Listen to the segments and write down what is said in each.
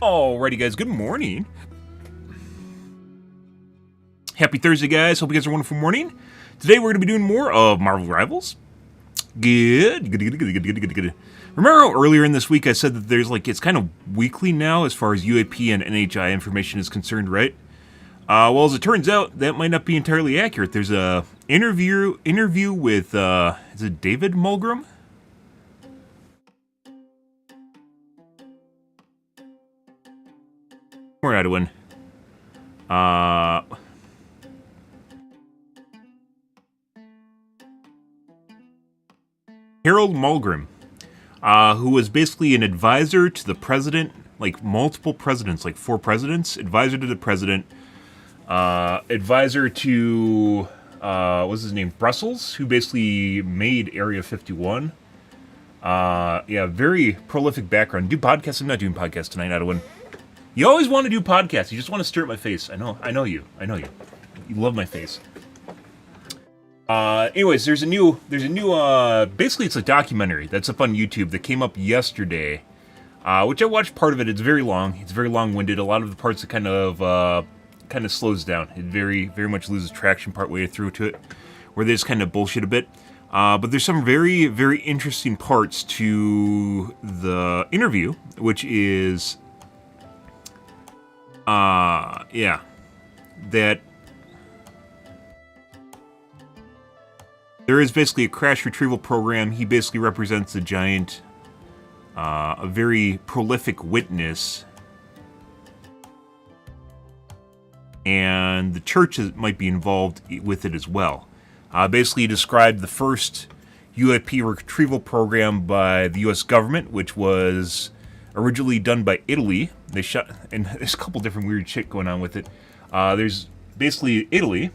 Alrighty guys, good morning. Happy Thursday guys, hope you guys are a wonderful morning. Today we're going to be doing more of Marvel Rivals. Good. Remember how earlier in this week I said that there's it's kind of weekly now as far as UAP and NHI information is concerned, right? Well, as it turns out, that might not be entirely accurate. There's a interview with, is it David Malmgren? We're out of one. Harald Malmgren, who was basically an advisor to the president, multiple presidents, 4 presidents, advisor to the president, advisor to, what's his name, Brussels, who basically made Area 51. Yeah, very prolific background. Do podcasts? I'm not doing podcasts tonight, out of one. You always want to do podcasts. You just want to stare at my face. I know you. You love my face. Anyways, there's a new, basically it's a documentary that's up on YouTube that came up yesterday, which I watched part of it. It's very long. It's very long-winded. A lot of the parts that kind of slows down. It very much loses traction partway through to it, where they just kind of bullshit a bit. But there's some very, very interesting parts to the interview, which is, yeah, that there is basically a crash retrieval program. He basically represents a giant, a very prolific witness, and the church might be involved with it as well. Basically, he described the first UAP retrieval program by the U.S. government, which was originally done by Italy. They shot, and there's a couple different weird shit going on with it. There's basically Italy.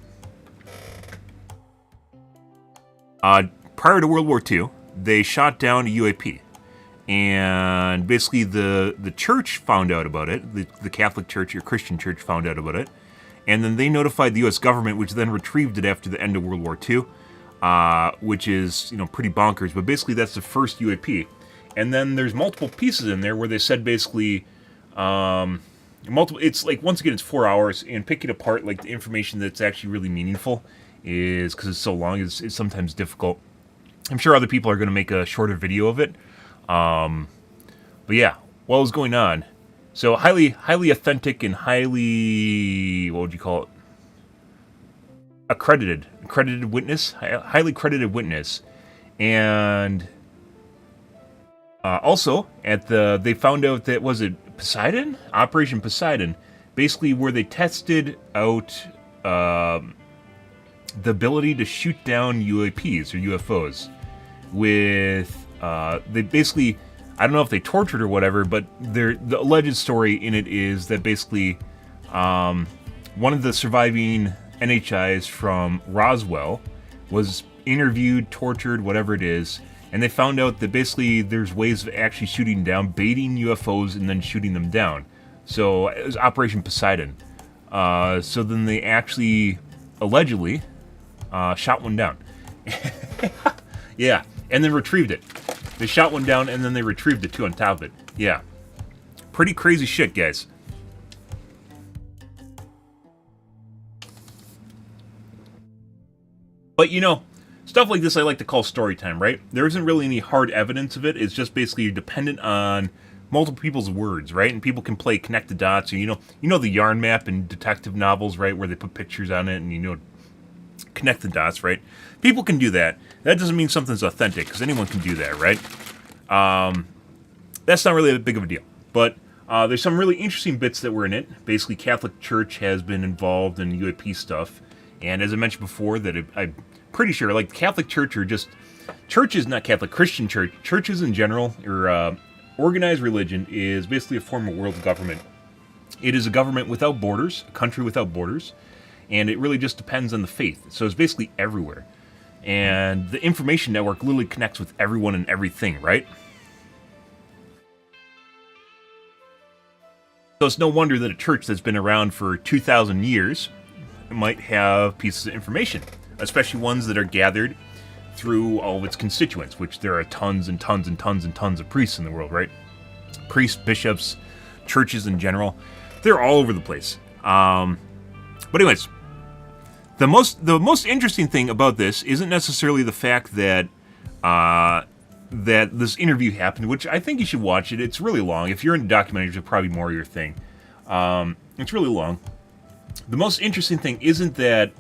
Prior to World War II, they shot down a UAP, and basically the church found out about it. The Catholic Church or Christian Church found out about it, and then they notified the U.S. government, which then retrieved it after the end of World War II, which is pretty bonkers. But basically, that's the first UAP. And then there's multiple pieces in there where they said basically, it's once again, it's 4 hours, and picking apart the information that's actually really meaningful is, because it's so long, it's sometimes difficult. I'm sure other people are going to make a shorter video of it. But yeah, what was going on? So highly authentic and highly, what would you call it? Accredited witness, highly credited witness. And also, they found out that, was it Poseidon? Operation Poseidon, basically where they tested out the ability to shoot down UAPs or UFOs with, they basically, I don't know if they tortured or whatever, but the alleged story in it is that basically one of the surviving NHIs from Roswell was interviewed, tortured, whatever it is, and they found out that basically there's ways of actually shooting down, baiting UFOs and then shooting them down. So it was Operation Poseidon. So then they actually, allegedly, shot one down. Yeah, and then retrieved it. They shot one down and then they retrieved it too on top of it. Yeah. Pretty crazy shit, guys. But stuff like this I like to call story time, right? There isn't really any hard evidence of it. It's just basically dependent on multiple people's words, right? And people can connect the dots. Or, you know the yarn map in detective novels, right? Where they put pictures on it and, connect the dots, right? People can do that. That doesn't mean something's authentic, because anyone can do that, right? That's not really that big of a deal. But there's some really interesting bits that were in it. Basically, Catholic Church has been involved in UAP stuff. And as I mentioned before, that I'm pretty sure, Catholic Church or just churches, not Catholic, Christian Church, churches in general, or organized religion is basically a form of world government. It is a government without borders, a country without borders, and it really just depends on the faith. So it's basically everywhere. And the information network literally connects with everyone and everything, right? So it's no wonder that a church that's been around for 2,000 years might have pieces of information, especially ones that are gathered through all of its constituents, which there are tons and tons and tons and tons of priests in the world, right? Priests, bishops, churches in general. They're all over the place. But anyways, the most interesting thing about this isn't necessarily the fact that that this interview happened, which I think you should watch it. It's really long. If you're into documentaries, it's probably more your thing. It's really long. The most interesting thing isn't that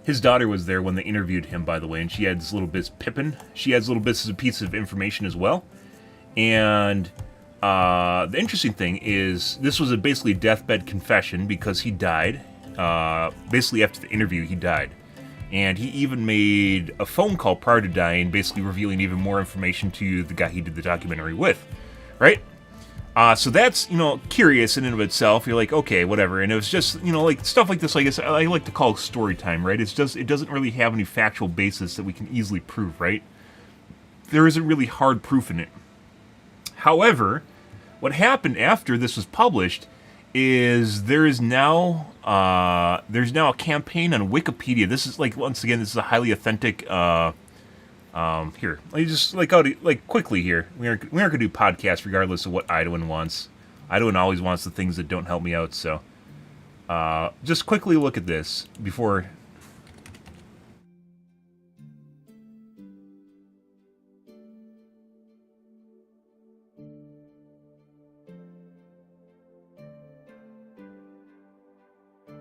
his daughter was there when they interviewed him, by the way, and she had this little bits, Pippin. She has little bits as a piece of information as well. And the interesting thing is this was a basically deathbed confession because he died. Basically after the interview, he died. And he even made a phone call prior to dying, basically revealing even more information to the guy he did the documentary with, right? So that's, curious in and of itself. You're like, okay, whatever. And it was just, like stuff like this, I guess I like to call story time, right? It's just, it doesn't really have any factual basis that we can easily prove, right? There isn't really hard proof in it. However, what happened after this was published is there's now a campaign on Wikipedia. This is once again, this is a highly authentic. Here, let me just quickly here. We aren't gonna do podcasts regardless of what Idwin wants. Idwin always wants the things that don't help me out. So, just quickly look at this before.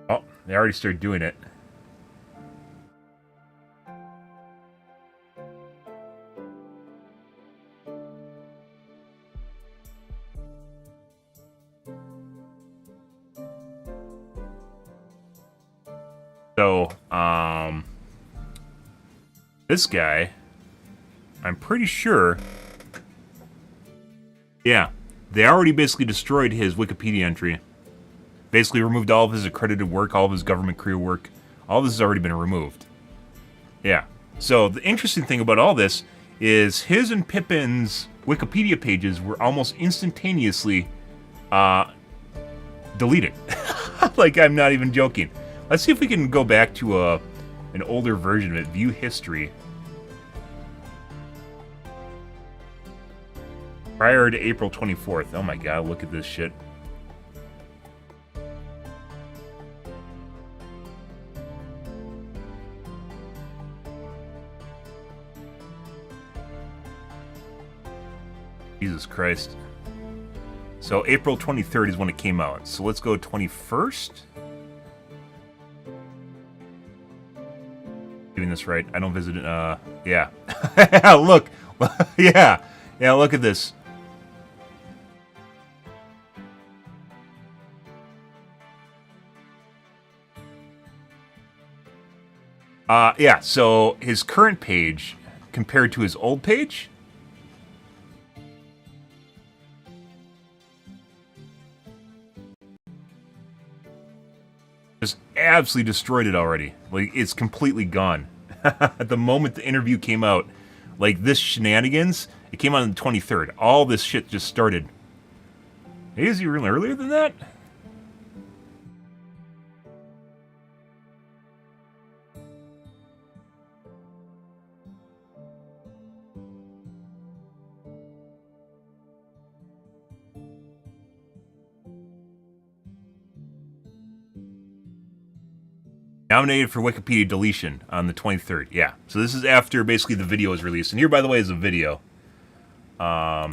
Oh, they already started doing it. So, this guy, I'm pretty sure, yeah, they already basically destroyed his Wikipedia entry. Basically removed all of his accredited work, all of his government career work. All this has already been removed. Yeah. So the interesting thing about all this is his and Pippin's Wikipedia pages were almost instantaneously deleted. Like, I'm not even joking. Let's see if we can go back to an older version of it. View history. Prior to April 24th. Oh my god, look at this shit. Jesus Christ. So April 23rd is when it came out. So let's go 21st. Doing this right. I don't visit it. Yeah. Look. Yeah. Yeah, look at this. Yeah, so his current page compared to his old page. Just absolutely destroyed it already. Like, it's completely gone. At the moment the interview came out, like, this shenanigans, it came out on the 23rd. All this shit just started. Hey, is he even earlier than that? Nominated for Wikipedia deletion on the 23rd. Yeah. So this is after basically the video was released. And here, by the way, is a video. Yeah.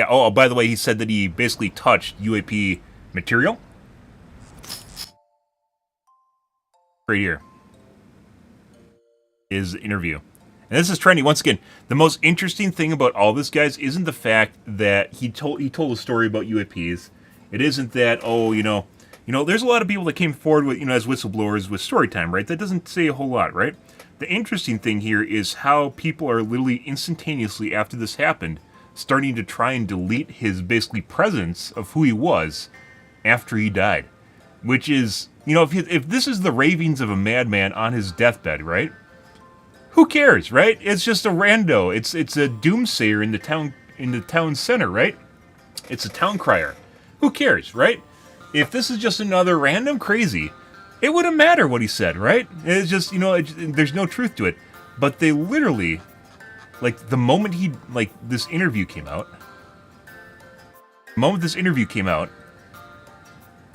Oh, by the way, he said that he basically touched UAP material. Right here is the interview. And this is trendy. Once again, the most interesting thing about all this, guys, isn't the fact that he told a story about UAPs. It isn't that, there's a lot of people that came forward with, as whistleblowers with story time, right? That doesn't say a whole lot, right? The interesting thing here is how people are literally instantaneously after this happened starting to try and delete his basically presence of who he was after he died. Which is, if this is the ravings of a madman on his deathbed, right? Who cares, right? It's just a rando. It's a doomsayer in the town center, right? It's a town crier. Who cares, right? If this is just another random crazy, it wouldn't matter what he said, right? It's just, there's no truth to it. But they literally, like, the moment this interview came out,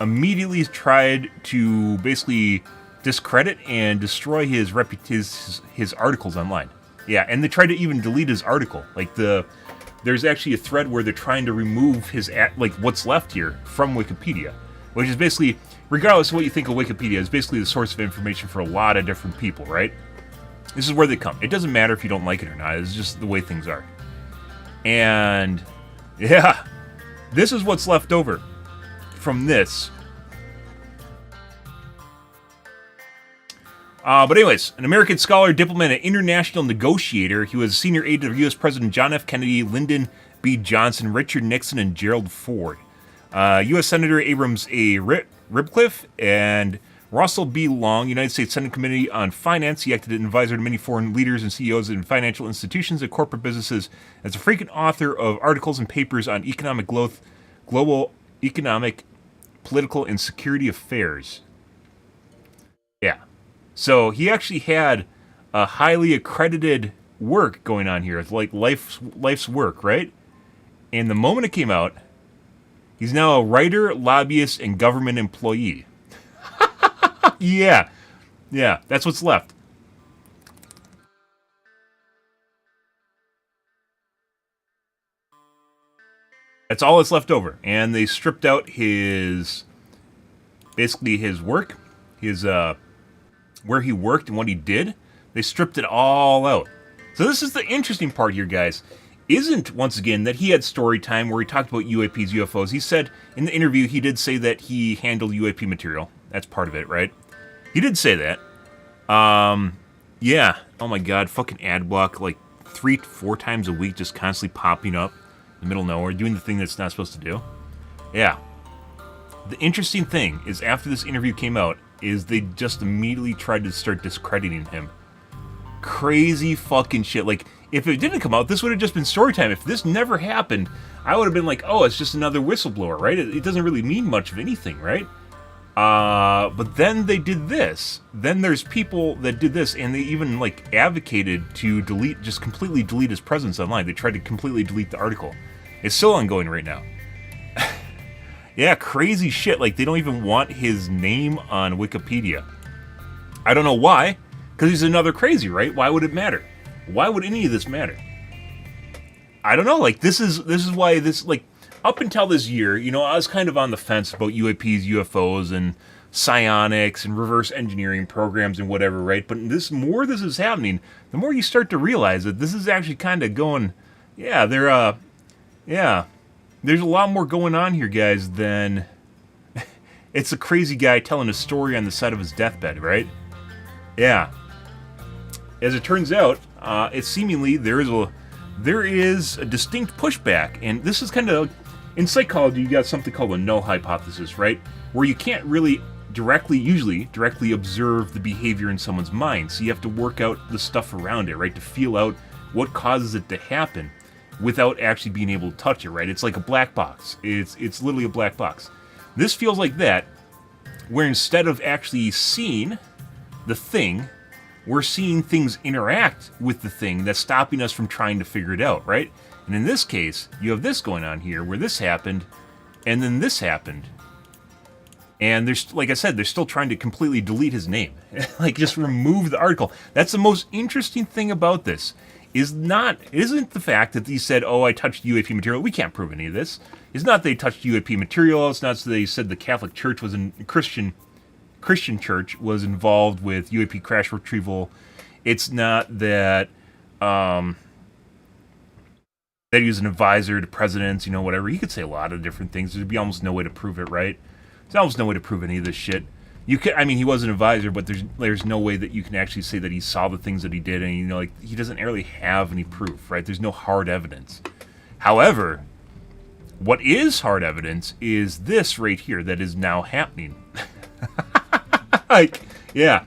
immediately tried to basically discredit and destroy his articles online. Yeah, and they tried to even delete his article. Like, there's actually a thread where they're trying to remove his, what's left here from Wikipedia, which is basically, regardless of what you think of Wikipedia, is basically the source of information for a lot of different people, right? This is where they come. It doesn't matter if you don't like it or not. It's just the way things are. And, yeah, this is what's left over from this. But anyways, an American scholar, diplomat, and international negotiator. He was a senior aide to U.S. President John F. Kennedy, Lyndon B. Johnson, Richard Nixon, and Gerald Ford. U.S. Senator Abrams A. Ribcliffe and Russell B. Long, United States Senate Committee on Finance. He acted as an advisor to many foreign leaders and CEOs in financial institutions and corporate businesses. As a frequent author of articles and papers on economic growth, global economic, political, and security affairs. Yeah. So he actually had a highly accredited work going on here. It's like life's work, right? And the moment it came out, he's now a writer, lobbyist, and government employee. Yeah, that's what's left. That's all that's left over. And they stripped out basically his work, where he worked and what he did. They stripped it all out. So this is the interesting part here, guys. Isn't, once again, that he had story time where he talked about UAPs, UFOs. He said in the interview, he did say that he handled UAP material. That's part of it, right? He did say that. Yeah. Oh my god, fucking ad block, like 3 to 4 times a week, just constantly popping up in the middle of nowhere, doing the thing that's not supposed to do. Yeah. The interesting thing is, after this interview came out, is they just immediately tried to start discrediting him. Crazy fucking shit. Like, if it didn't come out, this would have just been story time. If this never happened, I would have been like, oh, it's just another whistleblower, right? It doesn't really mean much of anything, right? But then they did this. Then there's people that did this, and they even, like, advocated to just completely delete his presence online. They tried to completely delete the article. It's still ongoing right now. Yeah, crazy shit. Like, they don't even want his name on Wikipedia. I don't know why. Because he's another crazy, right? Why would it matter? Why would any of this matter? I don't know. Like, this is why this, like, up until this year, you know, I was kind of on the fence about UAPs, UFOs, and psionics, and reverse engineering programs, and whatever, right? But this is happening, the more you start to realize that this is actually kind of going, yeah, there's a lot more going on here, guys, than it's a crazy guy telling a story on the side of his deathbed, right? Yeah. As it turns out, it's seemingly there is a distinct pushback, and this is kind of, in psychology, you got something called a null hypothesis, right? Where you can't really usually directly observe the behavior in someone's mind, so you have to work out the stuff around it, right? To feel out what causes it to happen without actually being able to touch it, right? It's like a black box. It's literally a black box. This feels like that, where instead of actually seeing the thing, we're seeing things interact with the thing that's stopping us from trying to figure it out, right? And in this case, you have this going on here, where this happened, and then this happened. And there's, like I said, they're still trying to completely delete his name. Like, just remove the article. That's the most interesting thing about this. Isn't the fact that he said, oh, I touched UAP material. We can't prove any of this. It's not they touched UAP material. It's not that they said the Catholic Church was Christian Church was involved with UAP crash retrieval. It's not that that he was an advisor to presidents, you know, whatever. You could say a lot of different things. There'd be almost no way to prove it, right? There's almost no way to prove any of this shit. He was an advisor, but there's no way that you can actually say that he saw the things that he did, and, you know, like, he doesn't really have any proof, right? There's no hard evidence. However, what is hard evidence is this right here that is now happening. Like, yeah.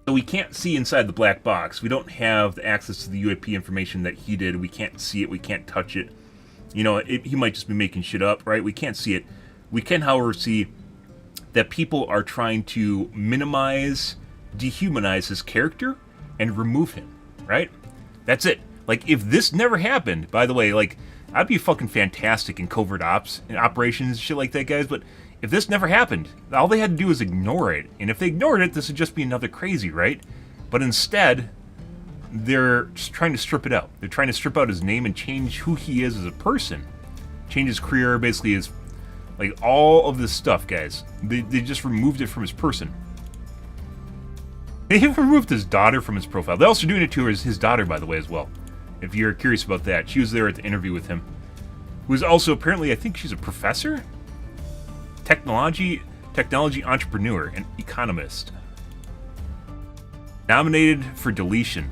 So we can't see inside the black box. We don't have the access to the UAP information that he did. We can't see it. We can't touch it. You know, he might just be making shit up, right? We can't see it. We can, however, see that people are trying to minimize dehumanize his character and remove him, right? That's it. Like, if this never happened, by the way, like, I'd be fucking fantastic in covert ops and operations and shit like that, guys, but if this never happened, all they had to do was ignore it. And if they ignored it, this would just be another crazy, right? But instead, they're just trying to strip it out. They're trying to strip out his name and change who he is as a person. Change his career, basically his, like, all of this stuff, guys. They just removed it from his person. They even removed his daughter from his profile. They're also doing it to his daughter, by the way, as well. If you're curious about that. She was there at the interview with him. Who's also apparently, I think she's a professor? Technology entrepreneur and economist. Nominated for deletion.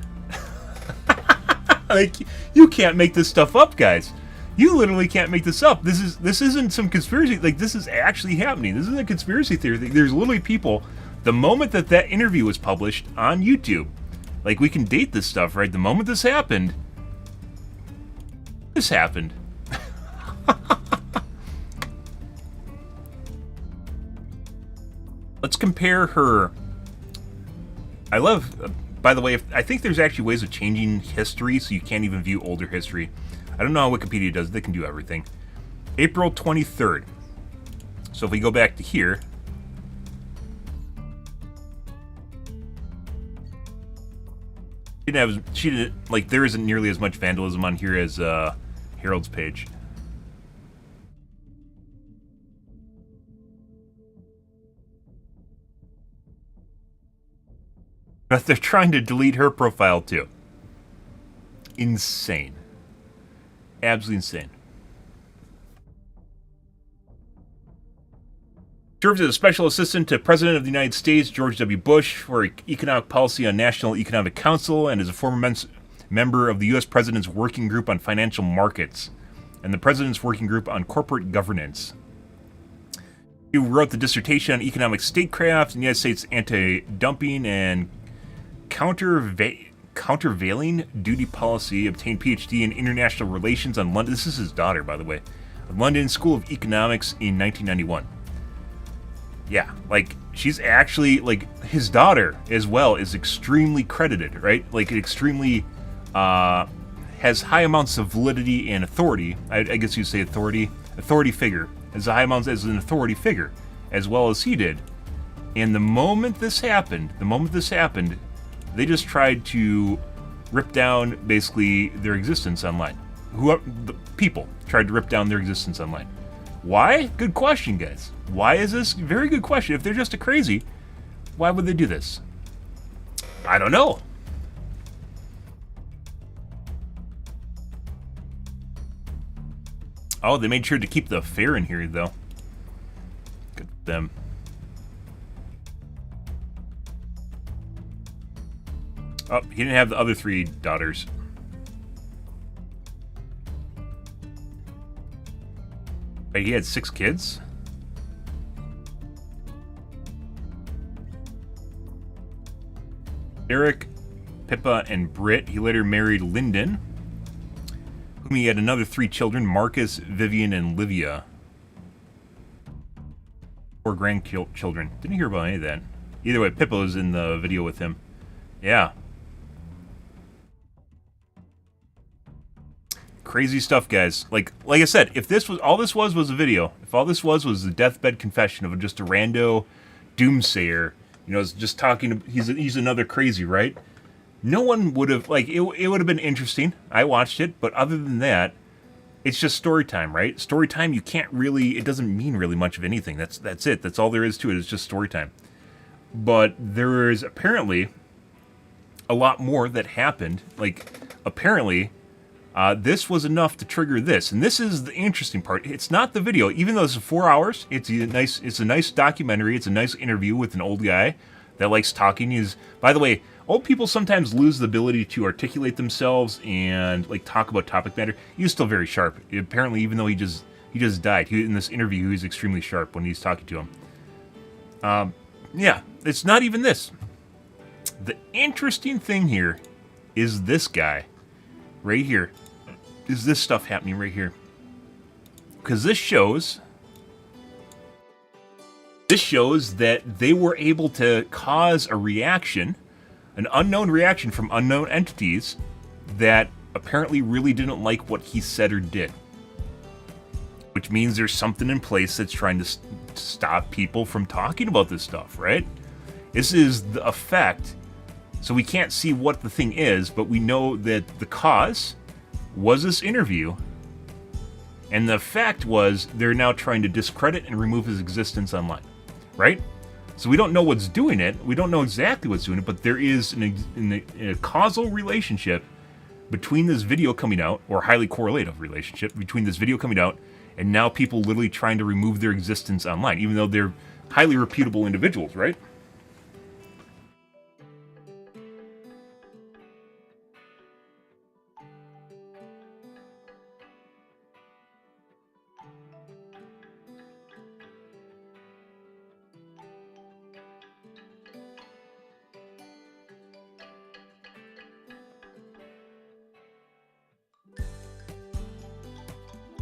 Like, you can't make this stuff up, guys. You literally can't make this up. This isn't some conspiracy. Like, this is actually happening. This isn't a conspiracy theory. There's literally people. The moment that interview was published on YouTube, like, we can date this stuff, right? The moment this happened. Let's compare her. I love, by the way, I think there's actually ways of changing history so you can't even view older history. I don't know how Wikipedia does it. They can do everything. April 23rd. So if we go back to here. She didn't, like, there isn't nearly as much vandalism on here as Harald's page. But they're trying to delete her profile too. Insane. Absolutely insane. Served as a special assistant to President of the United States, George W. Bush, for economic policy on National Economic Council, and is a former member of the U.S. President's Working Group on Financial Markets and the President's Working Group on Corporate Governance. He wrote the dissertation on economic statecraft and the United States anti-dumping and countervailing duty policy, obtained PhD in international relations on London. This is his daughter, by the way. London School of Economics in 1991. Yeah, like, she's actually, like, his daughter as well is extremely credited, right? Like, extremely, has high amounts of validity and authority. I guess you'd say authority figure. Has high amounts as an authority figure, as well as he did. And the moment this happened, they just tried to rip down, basically, their existence online. The people tried to rip down their existence online. Why? Good question, guys. Why is this? Very good question. If they're just a crazy, why would they do this? I don't know. Oh, they made sure to keep the affair in here, though. Good for them. Oh, he didn't have the other 3 daughters. Wait, he had 6 kids? Eric, Pippa, and Britt. He later married Lyndon, whom he had another 3 children, Marcus, Vivian, and Livia. 4 grandchildren. Didn't hear about any of that. Either way, Pippa was in the video with him. Yeah. Crazy stuff, guys. Like I said, if this was all this was a video, if all this was the deathbed confession of just a rando doomsayer, you know, just talking to, he's another crazy, right? No one would have, like, it would have been interesting. I watched it, but other than that, it's just story time, right? Story time, you can't really, it doesn't mean really much of anything. That's it. That's all there is to it. It's just story time. But there is apparently a lot more that happened. Like, apparently, this was enough to trigger this, and this is the interesting part. It's not the video, even though it's 4 hours. It's a nice documentary. It's a nice interview with an old guy that likes talking. By the way, old people sometimes lose the ability to articulate themselves and, like, talk about topic matter. He was still very sharp. Apparently, even though he just died, in this interview, he was extremely sharp when he's talking to him. Yeah, it's not even this. The interesting thing here is this guy right here. Is this stuff happening right here? Because this shows This shows that they were able to cause a reaction, an unknown reaction from unknown entities that apparently really didn't like what he said or did. Which means there's something in place that's trying to stop people from talking about this stuff, right? This is the effect. So we can't see what the thing is, but we know that the cause was this interview. And the effect was they're now trying to discredit and remove his existence online, right? So we don't know what's doing it. We don't know exactly what's doing it, but there is a causal relationship between this video coming out, or highly correlative relationship between this video coming out and now people literally trying to remove their existence online, even though they're highly reputable individuals, right?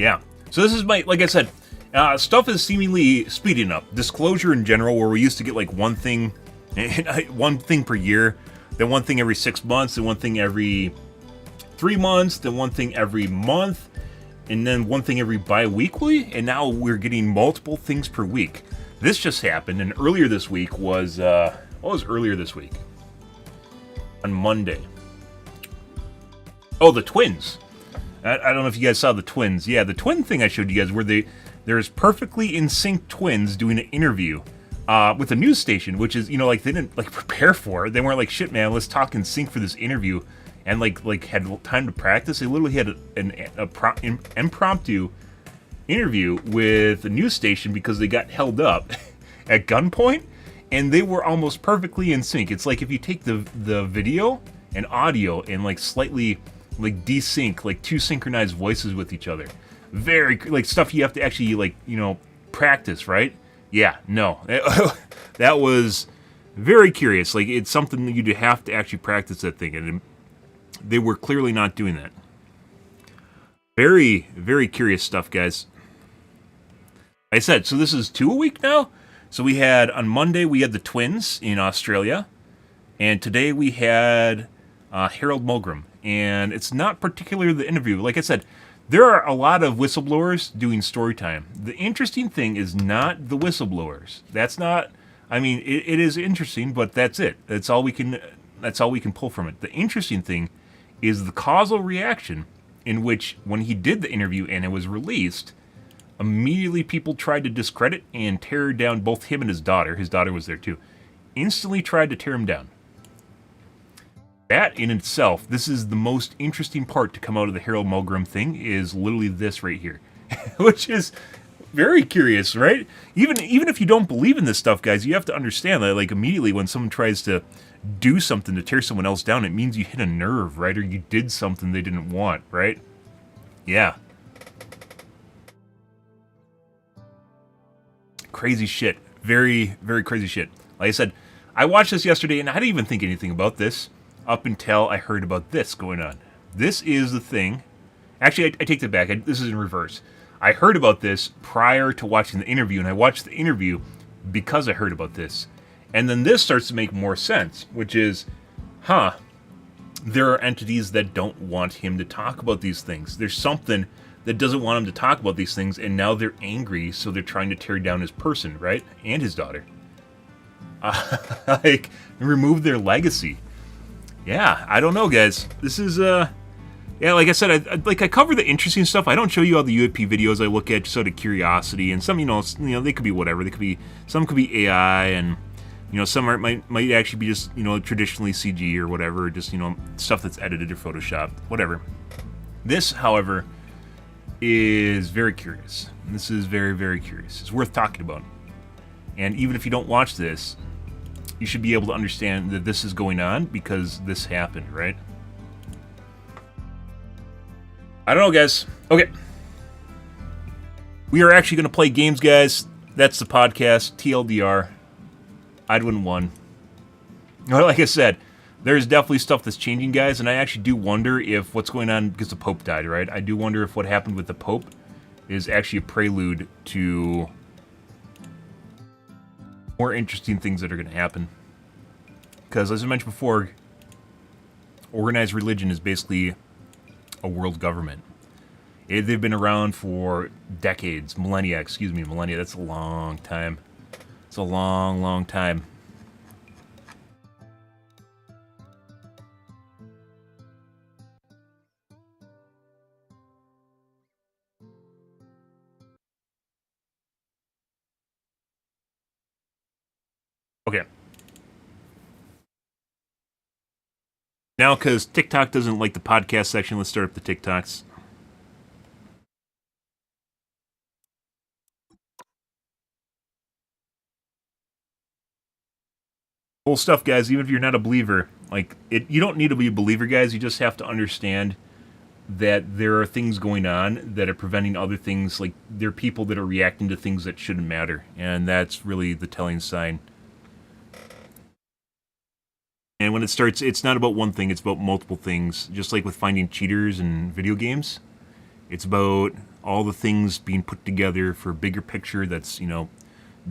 Yeah. So this is like I said, stuff is seemingly speeding up. Disclosure in general, where we used to get like one thing per year, then one thing every 6 months, then one thing every 3 months, then one thing every month, and then one thing every bi-weekly, and now we're getting multiple things per week. This just happened, and earlier this week was, what was earlier this week? On Monday. Oh, the twins. I don't know if you guys saw the twins. Yeah, the twin thing I showed you guys, where there's perfectly in sync twins doing an interview with a news station, which is, like they didn't like prepare for it. They weren't like, shit, man, let's talk in sync for this interview, and like had time to practice. They literally had an impromptu interview with a news station because they got held up at gunpoint, and they were almost perfectly in sync. It's like if you take the video and audio and like slightly like desync, like two synchronized voices with each other. Very, like, stuff you have to actually, like, practice, right? Yeah, no. That was very curious. Like, it's something that you'd have to actually practice that thing, and they were clearly not doing that. Very, very curious stuff, guys. Like I said, so this is 2 a week now? So we had, on Monday, we had the twins in Australia, and today we had Harald Malmgren. And it's not particularly the interview. Like I said, there are a lot of whistleblowers doing story time. The interesting thing is not the whistleblowers. That's not, I mean, it is interesting, but that's it. That's all we can pull from it. The interesting thing is the causal reaction in which, when he did the interview and it was released, immediately people tried to discredit and tear down both him and his daughter. His daughter was there too. Instantly tried to tear him down. That in itself, this is the most interesting part to come out of the Harald Malmgren thing, is literally this right here. Which is very curious, right? Even if you don't believe in this stuff, guys, you have to understand that, like, immediately when someone tries to do something to tear someone else down, it means you hit a nerve, right? Or you did something they didn't want, right? Yeah. Crazy shit. Very, very crazy shit. Like I said, I watched this yesterday and I didn't even think anything about this up until I heard about this going on. This is the thing. Actually, I take that back. This is in reverse. I heard about this prior to watching the interview, and I watched the interview because I heard about this. And then this starts to make more sense, which is, there are entities that don't want him to talk about these things. There's something that doesn't want him to talk about these things, and now they're angry, so they're trying to tear down his person, right? And his daughter. Like, remove their legacy. Yeah, I don't know, guys. This is, yeah, like I said, I cover the interesting stuff. I don't show you all the UAP videos I look at just out of curiosity, and some, they could be whatever. Some could be AI, and, some might actually be just, traditionally CG or whatever, just, stuff that's edited or photoshopped, whatever. This, however, is very curious. This is very, very curious. It's worth talking about. And even if you don't watch this, you should be able to understand that this is going on because this happened, right? I don't know, guys. Okay. We are actually going to play games, guys. That's the podcast, TLDR. I'd 1. Like I said, there's definitely stuff that's changing, guys, and I actually do wonder if what's going on, because the Pope died, right? I do wonder if what happened with the Pope is actually a prelude to more interesting things that are going to happen. Because, as I mentioned before, organized religion is basically a world government. They've been around for decades, millennia, millennia. That's a long time. It's a long, long time. Okay. Now, because TikTok doesn't like the podcast section, let's start up the TikToks. Cool stuff, guys. Even if you're not a believer, like you don't need to be a believer, guys. You just have to understand that there are things going on that are preventing other things. Like there are people that are reacting to things that shouldn't matter, and that's really the telling sign. And when it starts, it's not about one thing; it's about multiple things. Just like with finding cheaters in video games, it's about all the things being put together for a bigger picture. That's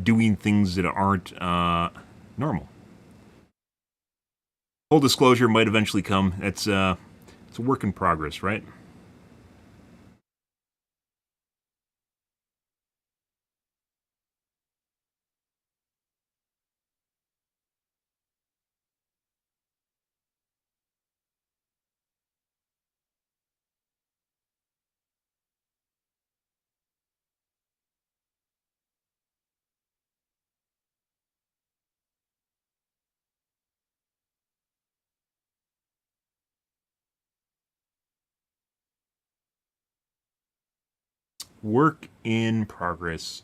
doing things that aren't normal. Full disclosure might eventually come. It's a work in progress, right? Work in progress.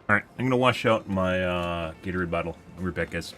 Alright, I'm gonna wash out my Gatorade bottle. I'll be right back, guys.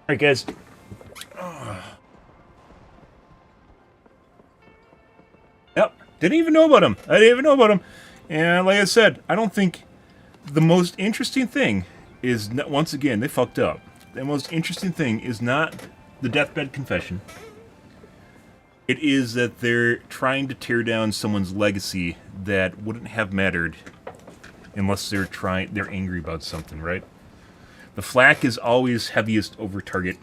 Alright, guys. Yep, didn't even know about him. I didn't even know about him. And like I said, I don't think the most interesting thing is, once again, they fucked up. The most interesting thing is not the deathbed confession. It is that they're trying to tear down someone's legacy that wouldn't have mattered unless they're angry about something, right? The flak is always heaviest over target.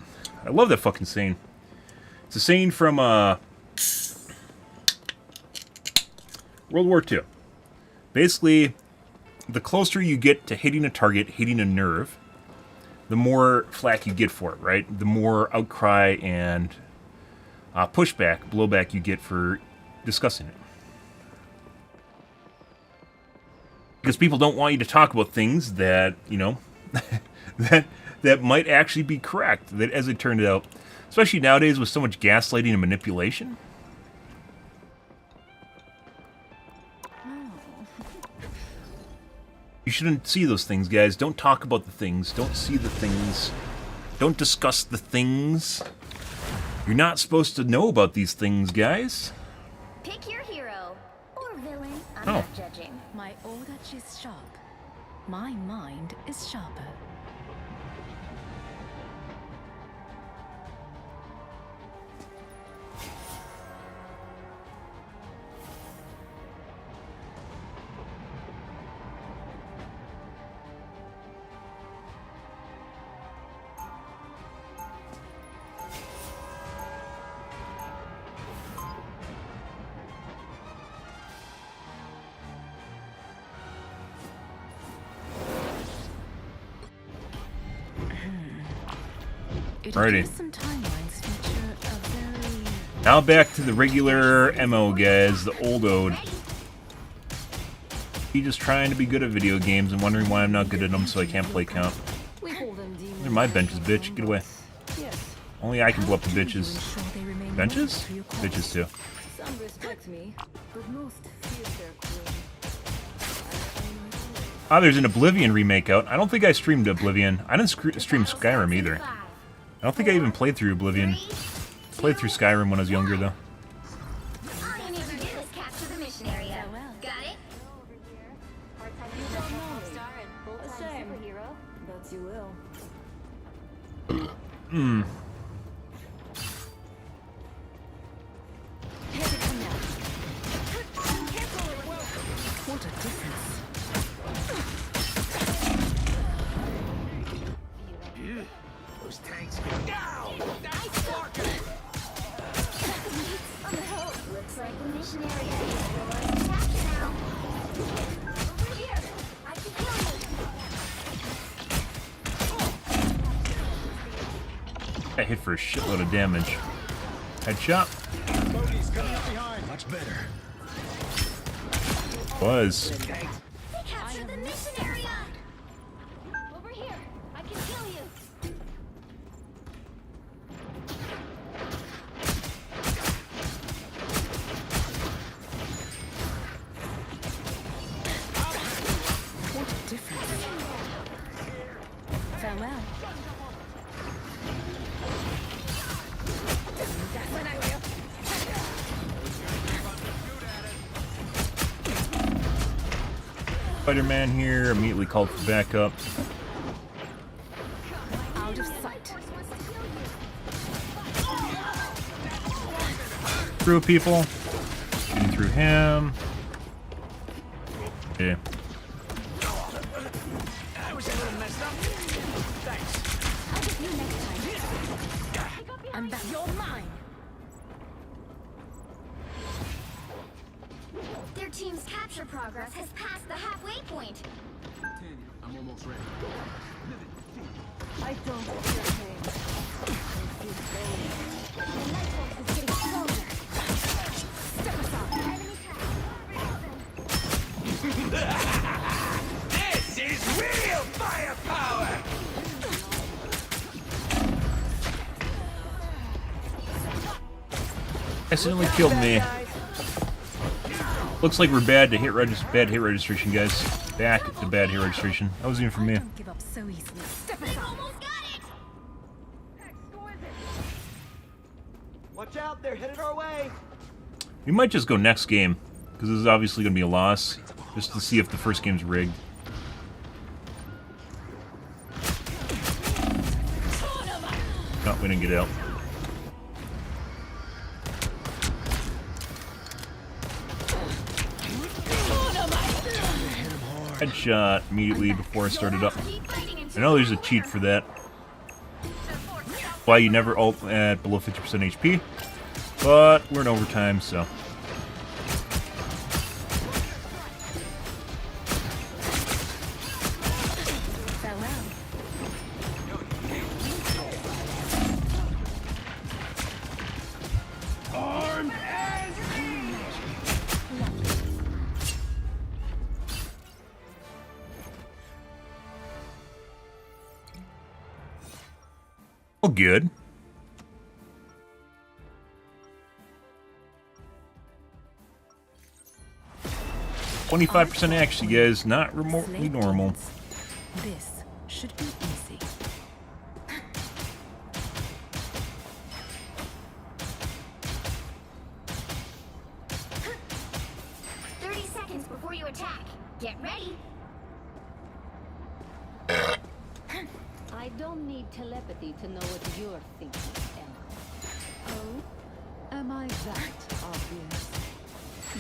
I love that fucking saying. It's a saying from World War II. Basically, the closer you get to hitting a target, hitting a nerve, the more flak you get for it, right? The more outcry and pushback, blowback you get for discussing it. Because people don't want you to talk about things that, that might actually be correct. That, as it turned out, especially nowadays with so much gaslighting and manipulation. You shouldn't see those things, guys. Don't talk about the things. Don't see the things. Don't discuss the things. You're not supposed to know about these things, guys. Pick your hero or villain. I'm not judging. My order is sharp. My mind is sharper. Alrighty. Some timelines feature a very Now back to the regular MO, guys. The old ode. Me just trying to be good at video games and wondering why I'm not good at them, so I can't play count. They're my benches, bitch. Get away. Only I can blow up the bitches. Benches? Bitches too. Some respect me, but most fear their queen. Ah, there's an Oblivion remake out. I don't think I streamed Oblivion. I didn't stream Skyrim either. I don't think I even played through Oblivion. Played through Skyrim when I was younger, though. All you need to do is capture the mission area. Got it? But you will. What a difference. Those tanks go down! That's Parker! Looks like the mission area is yours to capture now. Over here! I can kill you! I hit for a shitload of damage. Headshot. Bodie's coming up behind. Much better. Was. They captured the mission area! Over here! I can kill you! What a difference. Farewell. Spider-Man here, immediately called for backup. Out of sight. Through people. Shooting through him. Yeah. I was a little messed up. Thanks. I'm back. You're mine. Their team's capture progress has passed the halfway point. I'm almost ready. I don't feel pain. I feel pain. The Nightwolf is getting closer. Step aside. Enemy tag. This is real firepower! Accidentally killed me. Looks like we're bad to hit bad hit registration, guys. Back to bad hit registration. That wasn't even for me. Don't give up so easily. Step They aside. almost got it! Watch out, they're headed our way. We might just go next game, because this is obviously going to be a loss, just to see if the first game's rigged. No, we didn't get out. Headshot immediately before I started up. I know there's a cheat for that. Why you never ult at below 50% HP, but we're in overtime, so. Farewell. Oh, good. %, actually, guys. Not remotely normal. This should be easy. 30 seconds before you attack. Get ready. I don't need telepathy to know what you're thinking, Emma. Oh? Am I that obvious?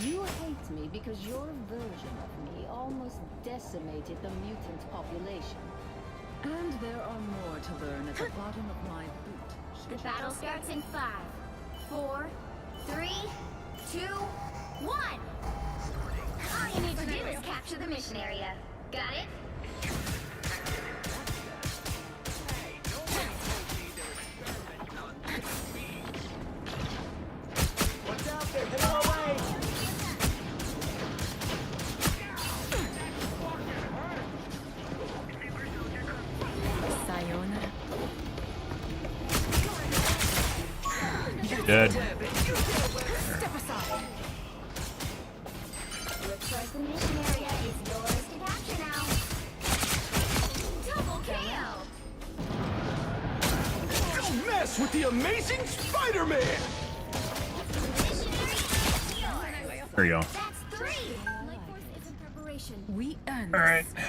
You hate me because your version of me almost decimated the mutant population. And there are more to learn at the bottom of my boot. The battle starts in 5, 4, 3, 2, 1. All you need to do is capture the mission area. Got it? dead. Looks like the mission area is yours to capture now. Double kill! Don't mess with the amazing Spider-Man! Mission area is yours. There you go. That's 3! Light force is in preparation. We earned All right. this.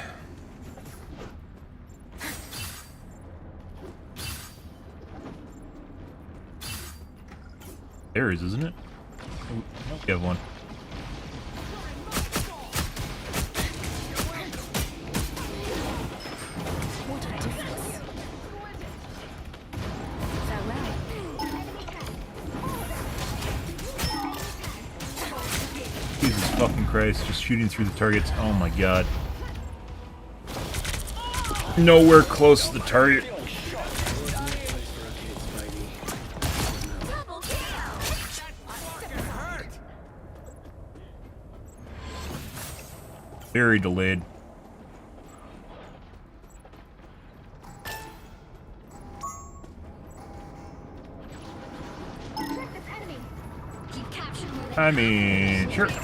There is, isn't it? Oh, we have one. What a difference. Farewell. Jesus fucking Christ, just shooting through the targets. Oh my god. Nowhere close to the target. Double kill! Very delayed. Check this enemy. Keep capturing them. I mean, sure. Double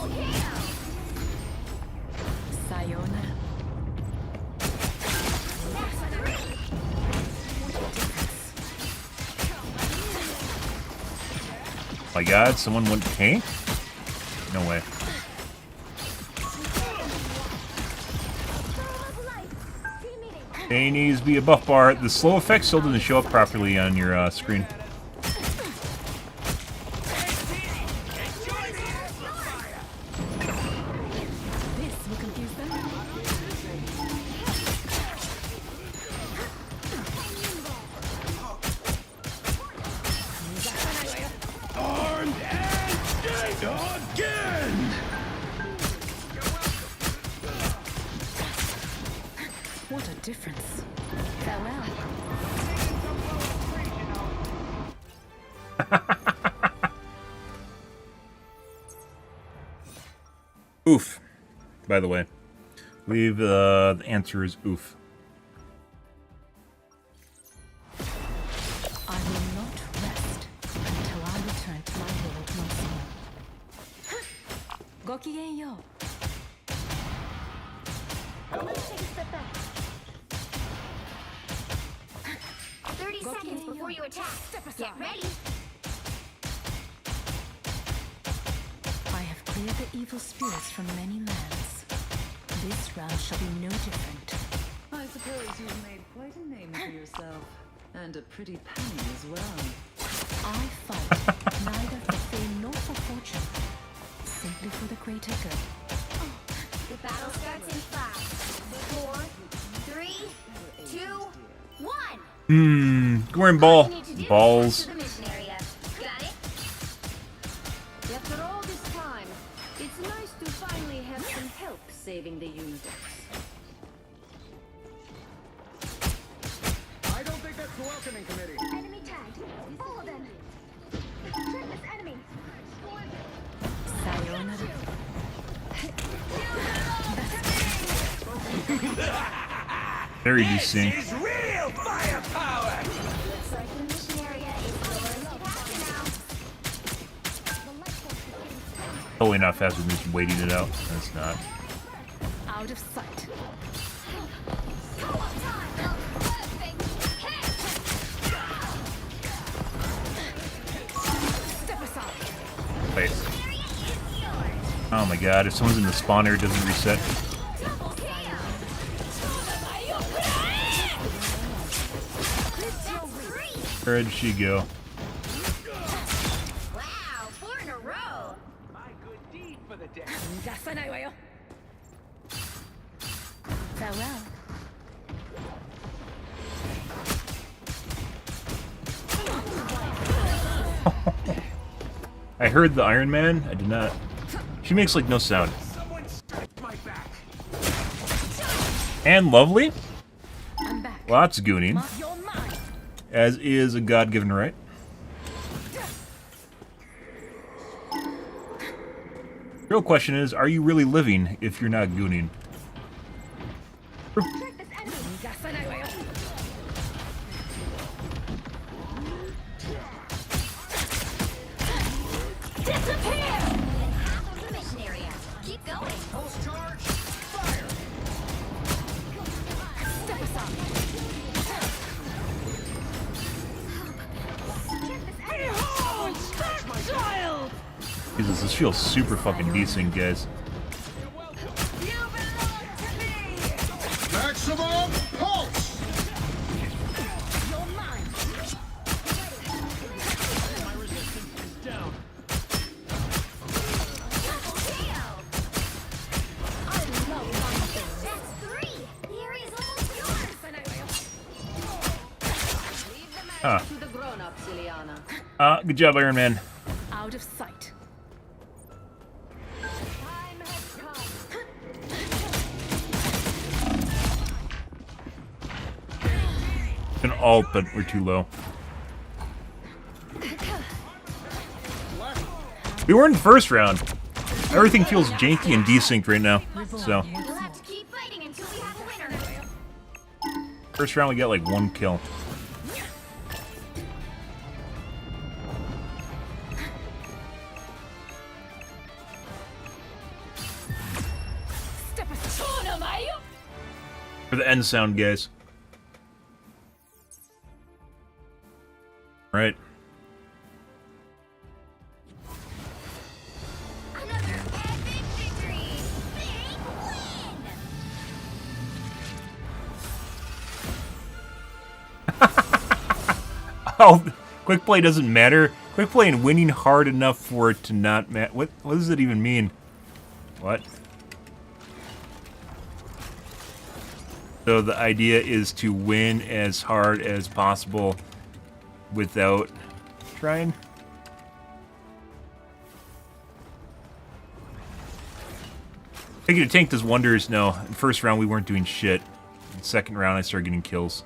kill! Sayonara. That's 3! My god, someone went tank? No way. They needs to be a buff bar. The slow effect still doesn't show up properly on your screen. This will confuse them. Armed and dead again! What a difference. Farewell. Oof. By the way. Leave the answer is oof. I will not rest until I return to my world once more. Gokigenyo. Let's take a step back. 30 seconds before you attack. Get ready. I have cleared the evil spirits from many lands. This round shall be no different. I suppose you've made quite a name for yourself. And a pretty penny as well. I fight neither for fame nor for fortune, simply for the greater good. The battle starts in 5, 4, 3, 2, 1. Going All ball. you need to do is Balls. capture the mission area. Got it? After all this time, it's nice to finally have some help saving the universe. I don't think that's the welcoming committee. Enemy tagged. All of them. Check this enemy. Sayonara. Very decent. This is real firepower! Looks like the mission area is yours to capture now. Totally not faster than just waiting it out. That's not. Out of sight. Co-op time. Perfect hit. Step aside. Place. Area is yours. Oh my god, if someone's in the spawner, it doesn't reset. Double kill. That's 3. Where did she go? Wow, 4 in a row. My good deed for the day. Farewell. I heard the Iron Man. I did not. She makes like no sound. Someone scratch my back. And lovely. I'm back. Lots of gooning. Mark your mind. As is a God-given right. Real question is, are you really living if you're not gooning? Check this enemy. Half of the mission area. Keep going. Pulse charge. Fire. Step aside. Child! Jesus, this feels super fucking decent, guys. Maximum pulse. That's 3. The area's almost yours. Leave the magic Huh. to the grown-ups, Ileana. Good job, Iron Man. Out of sight. Time has come. An alt, but we're too low. We were in the first round. Everything feels janky and desynced right now. So, We'll have to keep fighting until we have a winner. first round we got like 1 kill. Step aside. For the end sound, guys. Right. Another epic victory. Big win. Oh, quick play doesn't matter. Quick play and winning hard enough for it to not matter. What does it even mean? What? So the idea is to win as hard as possible without trying? Taking a tank does wonders. No, in first round we weren't doing shit. In second round I started getting kills.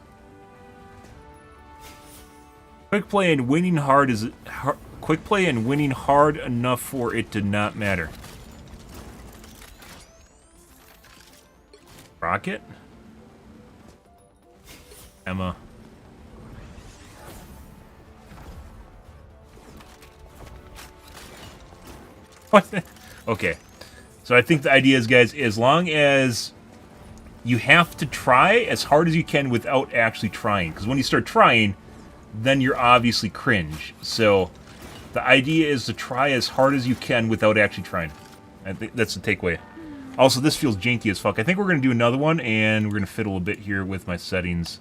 Quick play and winning hard is quick play and winning hard enough for it to not matter. Rocket? Emma. What? Okay. So I think the idea is, guys, as long as you have to try as hard as you can without actually trying. Because when you start trying, then you're obviously cringe. So the idea is to try as hard as you can without actually trying. I think that's the takeaway. Also, this feels janky as fuck. I think we're going to do another one, and we're going to fiddle a bit here with my settings.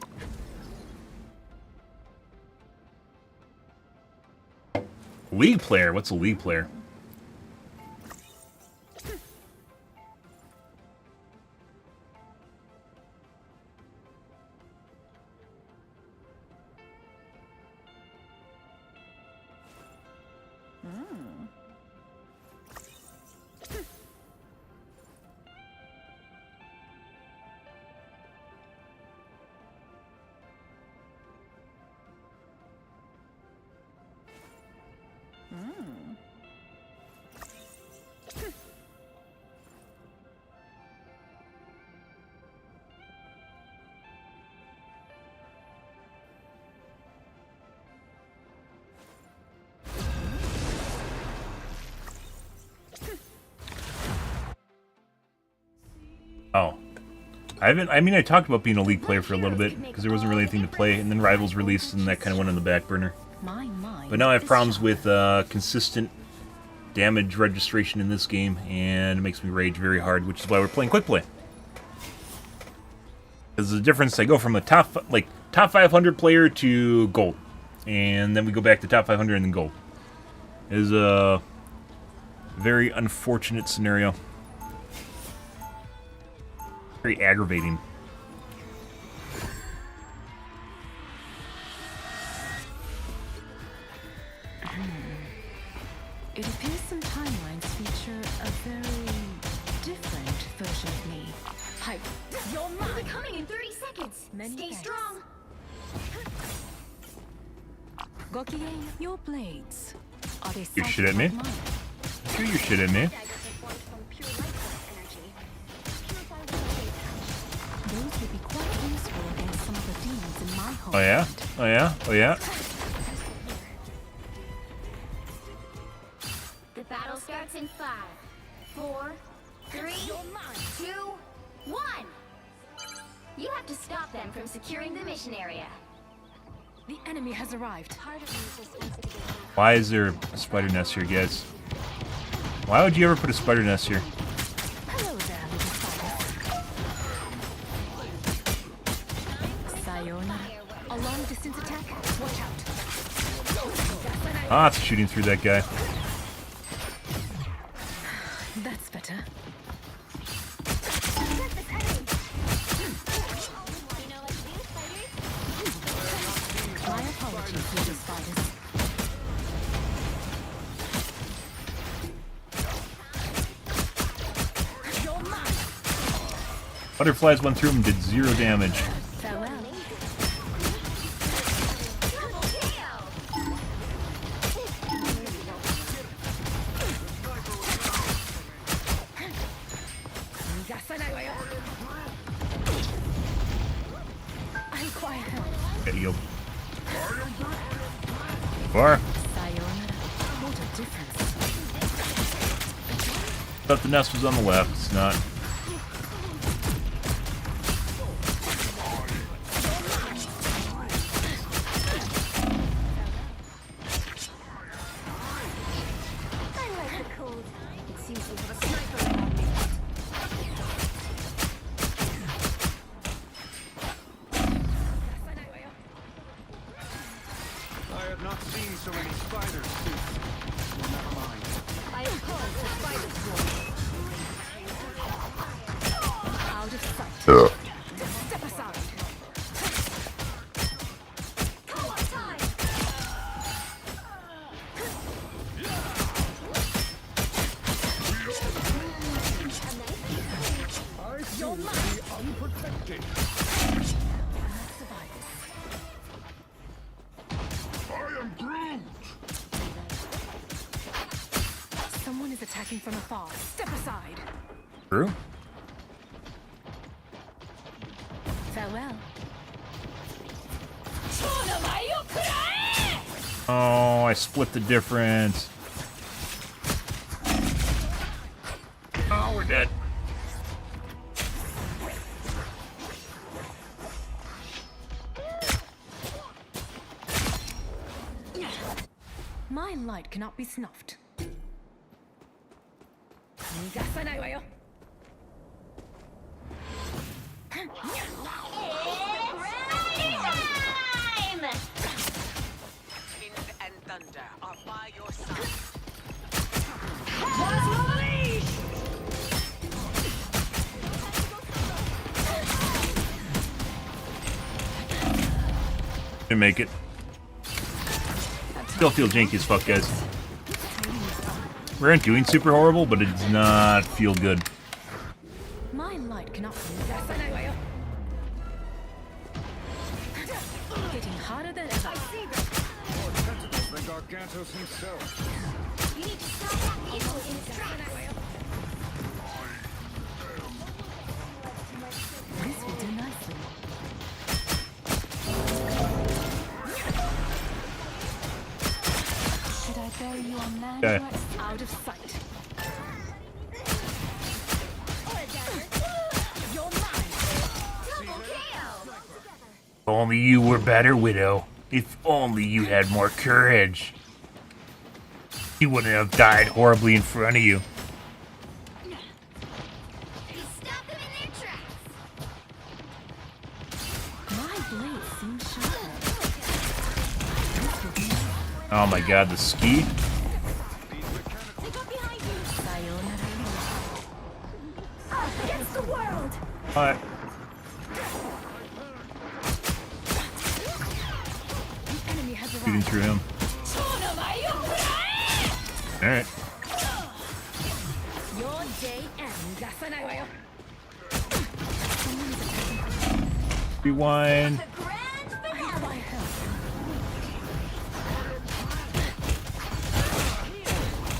League player? What's a league player? Oh. I talked about being a league player for a little bit, because there wasn't really anything to play, and then Rivals released, and that kind of went on the back burner. But now I have problems with consistent damage registration in this game, and it makes me rage very hard, which is why we're playing quick play. There's a difference. I go from a top 500 player to gold, and then we go back to top 500 and then gold. It is a very unfortunate scenario. Very aggravating. It appears some timelines feature a very different version of me. Hype. You're We'll be mine. coming in 30 seconds. Many Stay thanks. strong. Gokien, your blades. Are they You're shit at me? something like mine? Sure, you're shit at me. Those would be quite useful against some of the demons in my home. Oh yeah? Oh yeah? Oh yeah? The 4, 3, 2, 1. You have to stop them from securing the mission area. The enemy has arrived. Why is there a spider nest here, guys? Why would you ever put a spider nest here? Hello there, little spiders. Sayonara. A long distance attack? Watch out. Ah, it's shooting through that guy. That's better. My apologies, little spiders. Butterflies went through him and did 0 damage. Farewell. I'm quiet. Get healed. Far. Sayonara. What a difference. Thought the nest was on the left. It's not. I have not seen so many spiders since. Never mind. I have called the spider swarm. Out of sight. Step aside. I seem to be unprotected. I am Groot! Someone is attacking from afar. Step aside. True. Farewell. Oh, I split the difference. Oh, we're dead. My light cannot be snuffed. Wind and thunder are by your side. Didn't make it. Still feel janky as fuck, guys. We aren't doing super horrible, but it does not feel good. My light cannot be getting harder than ever. More tentacles than Gargantos himself. You need to stop that evil in its tracks. This will do nicely. Should I bury you on land? Okay. Or out of sight. You're mine. Double kill! If only you were better, Widow. If only you had more courage. He wouldn't have died horribly in front of you. You stop them in their tracks. My blade seems sharper. Oh my god, the ski? They got behind you. Sayonara. Up against the world. Alright. The enemy has Shooting arrived. through him. Alright. Your day ends. Rewind. The grand I finale. require help.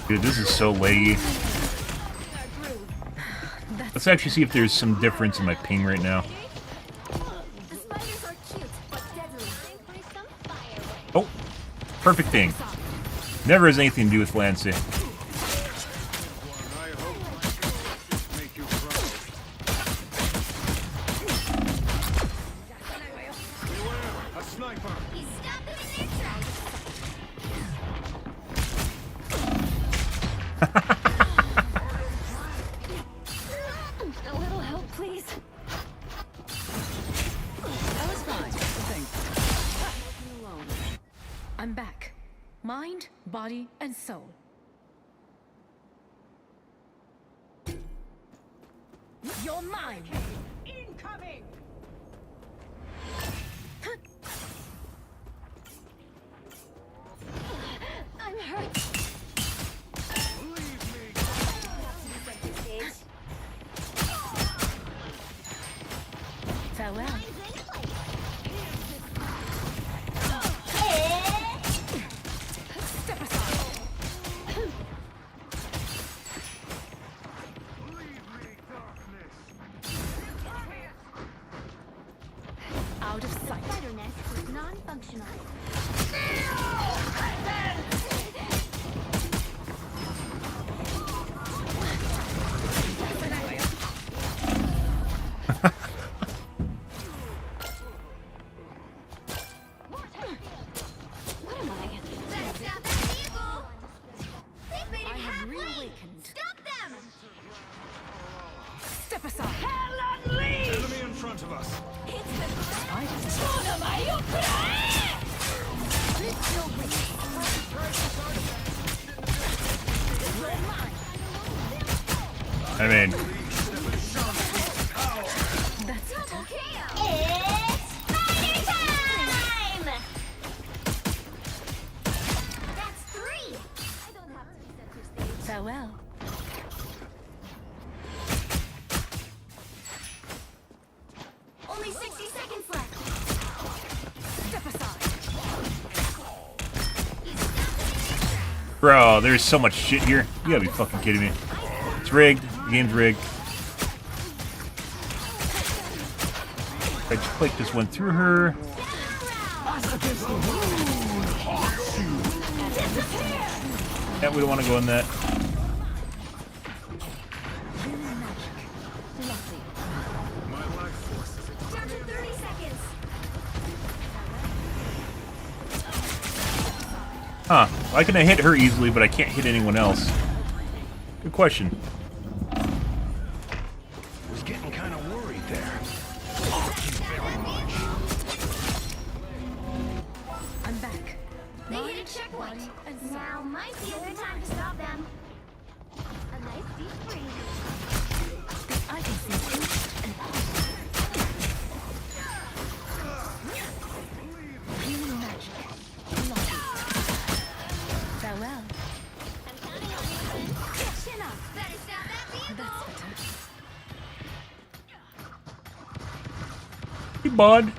Dude, this is so laggy. Let's actually see if there's some difference in my ping right now. The spiders are cute, but deadly. Time for some fireworks. Oh, perfect ping. Never has anything to do with Lancey. I hope sniper. He's stopped them in their tracks. A little help, please. That was fine. Thanks. Leave me alone. I'm back. Mind, body, and soul. You're mine! Incoming! I'm hurt. Leave me. Farewell. Step aside. Leave me, darkness. Out of sight. Spider nest is non-functional. What am I? Better stop that vehicle. They've made it I have halfway. reawakened. Stop them. Step aside. Enemy in front of us. I mean, That's better. It's spider time! That's 3. I don't have to be center stage. Farewell. Only 60 seconds left. Step aside. He's stopped them in their tracks. bro, there's so much shit here. You gotta be fucking kidding me. It's rigged. The game's rigged. Right click just went through her. Yeah, we don't want to go in that. My life force is Down to 30 seconds. Huh. Why can I hit her easily, but I can't hit anyone else? Good question. was getting kind of worried there. Thank you very much. I'm back. They Mind, hit a checkpoint. body, and soul. Now might be a good time to stop them. A nice deep breathe. I can see taste and pulse. Healing magic. Logic. Farewell. I'm counting on you. Chin up. Better stop that vehicle. That's better. Hey, bud.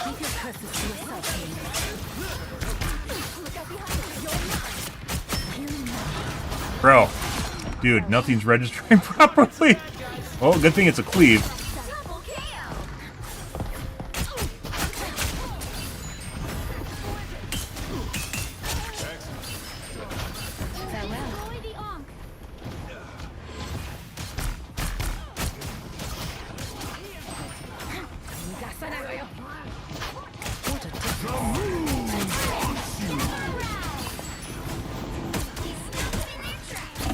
Keep your curses to yourself, Healing. Healing magic. Bro. Dude, nothing's registering properly. Well, good thing it's a cleave. Double KO. Farewell. Destroy the Ankh. What a difference. He's stopped them in their tracks.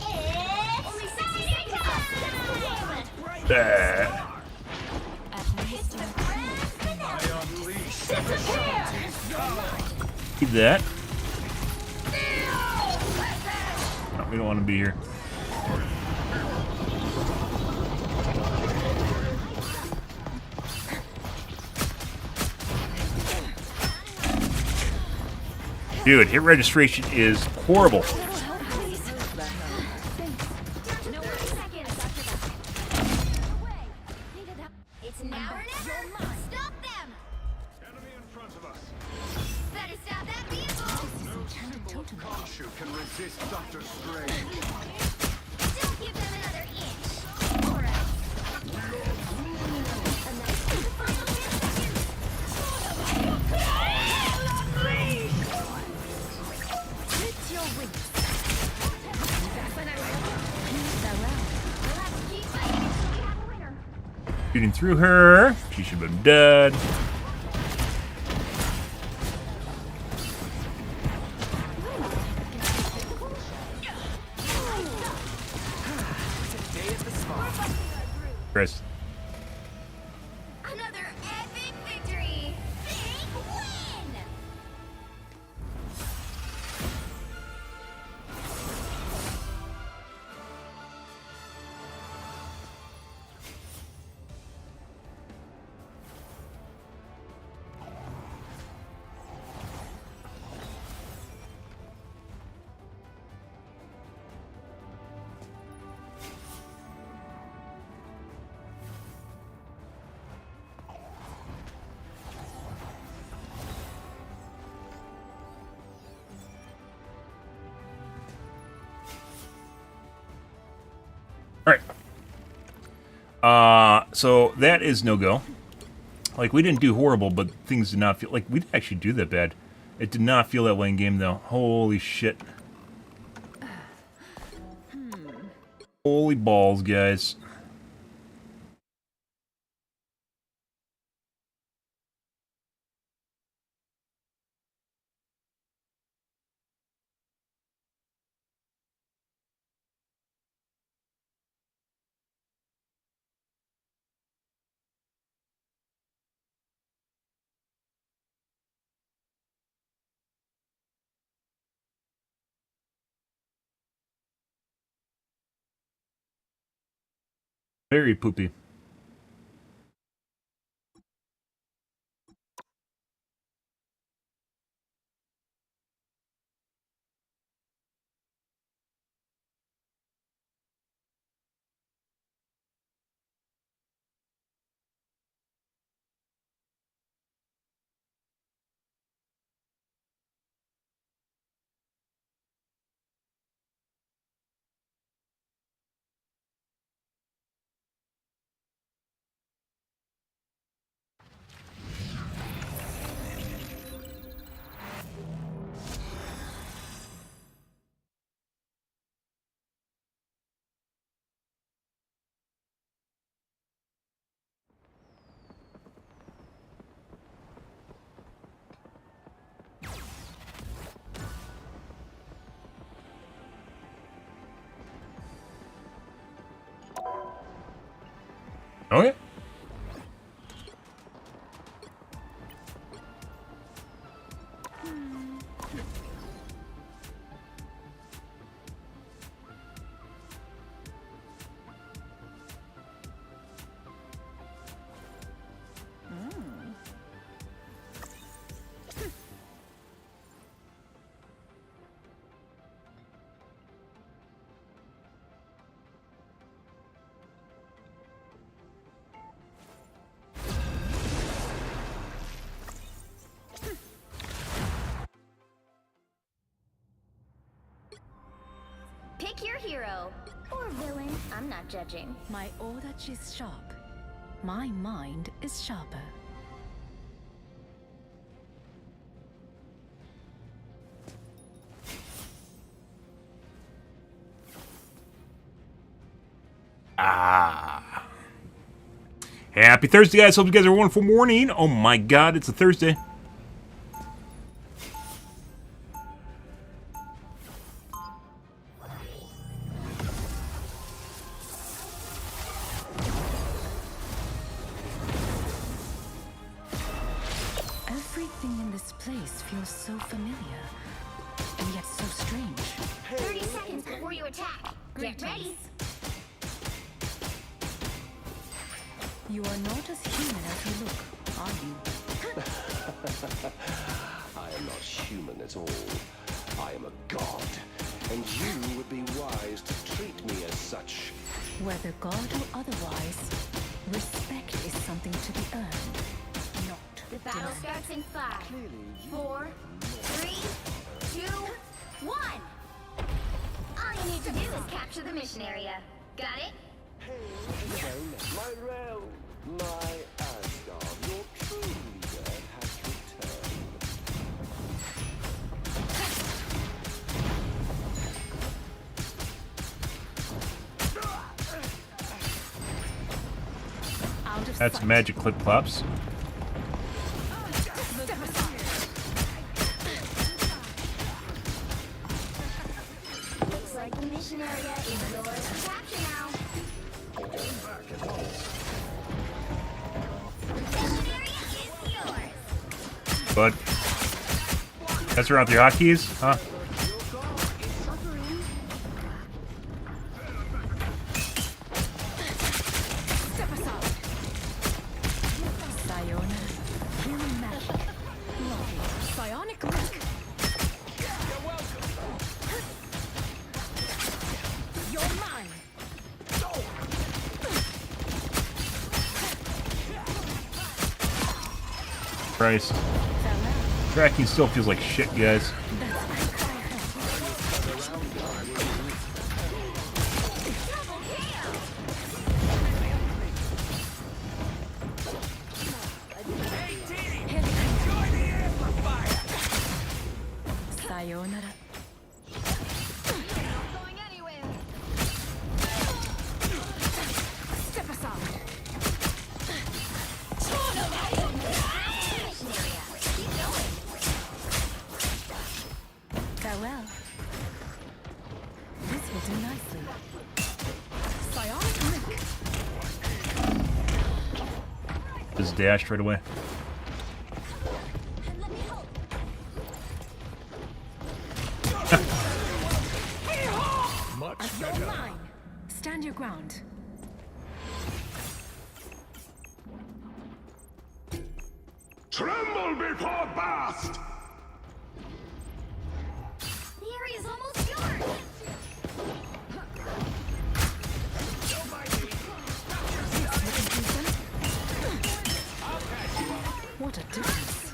It's only 60 seconds left. Bah. It's the grand finale. I unleash. Keep that. No, we don't want to be here. Dude, hit registration is horrible. No 30 seconds. It's now or never. Stop them. Enemy in front of us. Better stop that vehicle. Khonshu can resist Dr. Strange. Don't give them another inch. Or else. A nice the final 10 seconds. Lift your wings. Farewell. Let's keep fighting until we have a winner. Shooting through her. She should have been dead. Chris. Another epic victory! Big win! So that is no-go. Like, we didn't do horrible, but things did not feel... Like, we didn't actually do that bad. It did not feel that way in game, though. Holy shit. Holy balls, guys. Very poopy. Okay. Pick your hero. Or villain. I'm not judging. My aura is sharp. My mind is sharper. Happy Thursday, guys. Hope you guys have a wonderful morning. Oh my god, it's a Thursday. Everything in this place feels so familiar, and yet so strange. 30 seconds before you attack. Get ready. You are not as human as you look, are you? I am not human at all. I am a god, and you would be wise to treat me as such. Whether god or otherwise, respect is something to be earned, not The battle denied. starts in 5, 4, 3, 2, 1. All you need to do is capture the mission area. Got it? My realm, my Asgard, your true leader has returned. out of That's sight. magic clip clops. Step aside. Looks like the mission area is yours to capture now. Mission area is yours. But that's around with your hotkeys, huh? Step aside. Sayonara. Healing magic. Lovely. Psionic link. You're mine. Christ. Farewell. Tracking still feels like shit, guys. Sayonara. Going anywhere. Step aside. Mission area. Keep going. Farewell. This will do nicely. Psionic link. Just dashed right away. And let me help. You're mine. Stand your ground. Tremble before Bast! The area's almost yours. What a difference.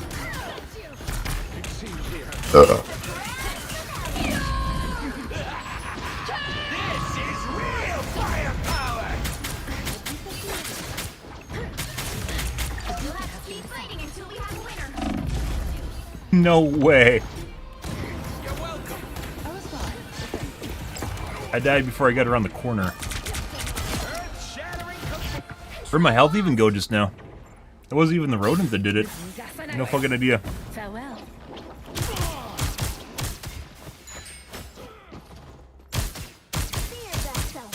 You'll have to keep fighting until we have a winner. No way. I died before I got around the corner. Where'd my health even go just now? It wasn't even the rodent that did it. No fucking idea. Farewell. Fear thyself.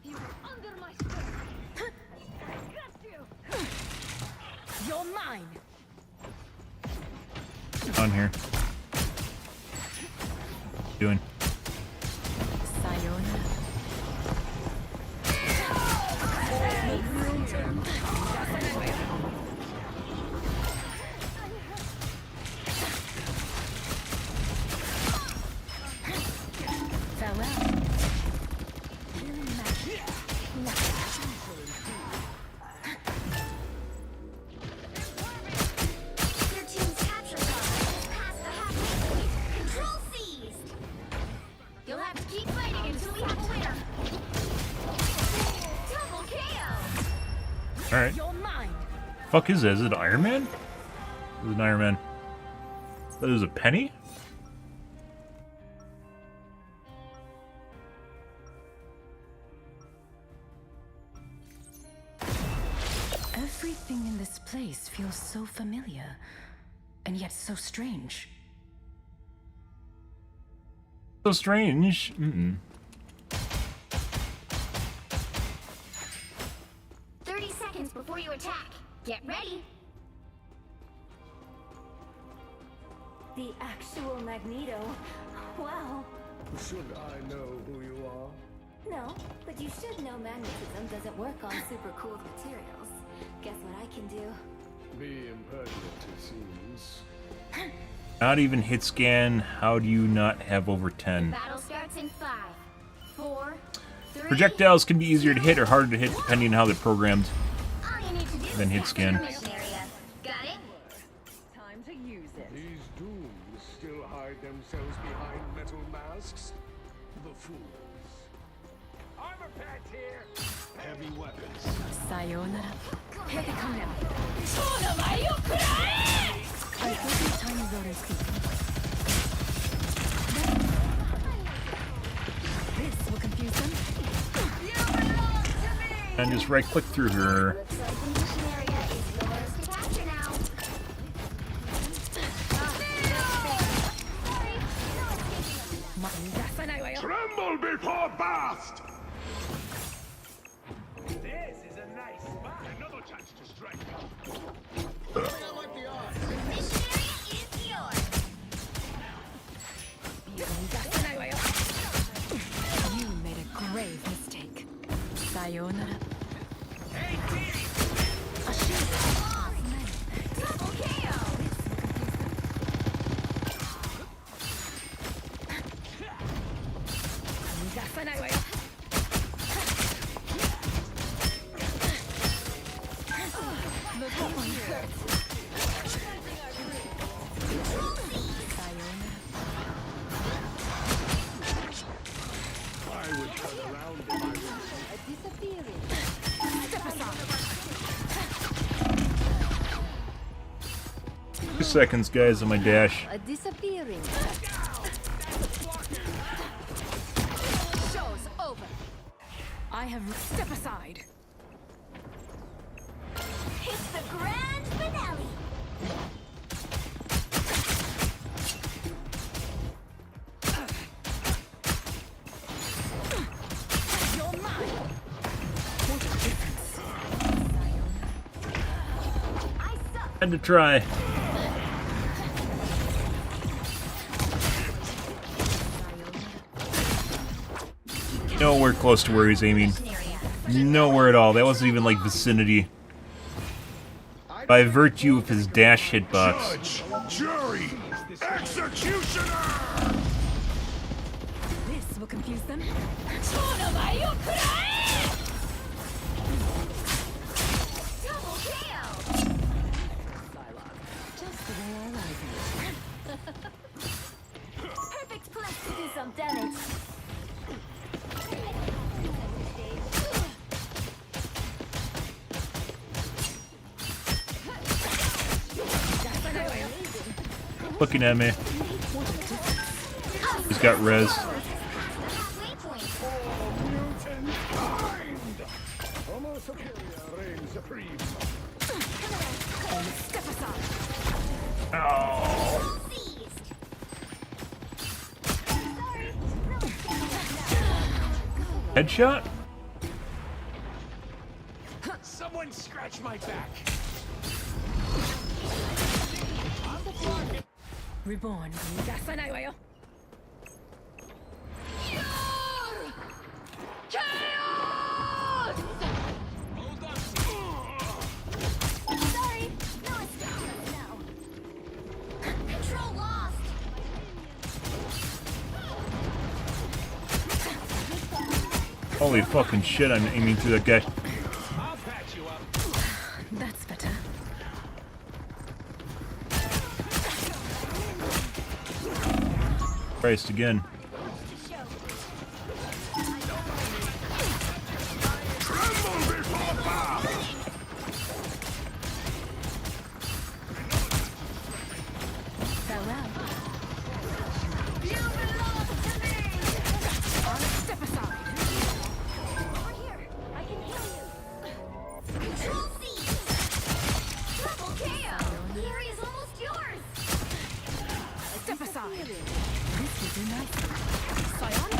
You were under my spell. I got you. You're mine. On here. Doing. Sayonara. Farewell. Healing magic. Your team's capture zone. Past the halfway point. Control seized. You'll have to keep fighting until we have a winner. Double KO. Alright. You're mine. Fuck is it? Is it Iron Man? Is it an Iron Man? That was a penny? Everything in this place feels so familiar, and yet so strange. So strange. Mm-mm. 30 seconds before you attack. Get ready. The actual Magneto. Wow. Should I know who you are? No, but you should know magnetism doesn't work on super cooled materials. Guess what I can do? Be impertinent, it seems. Not even hit scan. How do you not have over 10? Battle starts in 5, 4, 3. Projectiles can be easier to hit or harder to hit depending on how they're programmed. All you need to do Then is hit capture scan. the mission area. Got it? Time to use it. These dooms still hide themselves behind metal masks. The fools. Armor pads here. Heavy weapons. Sayonara. Here they come now. I heard the tiny rodents speaking. And just right click through her. Looks like the mission area is yours to capture now. Tremble before blast! This is a nice spot. Another chance to strike. The mission area is yours. You made a grave mistake. Sayonara. Double KO. I would turn around if I were Disappearing. 2 seconds, guys, on my dash. Disappearing. Show's over. I have step aside. It's the grand finale. You're mine. I suck. Had to try. Nowhere close to where he's aiming. Mission area. Nowhere at all. That wasn't even like vicinity. By virtue of his dash hitbox. Judge, jury, executioner! This will confuse them. Double KO. Just the way I like it. Perfect place to do some damage. Looking at me. He's got res. Waypoint. Mutant kind! Homo superior reigns supreme. Step aside. Oh. Seized. Headshot? Someone scratch my back. Reborn. 出さないわよ。Sorry. No, it's down now. Control lost. Holy fucking shit, I'm aiming through that guy. I'll patch you up. That's better. Christ, again. Tremble before blast! Farewell. You belong to me. Step aside. Over here. I can heal you. Control C. Double KO. The area is almost yours. Step aside. This will do nicely. Sion.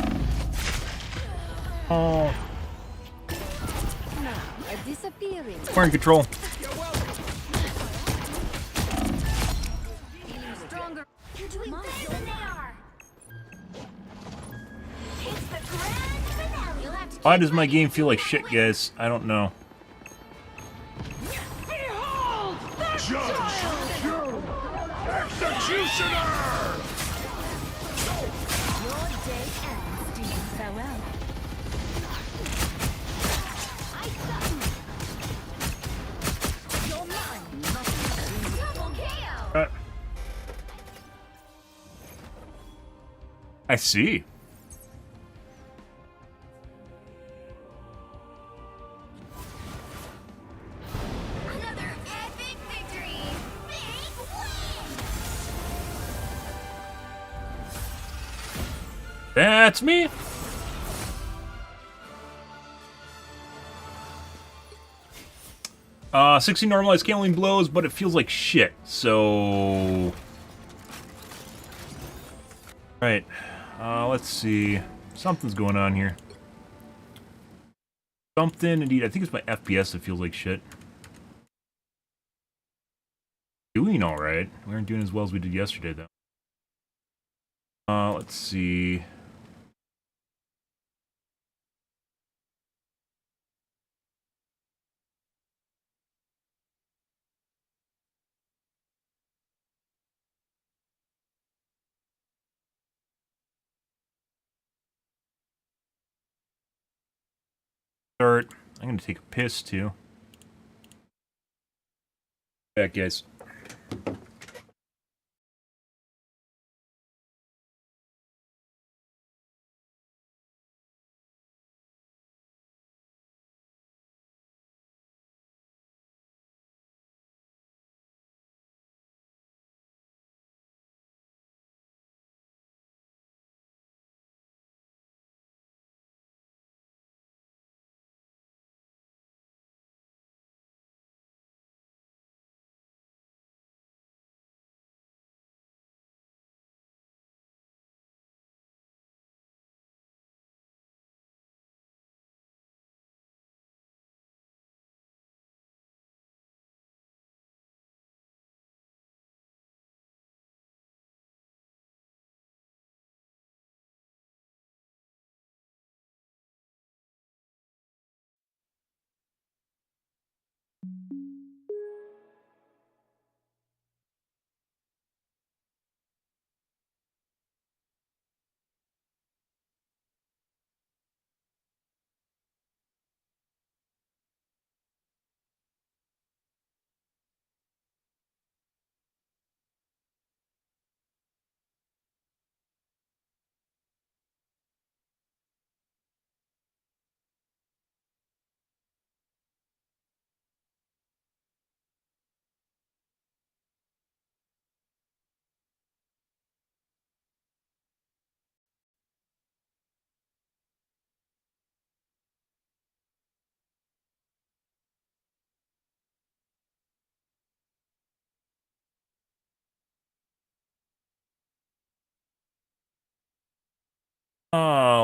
Oh, Disappearing. we're in control. Stronger. You're doing better than they are. It's the grand finale. You'll have to Why does my game feel like shit, guys? I don't know. Judge, jury, executioner! Your day ends, Steve. Farewell. You're mine. double KO. I see. Another epic victory. Big win. That's me. 60 normalized scaling blows, but it feels like shit, so... Right. Let's see. Something's going on here. Something, indeed. I think it's my FPS that feels like shit. Doing alright. We aren't doing as well as we did yesterday, though. Let's see. Start. I'm gonna take a piss, too. Back, guys.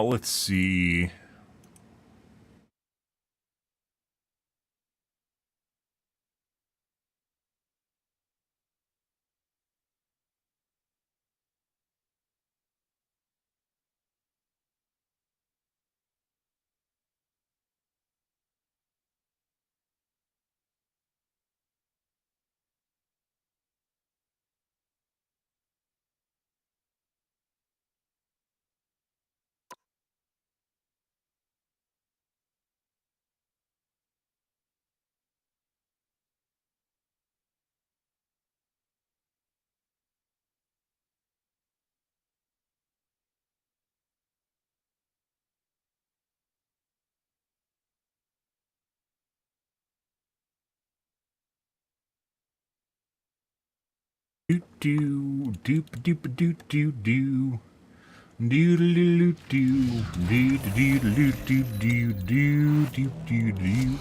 Let's see. Doop doo doop doop doop doo doo. Doodle doo doo doo doo doo doo doo doo doo doo doo.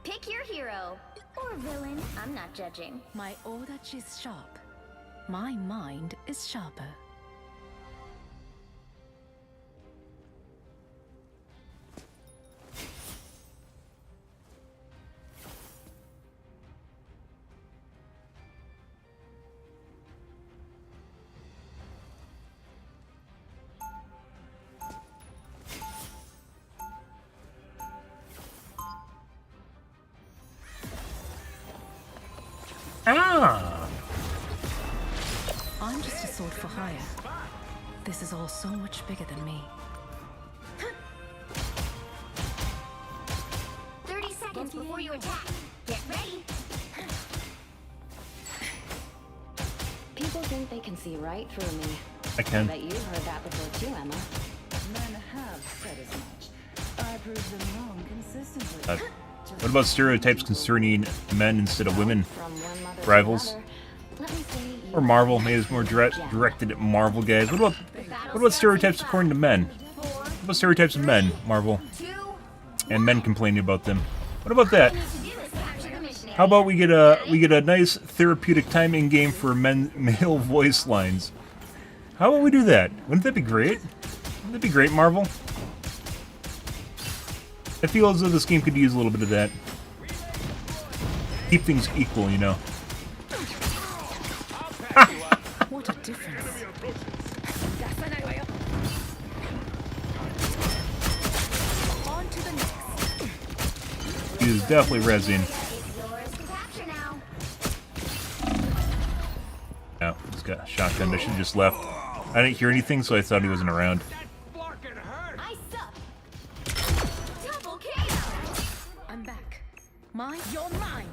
Pick your hero. Or villain. I'm not judging. My odachi is sharp. My mind is sharper. Ah! I'm just a sword for hire. This is all so much bigger than me. 30 seconds before you attack. Get ready. People think they can see right through me. I can. Bet you've heard that before too, Emma. Men have said as much. I prove them wrong consistently. What about stereotypes concerning men instead of women? From one mother Rivals? to another. Let me say you Or Marvel? Maybe it's more directed at Marvel guys. What about stereotypes according to men? What about stereotypes of men, Marvel? 2. And men complaining about them. What about that? All you need to do is capture the mission area. How about we get a nice therapeutic time in game for male voice lines? How about we do that? Wouldn't that be great? Wouldn't that be great, Marvel? I feel as though this game could use a little bit of that. Keep things equal, you know. What a difference. On to the next. He is definitely rezzing. It's yours to capture now. Yeah, he's got a shotgun. I should have just left. I didn't hear anything, so I thought he wasn't around. Fucking hurt. Ice up. Double KO. I'm back. Mine, you're mine.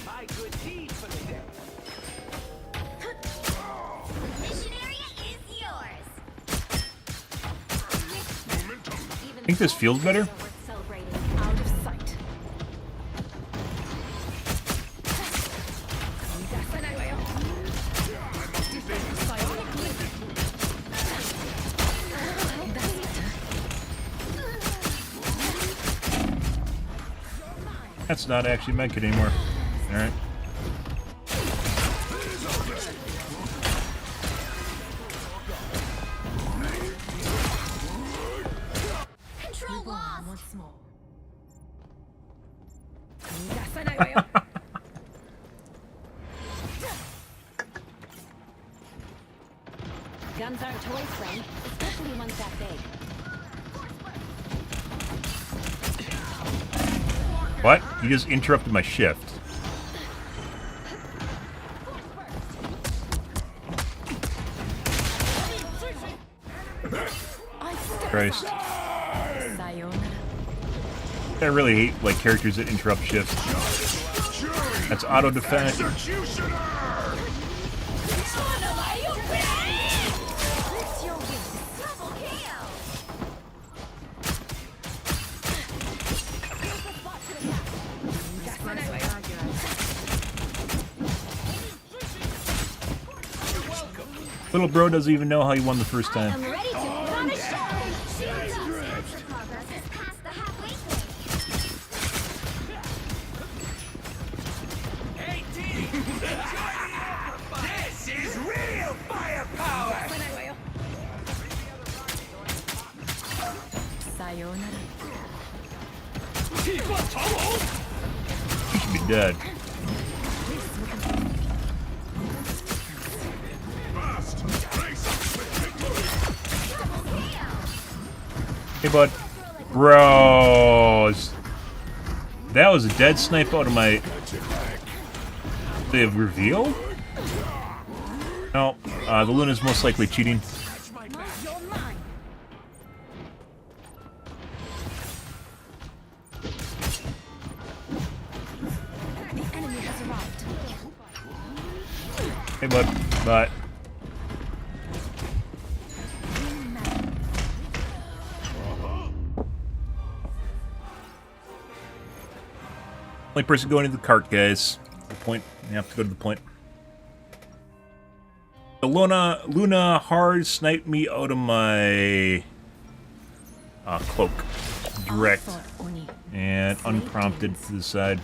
My good deed for the day. Mission area is yours. I think this feels better. Worth celebrating. Out of sight. That's not actually Medkit anymore. Alright. Control lost. Once more. guns aren't toys, friend, especially ones that big. What? You just interrupted my shift. Christ. I really hate like characters that interrupt shifts. That's auto defense. Little bro doesn't even know how he won the first time. I'm ready to put on a show. Extra progress is past the halfway point. Hey, team! This is real firepower! Sayonara. He should be dead. Hey, bud. Bros. That was a dead snipe out of my... They've revealed? No. The Luna's most likely cheating. Hey, bud. Bye. Only person going into the cart, guys. The point. You have to go to the point. The Luna hard sniped me out of my cloak. Direct. And unprompted to the side.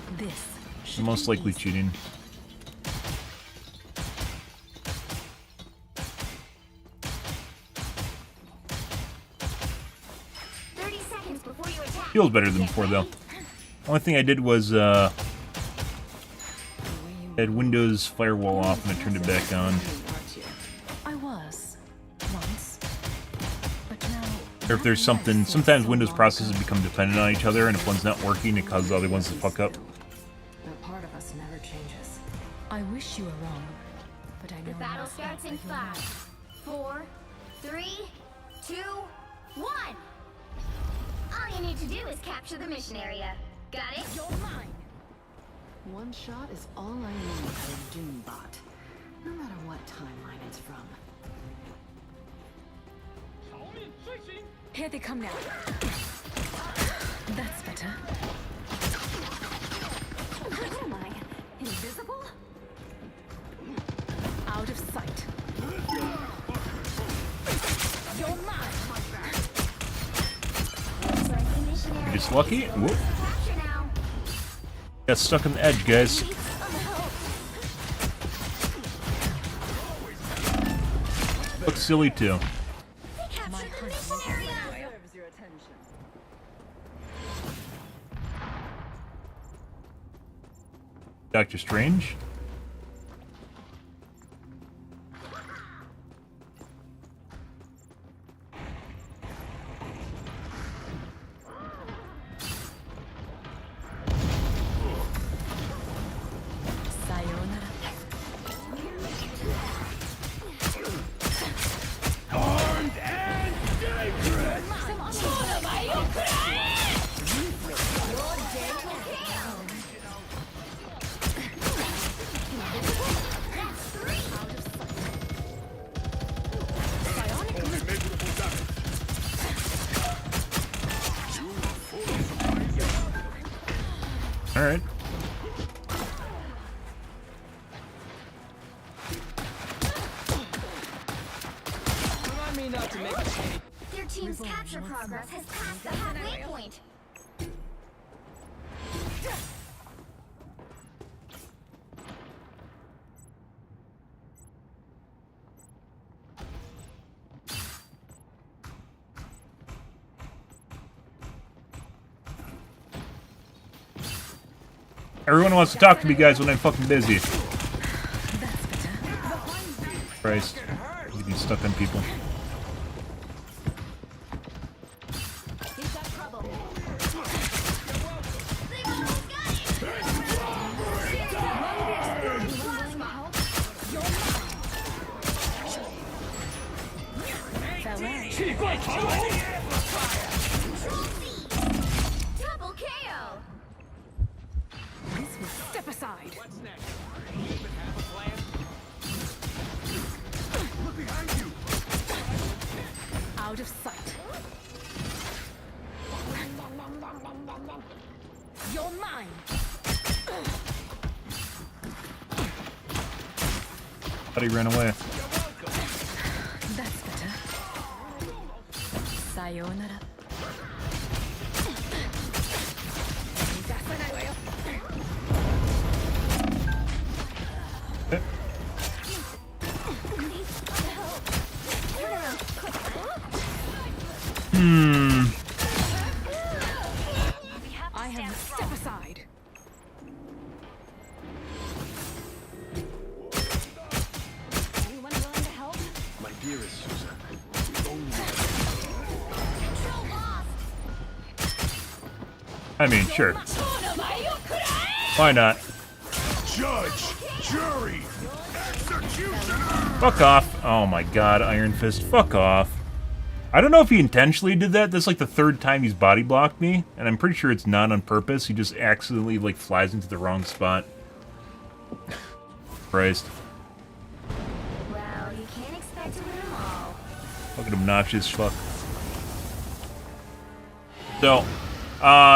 Most likely cheating. Feels better than before, though. Only thing I did was had Windows firewall off and I turned it back on. I was once, but now Or if there's something, sometimes Windows processes become dependent on each other, and if one's not working, it causes the other ones to fuck up. That part of us never changes. I wish you were wrong, but I know The battle enough starts that in you're not. 5, 4, 3, 2, 1. All you need to do is capture the mission area. Got it? You're mine. One shot is all I need for a Doombot, no matter what timeline it's from. Here they come now. That's better. What am I? Invisible? Out of sight. You're mine. Looks like the mission area Just lucky. is Whoop. capture now. Got stuck on the edge, guys. Need some help. Looks silly too. They captured the mission area. Deserves your attention. Doctor Strange. Sayonara. All right. Remind me not to make a change. Their team's capture progress has passed the halfway point. Everyone wants to talk to me, guys, when I'm fucking busy. That's better. Christ. Getting stuck on people. He's got trouble. They've almost got it. Double KO. This will step aside. What's next? You even have a plan? Look behind you! Out of sight. You're mine. Thought he ran away. That's better. Sayonara. I have to step aside. Anyone willing to help? My dearest Susan, Control lost. I mean, sure. Why not? judge, jury, executioner! Fuck off. Oh my god, Iron Fist. Fuck off. I don't know if he intentionally did that. That's like the third time he's body blocked me, and I'm pretty sure it's not on purpose. He just accidentally like flies into the wrong spot. Christ. Well, you can't expect to win them all. Fucking obnoxious fuck. So,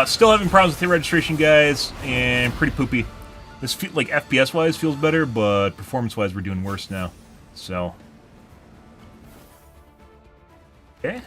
still having problems with the registration, guys, and pretty poopy. This, like, FPS-wise feels better, but performance-wise we're doing worse now. So. Okay.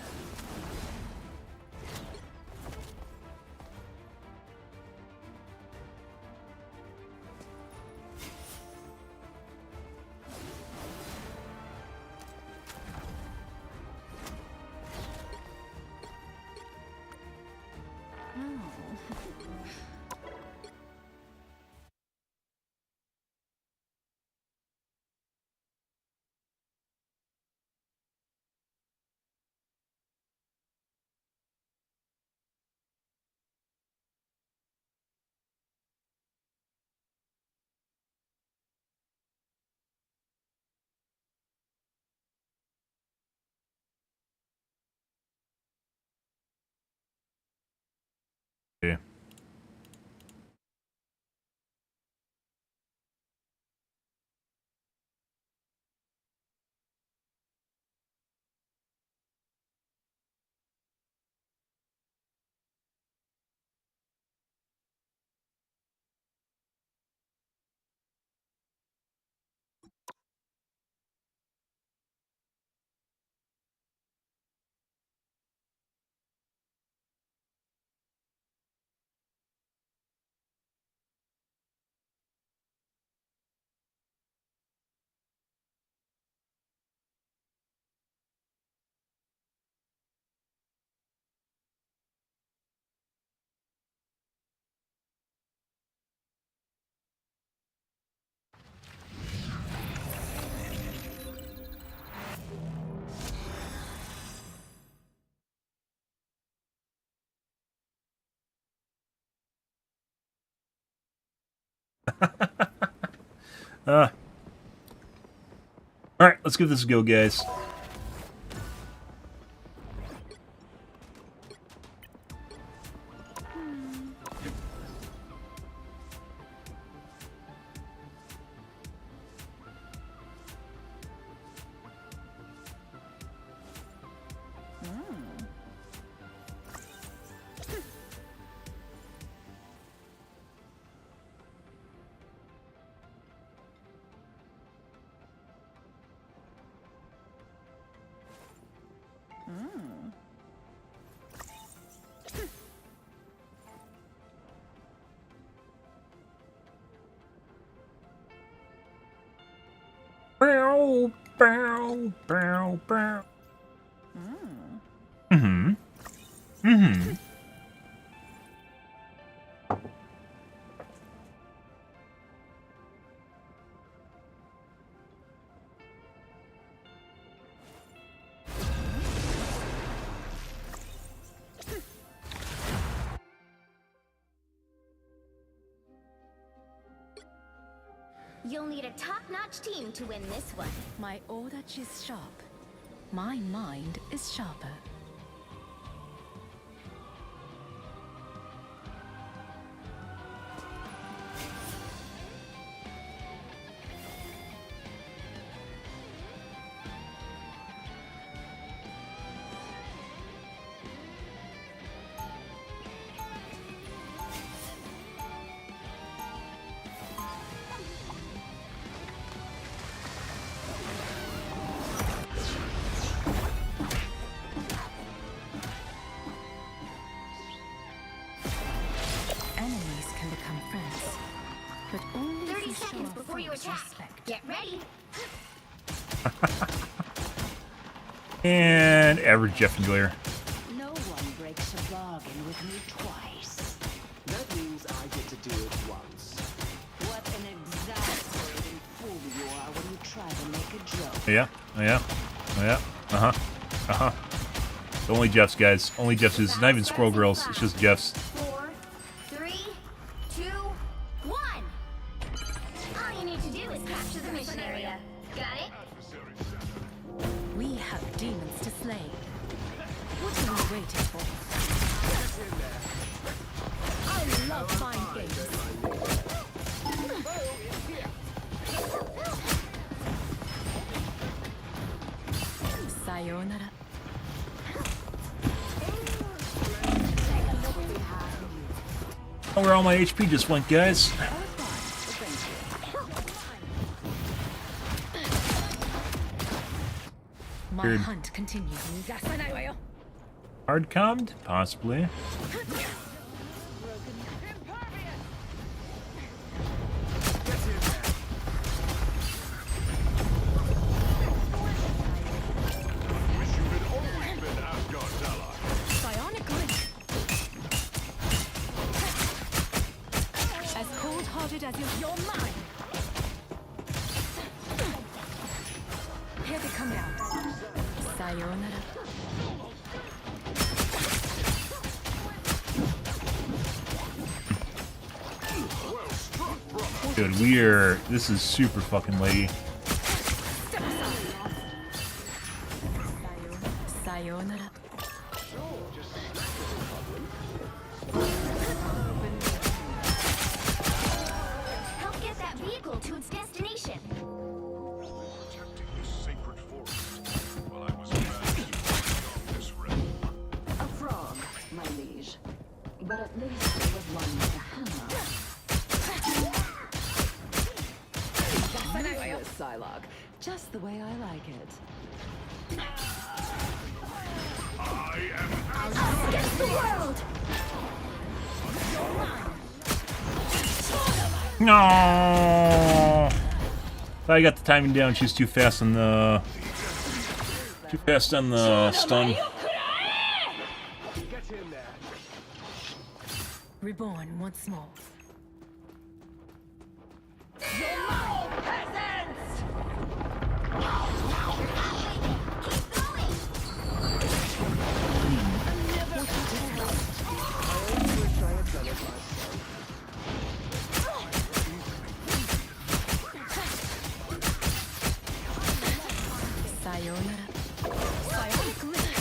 Alright, let's give this a go, guys. Bow, bow, bow, bow. Mm-hmm. Mm-hmm. You'll need a top-notch team to win this one. My orach is sharp. My mind is sharper. Enemies can become friends, but only 30 if you show seconds our before you foes attack. respect. Get ready. And average Jeff and Goyer. No one breaks a bargain with me twice. That means I get to do it once. What an exasperating fool you are when you try to make a joke. Yeah, yeah, yeah. Uh-huh. Uh-huh. Only Jeff's, guys. Only Jeff's. It's not even Squirrel Girls. It's just Jeff's. 4, 3, 2, 1. All you need to do is capture the mission area. Got it? We have demons to slay. What are we waiting for? I love mind games. Sayonara. Oh, where all my HP just went, guys. My Weird. hunt continues. Hard commed? Possibly. Bionic grip. As cold-hearted as you're mine. Here they come now. Sayonara. Dude, this is super fucking laggy. Sayonara. Help get that vehicle to its destination. Protecting this sacred forest while I was on this realm. A frog, my liege. But at least it was one with a hammer. Useless Psylocke. Just the way I like it. I am Against the world! No. Thought I got the timing down. She's too fast on the. Too fast on the stun. Get in there. Reborn once more. Sayonara. Psionic link.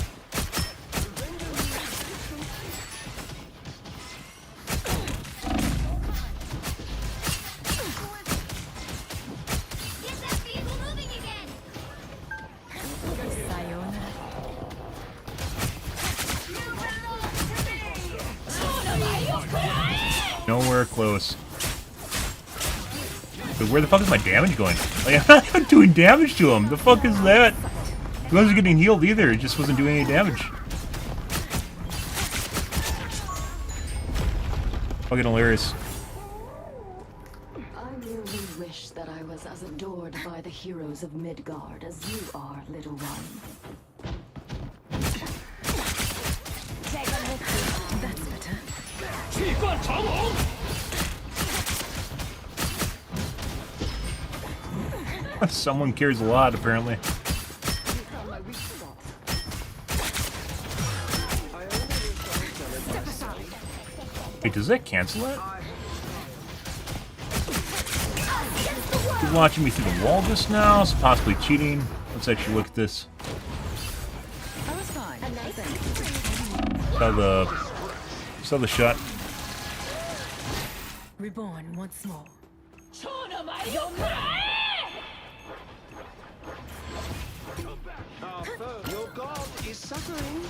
Get that vehicle moving again! Sayonara. Nowhere close. But where the fuck is my damage going? Like, I'm not doing damage to him. The fuck is that? He wasn't getting healed either. It just wasn't doing any damage. Fucking hilarious. I merely wish that I was as adored by the heroes of Midgard as you are, little one. That's better. Someone cares a lot, apparently. Wait, does that cancel it? He's watching me through the wall just now, so possibly cheating. Let's actually look at this. I was fine. Saw the shot. Reborn once more. Your god is suffering.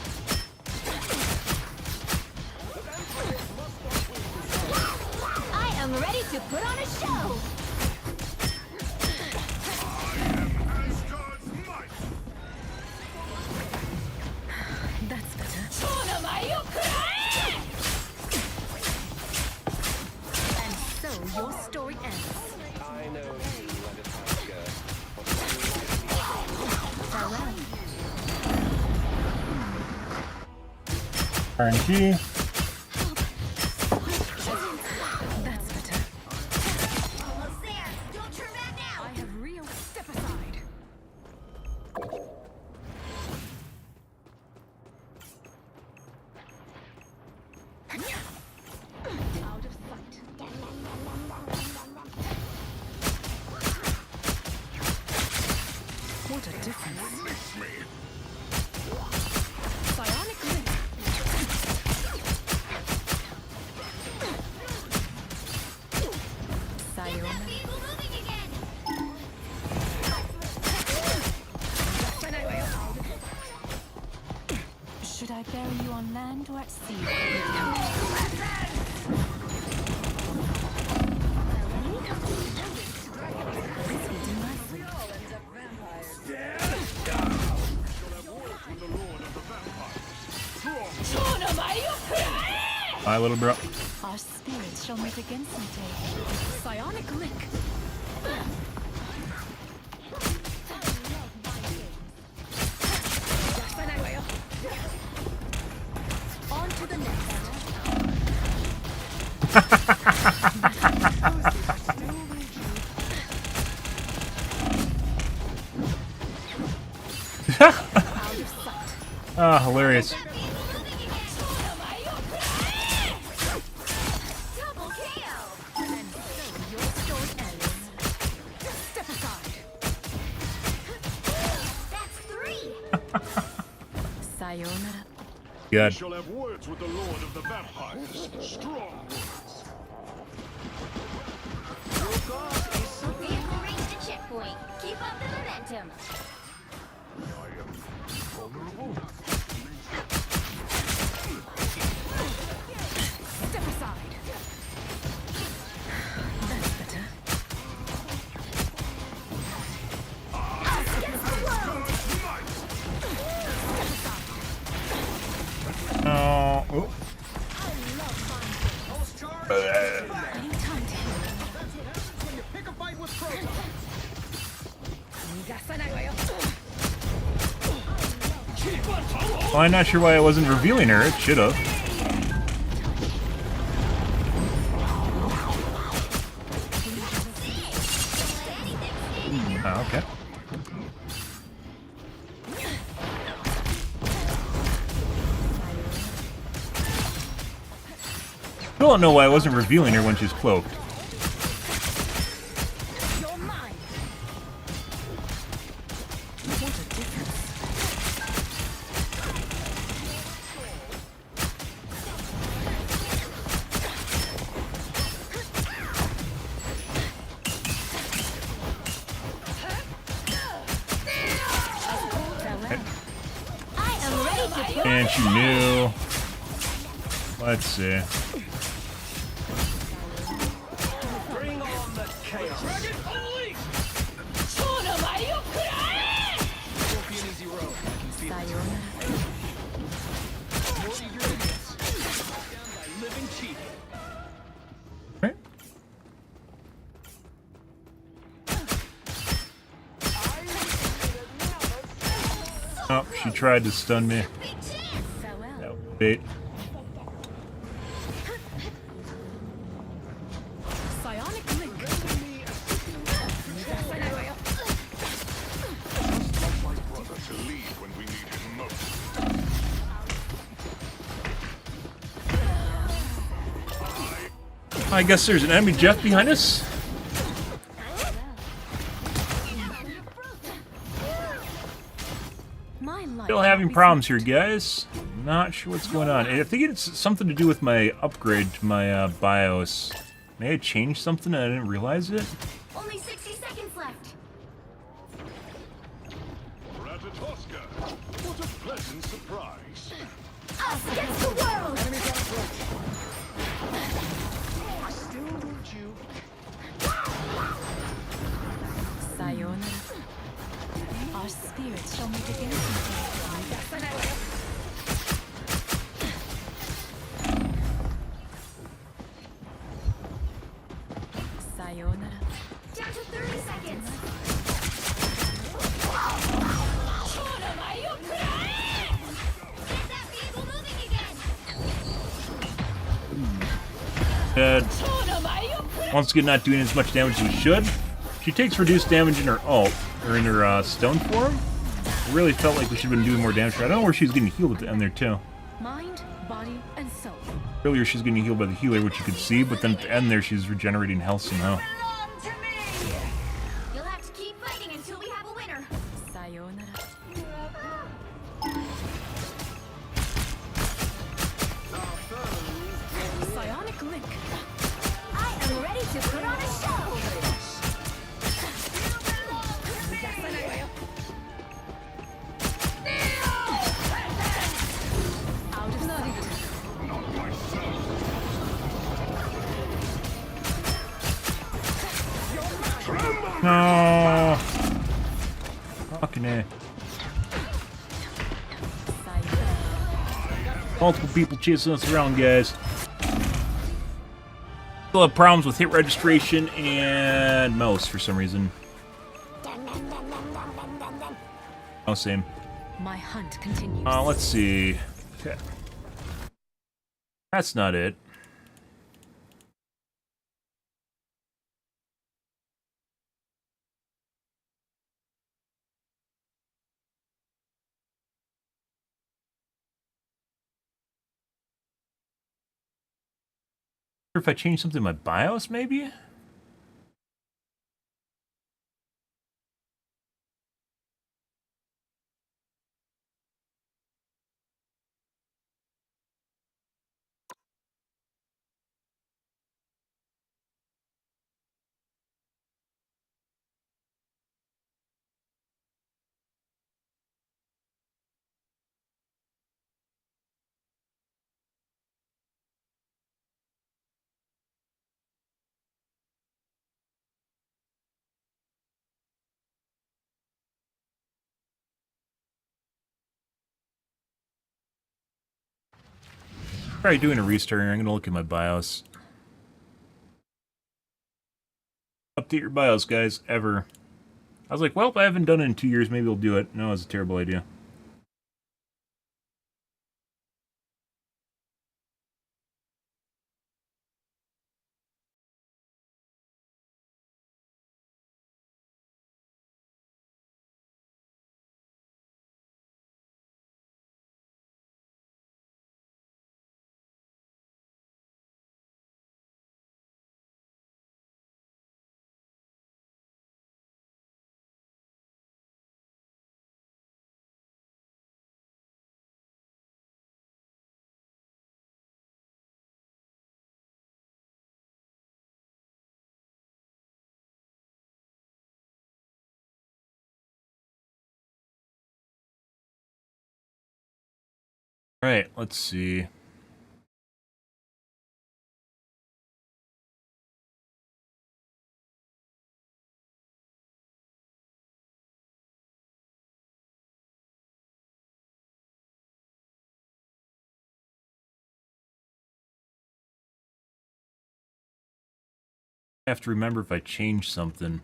I am ready to put on a show! That's better. And so your story ends. I know you and a tiger. Farewell. RNG. That's better. Almost there! Don't turn back now! I have real step aside. Out of sight. What a difference. Psionic link. Sayonara. Vehicle moving again! Should I bury you on land or at sea? This will do nicely. Hi, little bro. Our spirits shall meet again someday. Psionic link. On to the next. Ah, hilarious. Double KO! And so your story ends. Step aside. That's 3! Sayonara. Good. Shall have words with the Lord of the Vampires. Strong words. Vehicle reached the checkpoint. Keep up the momentum. Step aside. That's better. Oh. Oh. Any time to heal. Pick a fight with protons. Well, I'm not sure why I wasn't revealing her. It should have. Oh, okay. Still don't know why I wasn't revealing her when she's cloaked. You're mine. What a difference. And she knew. Let's see. Bring on the chaos. Dragon unleashed! Won't be an easy road. I can feel it. More eager than this. Down by living cheek. Right. Oh, she tried to stun me. No, bait. Psionic link. My brother to lead when we need him most. I guess there's an enemy Jeff behind us. My life Still will having be problems here, sweet. guys. Not sure what's going on. I think it's something to do with my upgrade to my BIOS. May I change something and I didn't realize it? Only 60 seconds left. Ratatoska, what a pleasant surprise. Us against the world! I still need you. Sayonara. Our spirits shall meet again someday. Sayonara. Down to 30 seconds. Get that vehicle moving again. Dead. Once again, not doing as much damage as we should. She takes reduced damage in her ult, or in her stone form. I really felt like we should have been doing more damage. I don't know where she was getting healed at the end there, too. Mind, body, and soul. Earlier, she's getting healed by the healer, which you could see, but then at the end there, she's regenerating health somehow. Belong to me. You'll have to keep fighting until we have a winner. Sayonara. Psionic link. I am ready to put on a show. Out of sight. Not myself. No. Fucking A. Sayonara. Multiple people chasing us around, guys. Still have problems with hit registration and mouse for some reason. Oh, same. My hunt continues. Let's see. Okay. That's not it. If I change something in my BIOS, maybe? Try doing a restart here. I'm gonna look at my BIOS. Update your BIOS, guys. Ever. I was like, well, I haven't done it in 2 years. Maybe I'll do it. No, it's a terrible idea. Alright, let's see. I have to remember if I change something.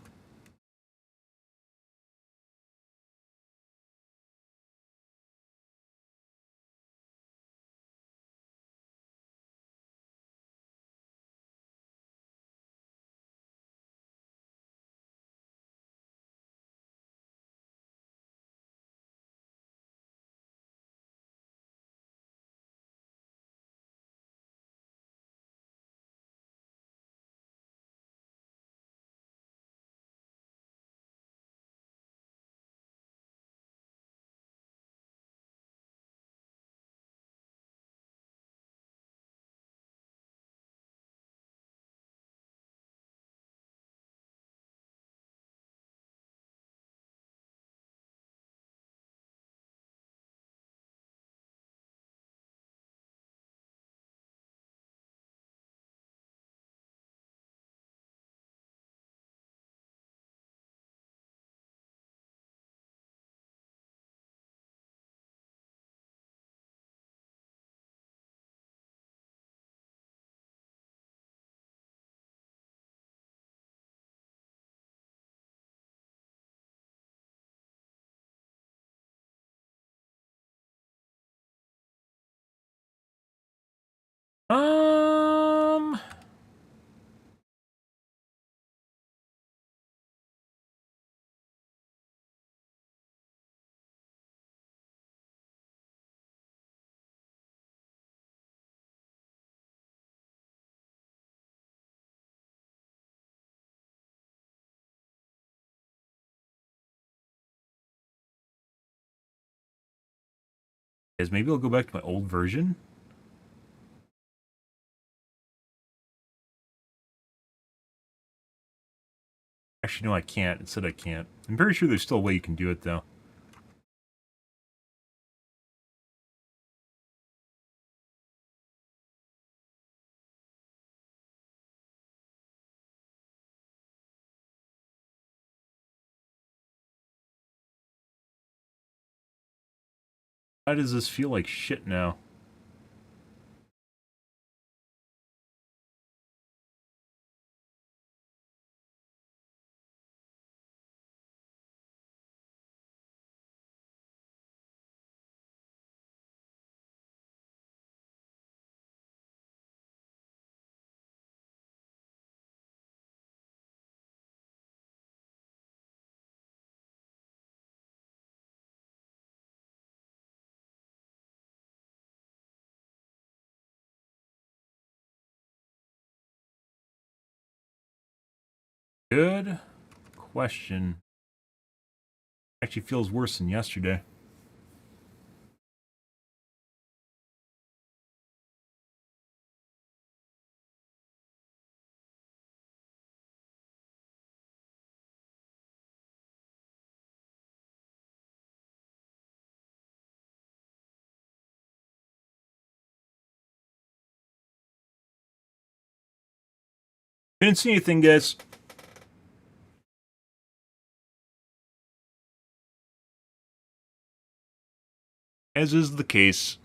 Um... Guys, maybe I'll go back to my old version? Actually, no, I can't. It said I can't. I'm very sure there's still a way you can do it, though. Why does this feel like shit now? Good question. Actually feels worse than yesterday. Didn't see anything, guys. As is the case.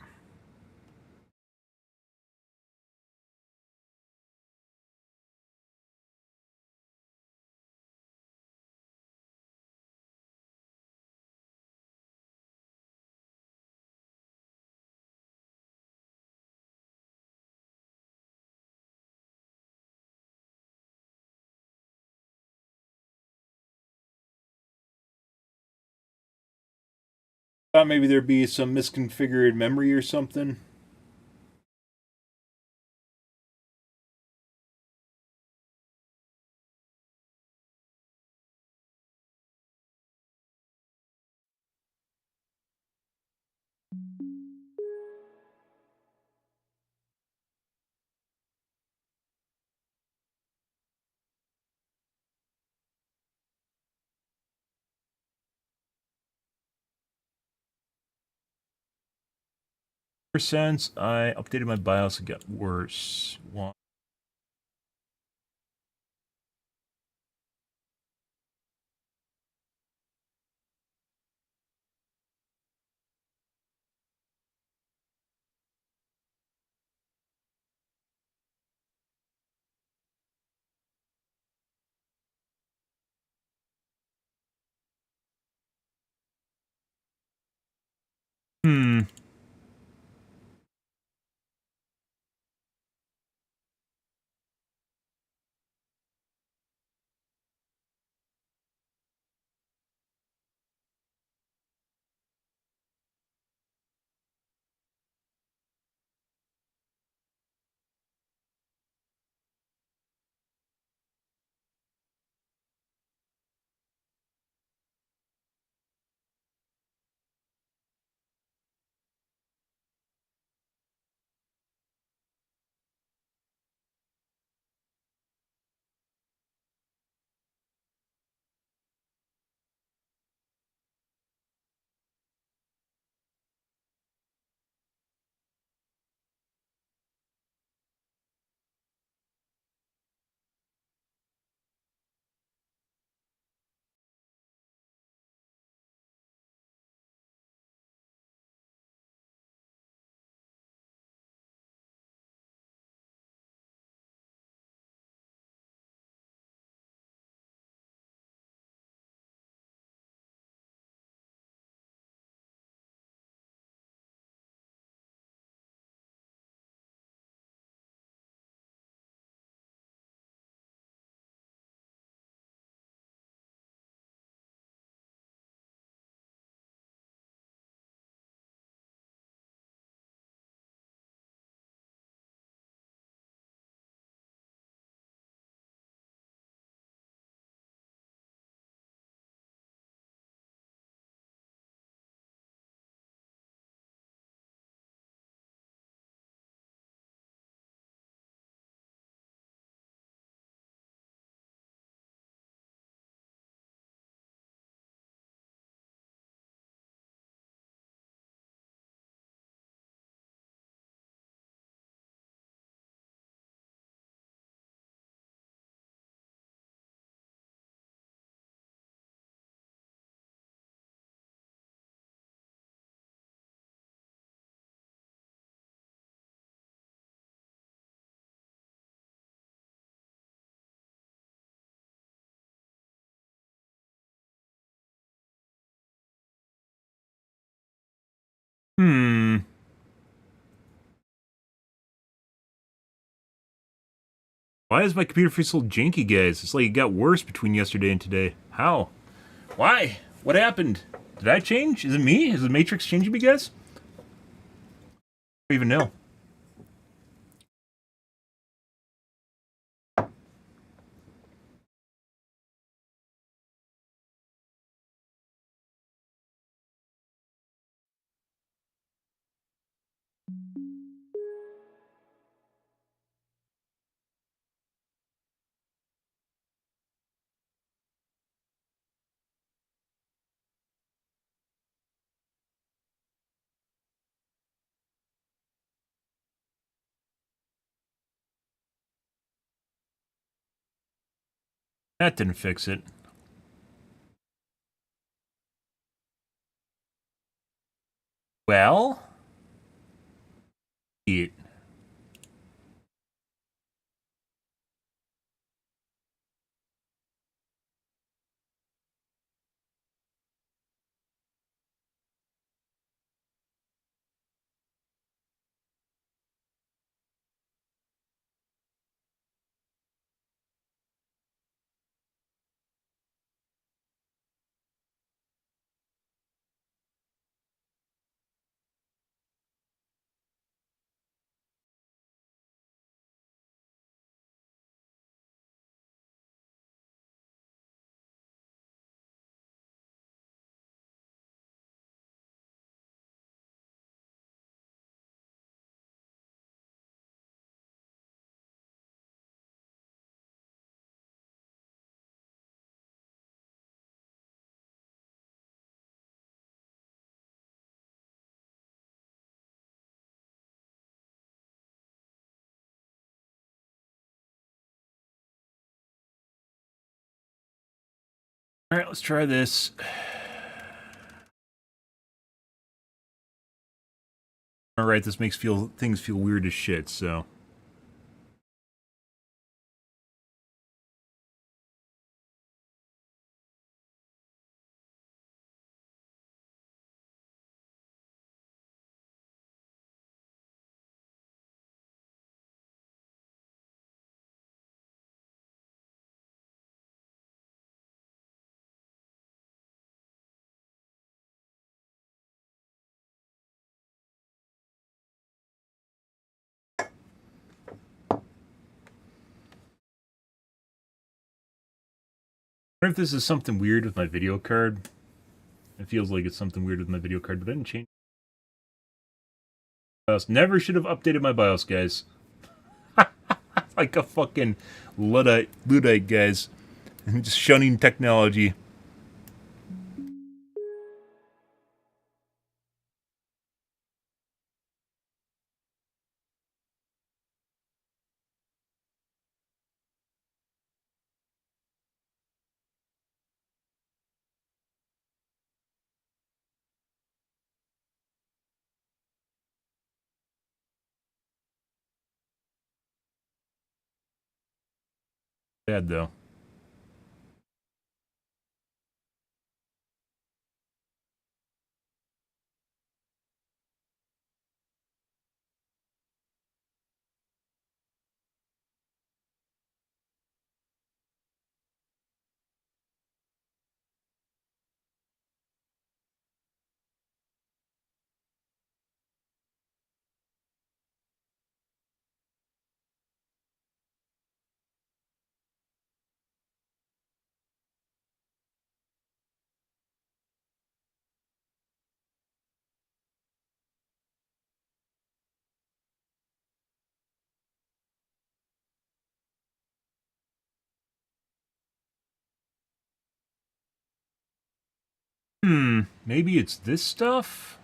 Thought maybe there'd be some misconfigured memory or something. Since I updated my BIOS, it got worse. Why? Hmm. Hmm. Why is my computer feel so janky, guys? It's like it got worse between yesterday and today. How? Why? What happened? Did I change? Is it me? Is the Matrix changing me, guys? I don't even know. That didn't fix it. Well, it. Alright, let's try this. Alright, this makes things feel weird as shit, so. I wonder if this is something weird with my video card. It feels like it's something weird with my video card, but I didn't change. BIOS. Never should have updated my BIOS, guys. Like a fucking Luddite, guys. Just shunning technology. Bad, though. Maybe it's this stuff?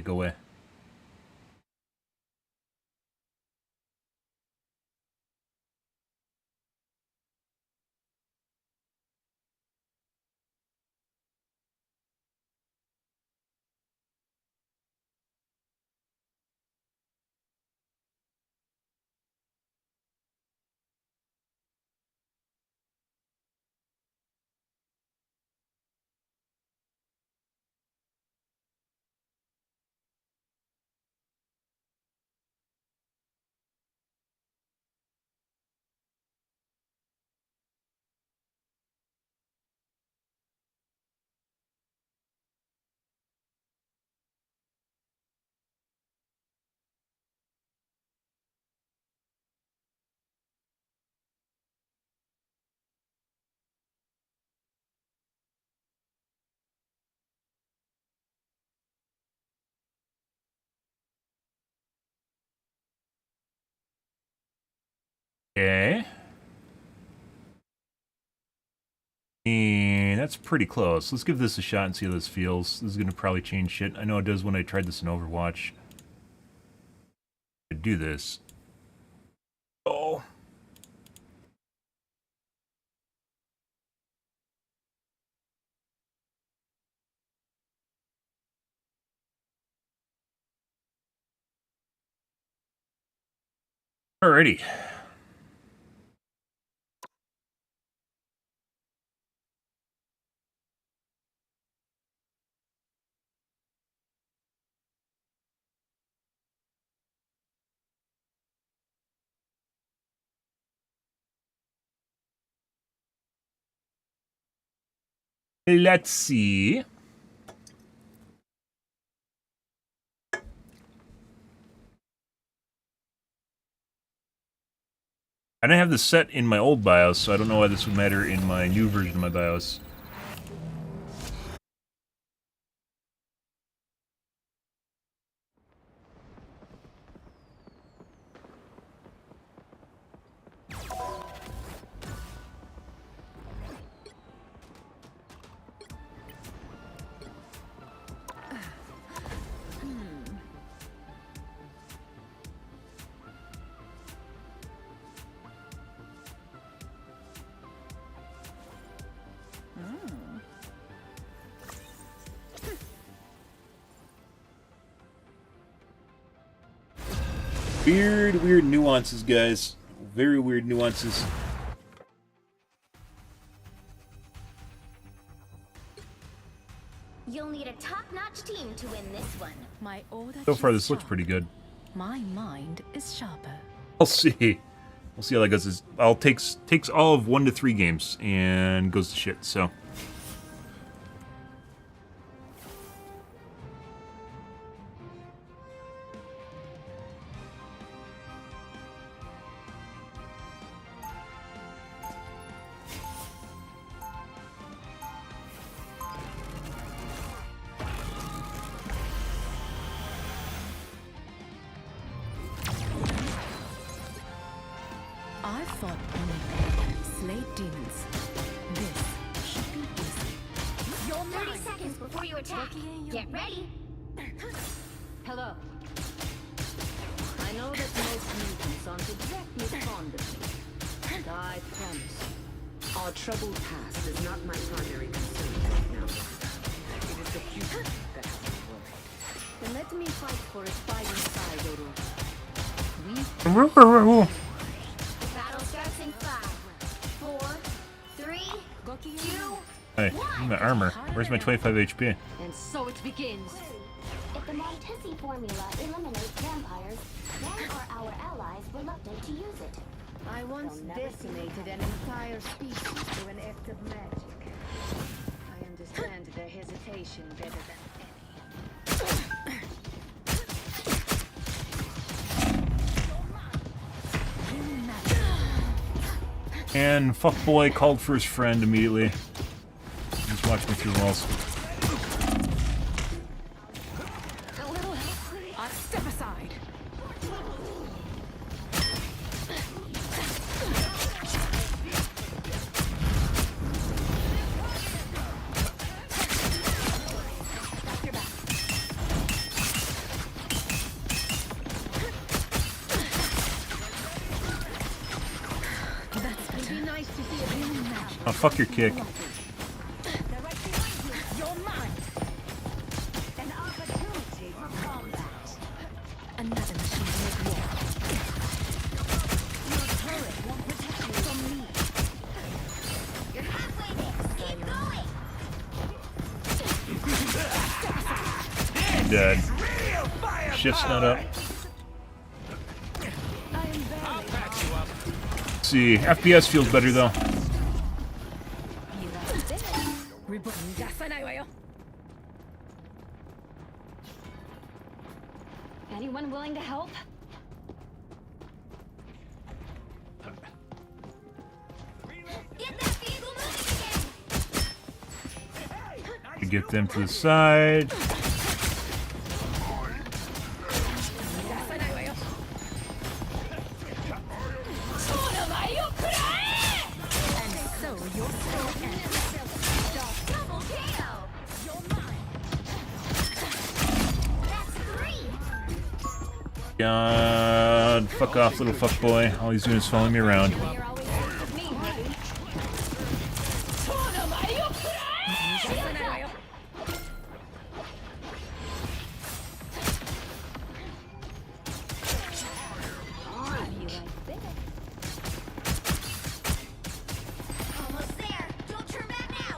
Go away. Okay. And that's pretty close. Let's give this a shot and see how this feels. This is going to probably change shit. I know it does when I tried this in Overwatch. I do this. Oh. Alrighty. Let's see. I didn't have this set in my old BIOS, so I don't know why this would matter in my new version of my BIOS. Weird nuances, guys. Very weird nuances. You'll need a top-notch team to win this one. My order So far, is this looks sharp. pretty good. My mind is sharper. I'll see. We'll see how that goes. I'll takes all of 1 to 3 games and goes to shit. So. I fought only slayed demons. This should be easy. You're 30 seconds before you attack. Get ready. Hello. I know that most mutants aren't exactly fond of me. And I promise you, Our troubled past is not my primary concern right now. It is the future that has me worried. then let me fight for its fighting side, Oro. We The battle starts in 5, 4, 3, 2, Hey, my armor. Where's my 25 HP? and so it begins. If the Montesi formula eliminates vampires, then are our allies reluctant to use it? I once decimated an entire species through an act of magic. I understand their hesitation better than any. And fuckboy called for his friend immediately. Just watch me through walls. A little help, please. Step aside. It'd be nice to see a real match. Oh, fuck your kick. You're mine. An opportunity for combat. Another machine to make war. Your turret won't protect you from me. You're halfway there. Keep going. Dead. Shift's not up. See, FPS feels better though. Anyone willing to help? Get that vehicle moving again. Get them to the side. Double KO. That's 3. God, fuck off, little fuckboy. All he's doing is following me around. You're always with me, buddy. I'll be right there. Almost there. Don't turn back now.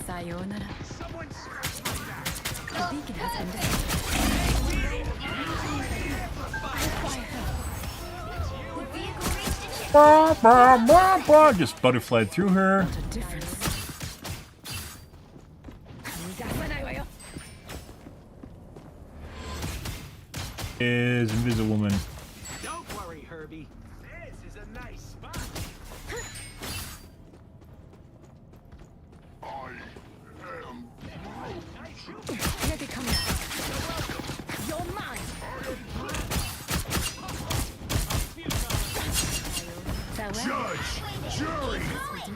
Sayonara. Someone scratch my back. The beacon has been destroyed. The vehicle reached its ship. Just butterflied through her. What a difference. Is Invisiwoman. Don't worry, Herbie. This is a nice spot. Let it come out. You're mine. Farewell. Judge, jury,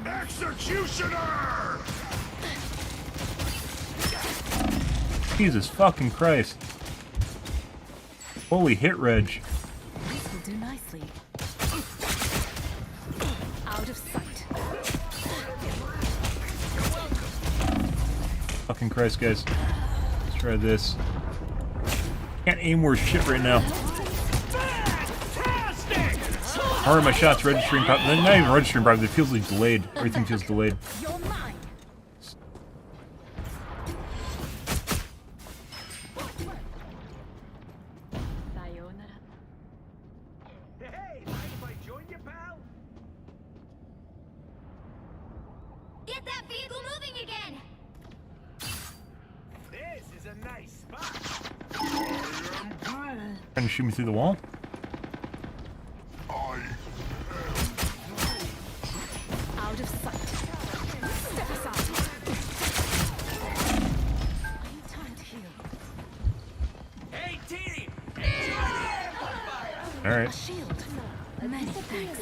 executioner! Jesus fucking Christ. Holy hit reg. This will do nicely. Out of sight. Fucking Christ, guys. Let's try this. Can't aim worse shit right now. How are my shots registering properly? Not even registering properly. It feels like delayed. Everything feels delayed. You're mine. Sayonara. Hey, mind if I join you, pal? Get that vehicle moving again! This is a nice spot. Trying to shoot me through the wall? Out of sight. Step aside. I need time to heal. Hey, team! Enjoy the air fire! A Alright. shield. Many thanks.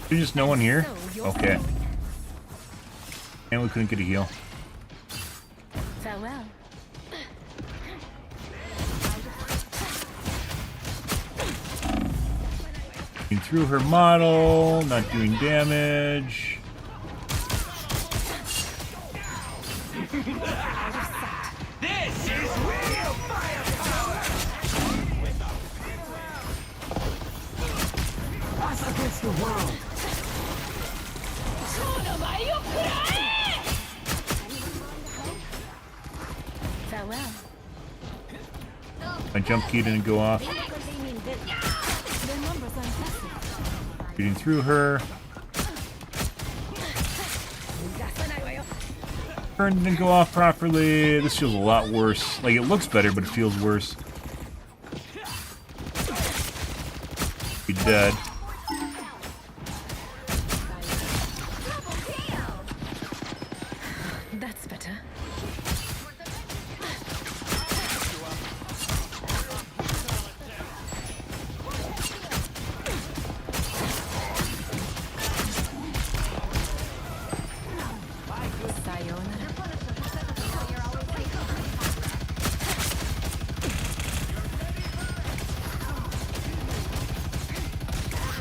There's just no one here? So you're Okay. following. And we couldn't get a heal. Farewell. Through her model, not doing damage. This is real firepower! Us against the world. Farewell. My jump key didn't go off. Their numbers are impressive. Shooting through her. Turn didn't go off properly. This feels a lot worse. Like, it looks better, but it feels worse. Be dead. That's better. Sayonara.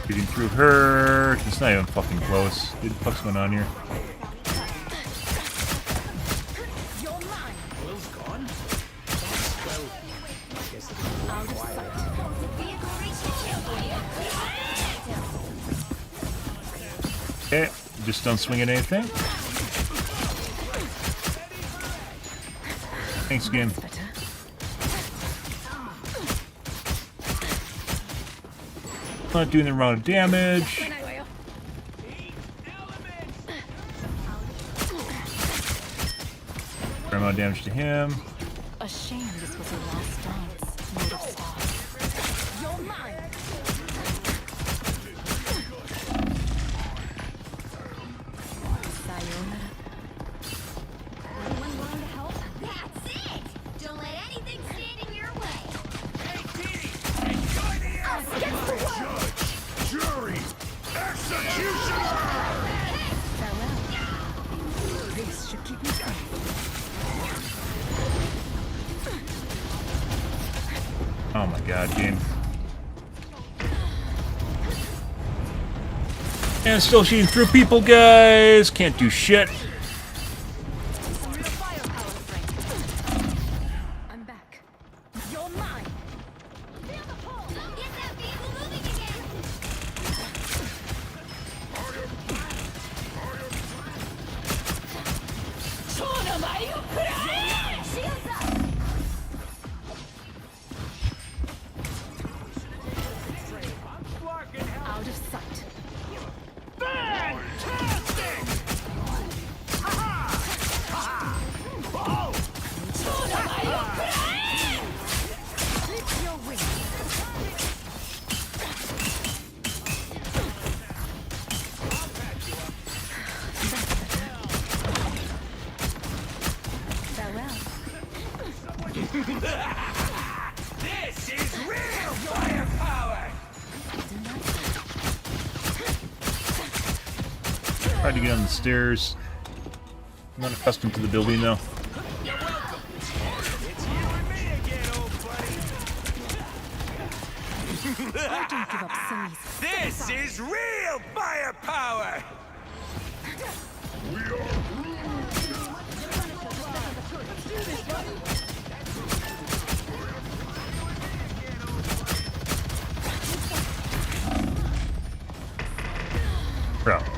Shooting through her. It's not even fucking close. What the fuck's going on here? You're mine. Will's gone? Out of sight. Vehicle reached the kill. Okay. Just don't swing at anything. Thanks again. That's better. Not doing the amount of damage. Fair amount of damage to him. A shame this was your last dance, made of stars. You're mine. Sayonara. Anyone willing to help? That's it! Don't let anything stand in your way. Hey, Dee! Enjoy the air fire! Jury! Executioner! Farewell. This should keep me safe. Oh my god, game. And still shooting through people, guys. Can't do shit. I'm back. You're mine. Get that vehicle moving again! Shields up! Out of sight. Fantastic! Clip your wings. Farewell. This is real firepower! Tried to get on the stairs. I'm not accustomed to the building though. You're welcome. It's you and me again, old buddy. I don't give up so easy. This is real firepower! We are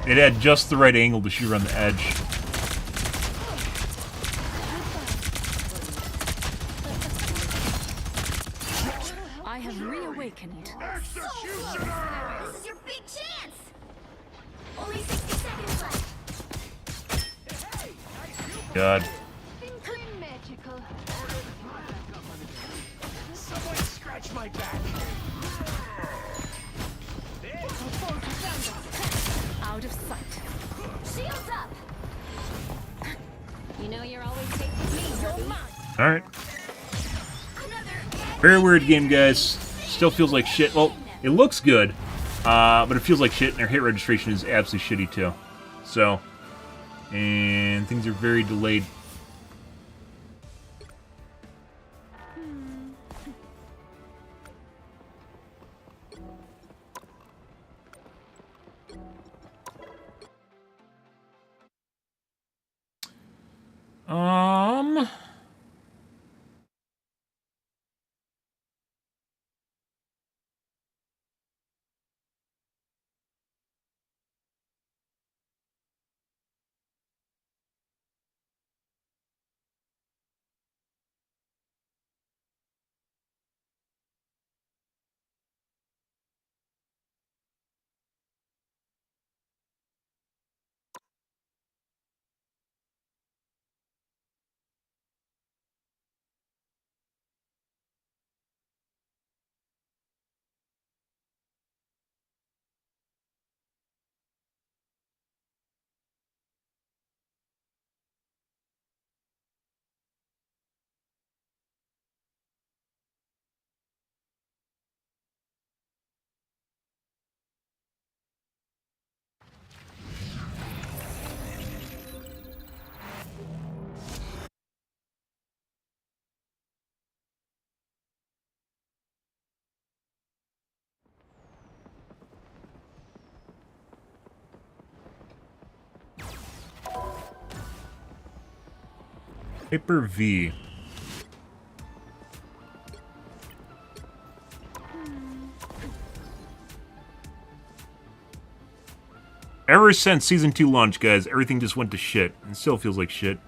It had just the right angle to shoot her on the edge. I have reawakened. This is your big chance! Only 60 seconds left. God. Magical. Someone scratch my back. Out of sight. Shields up! You know you're always safe with me, you're mine. Alright. Another Very weird game, guys. Still feels like shit. Well, it looks good, but it feels like shit, and their hit registration is absolutely shitty, too. So, and things are very delayed. Paper V. Ever since Season 2 launched, guys, everything just went to shit. And still feels like shit.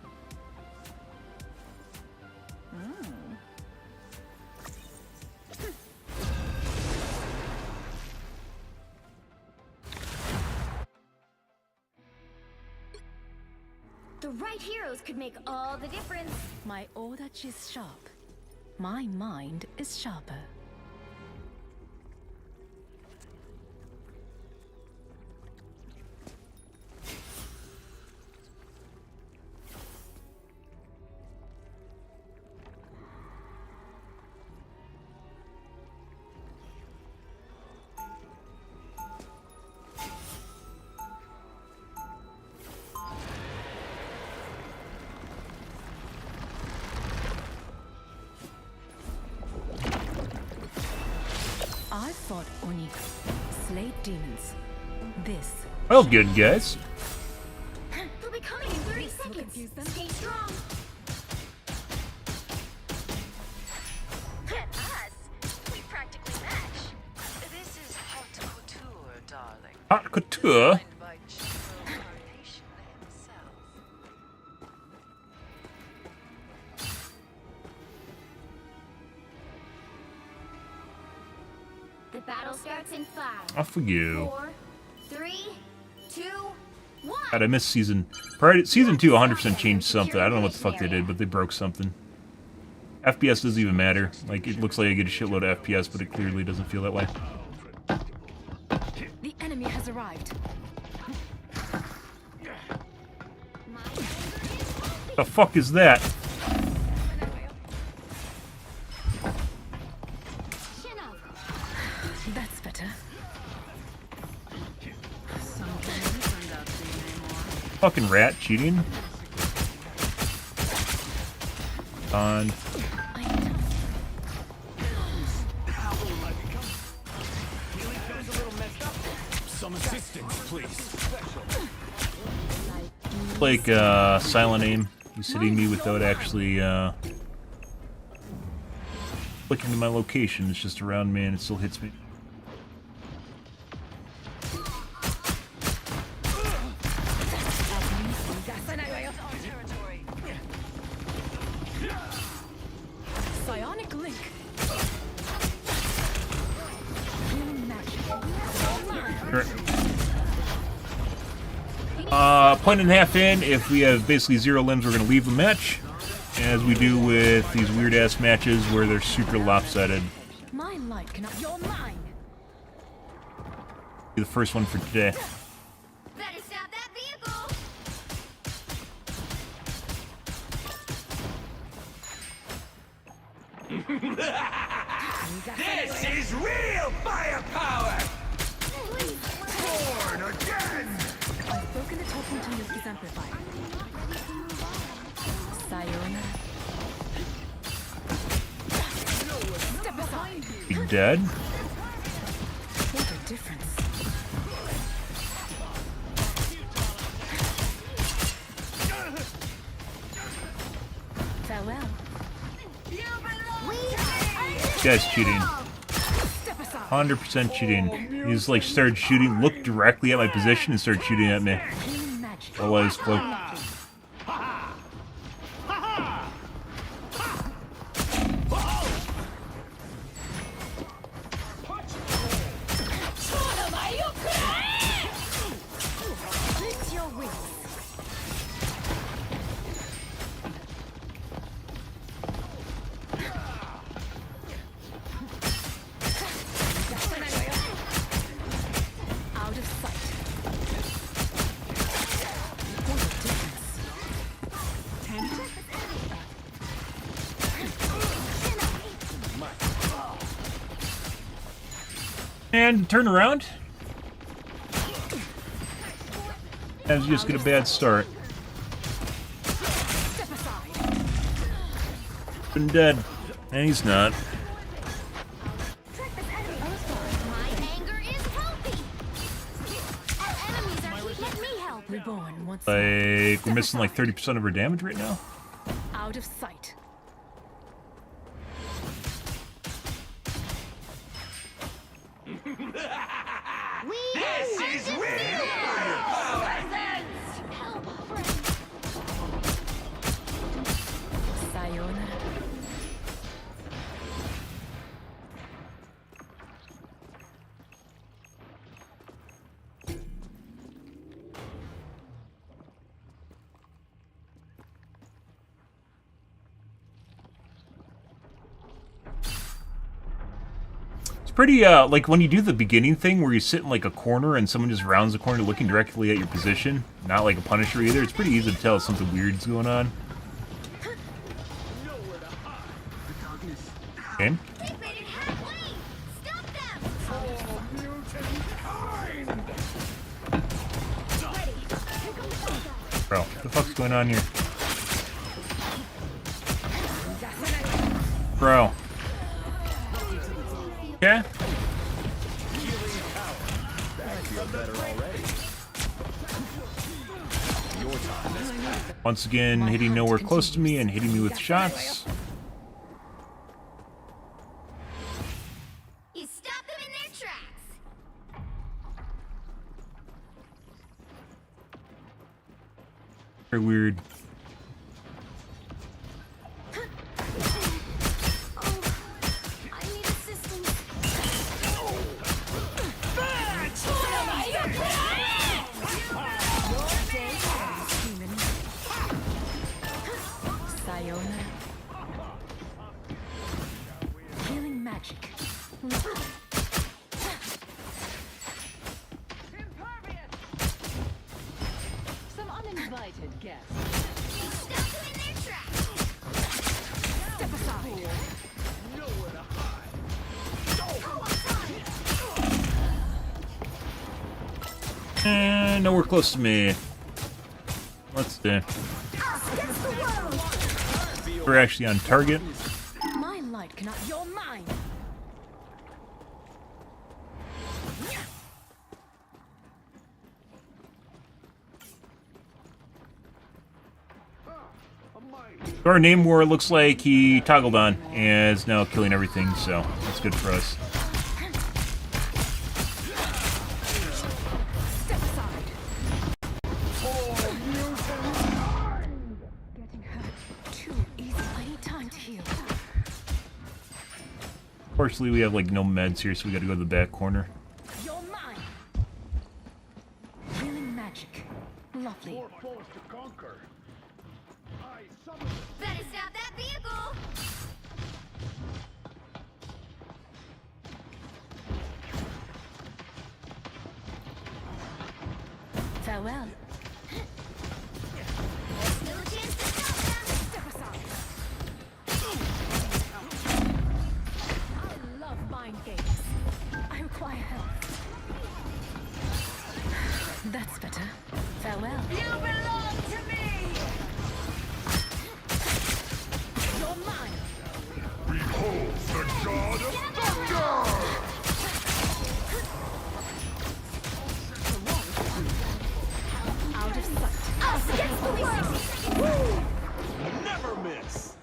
The right heroes could make all the difference. My Odachi is sharp. My mind is sharper. I fought Oni, slayed demons. This Well, good, guys. They'll be coming in 30 seconds. Stay strong. Get us. We practically match. This is haute couture, darling. Hot couture. By General Carnation himself. The battle starts in 5, Off we go. 4, 3, 2, 1. God, I missed season. Season 2 100% changed something. I don't know what the fuck they did, but they broke something. FPS doesn't even matter. Like, it looks like I get a shitload of FPS, but it clearly doesn't feel that way. the enemy has arrived. The fuck is that? That's better. Fucking rat cheating. On. Some assistance, please. Like, silent aim. He's hitting me without actually, clicking to my location. It's just around me and it still hits me. Point and a half in. If we have basically 0 limbs, we're going to leave the match. As we do with these weird-ass matches where they're super lopsided. My light cannot. You're mine. Be the first one for today. Better stop that vehicle! This is real firepower! Born again! I've broken the token to use this amplifier. Sayonara. Step aside. You dead? What a difference. Farewell. This guy's cheating. 100% cheating. He just like started shooting, looked directly at my position and started shooting at me. While I was cloaked. Out of sight. And turn around. As you just get a bad start. Been dead. And he's not. My anger is healthy! Our enemies are let me help! Reborn once Like, we're missing like 30% of our damage right now. out of sight. This is real firepower! Help, friend! Sayonara. Pretty, like when you do the beginning thing where you sit in like a corner and someone just rounds the corner looking directly at your position, not like a Punisher either, it's pretty easy to tell if something weird's going on. Okay. They've made it halfway! Stop them! Bro, what the fuck's going on here? Bro. Yeah? Once again, hitting nowhere close to me and hitting me with shots. You stop them in their tracks! Very weird. I need assistance. Sayonara. Healing magic. Some uninvited guests. Stop them in their tracks! Step aside. And nowhere close to me. Let's do. We're actually on target. My light cannot. You're mine. Our name war looks like he toggled on and is now killing everything, so that's good for us. Step aside. Getting hurt too easy. I need time to heal. Fortunately, we have like no meds here, so we gotta go to the back corner. You're mine. Healing magic. lovely. More foes to conquer. I summon the Better stop that vehicle! Farewell. There's still a chance to stop them! Step aside! I love mind games. I require help. That's better. Farewell. You belong to me! You're mine. Behold the god of thunder! Out of sight. Us against the world! Never miss!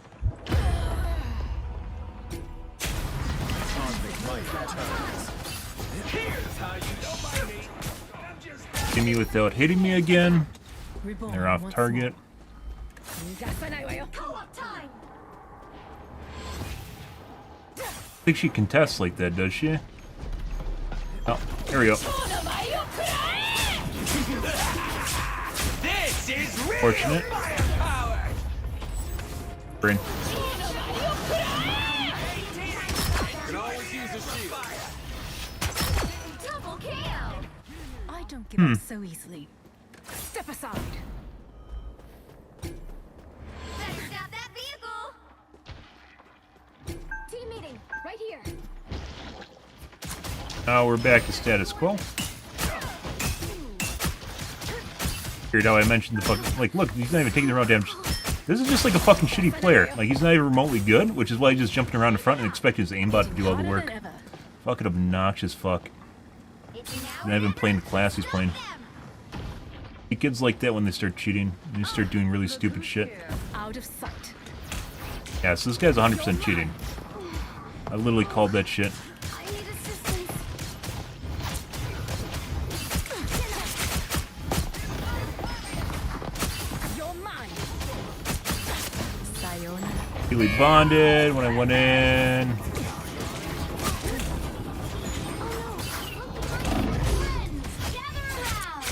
Here's how you know my name. I'm just Hit me without hitting me again. Reborn They're off once target. Co-op time! I think she contests like that, does she? Oh, there we go. This is real Fortunate. firepower! Brain. Can always use a shield. Double KO! I don't give up so easily. Step aside. Better stop that vehicle! Team meeting, right here. Now we're back to status quo. Weird how I mentioned the fucking, like, look, he's not even taking the round damage. This is just like a fucking shitty player. Like, he's not even remotely good, which is why he's just jumping around in front and expecting his aimbot to do all the Harder work. than ever. Fucking obnoxious fuck. It's now He's not even playing the class he's playing. Kids like that when they start cheating. They start doing really stupid shit. Out of sight. Yeah, so this guy's 100% cheating. I literally called that shit. I need assistance. You're mine. Sayonara. Really bonded when I went in. Friends, gather around!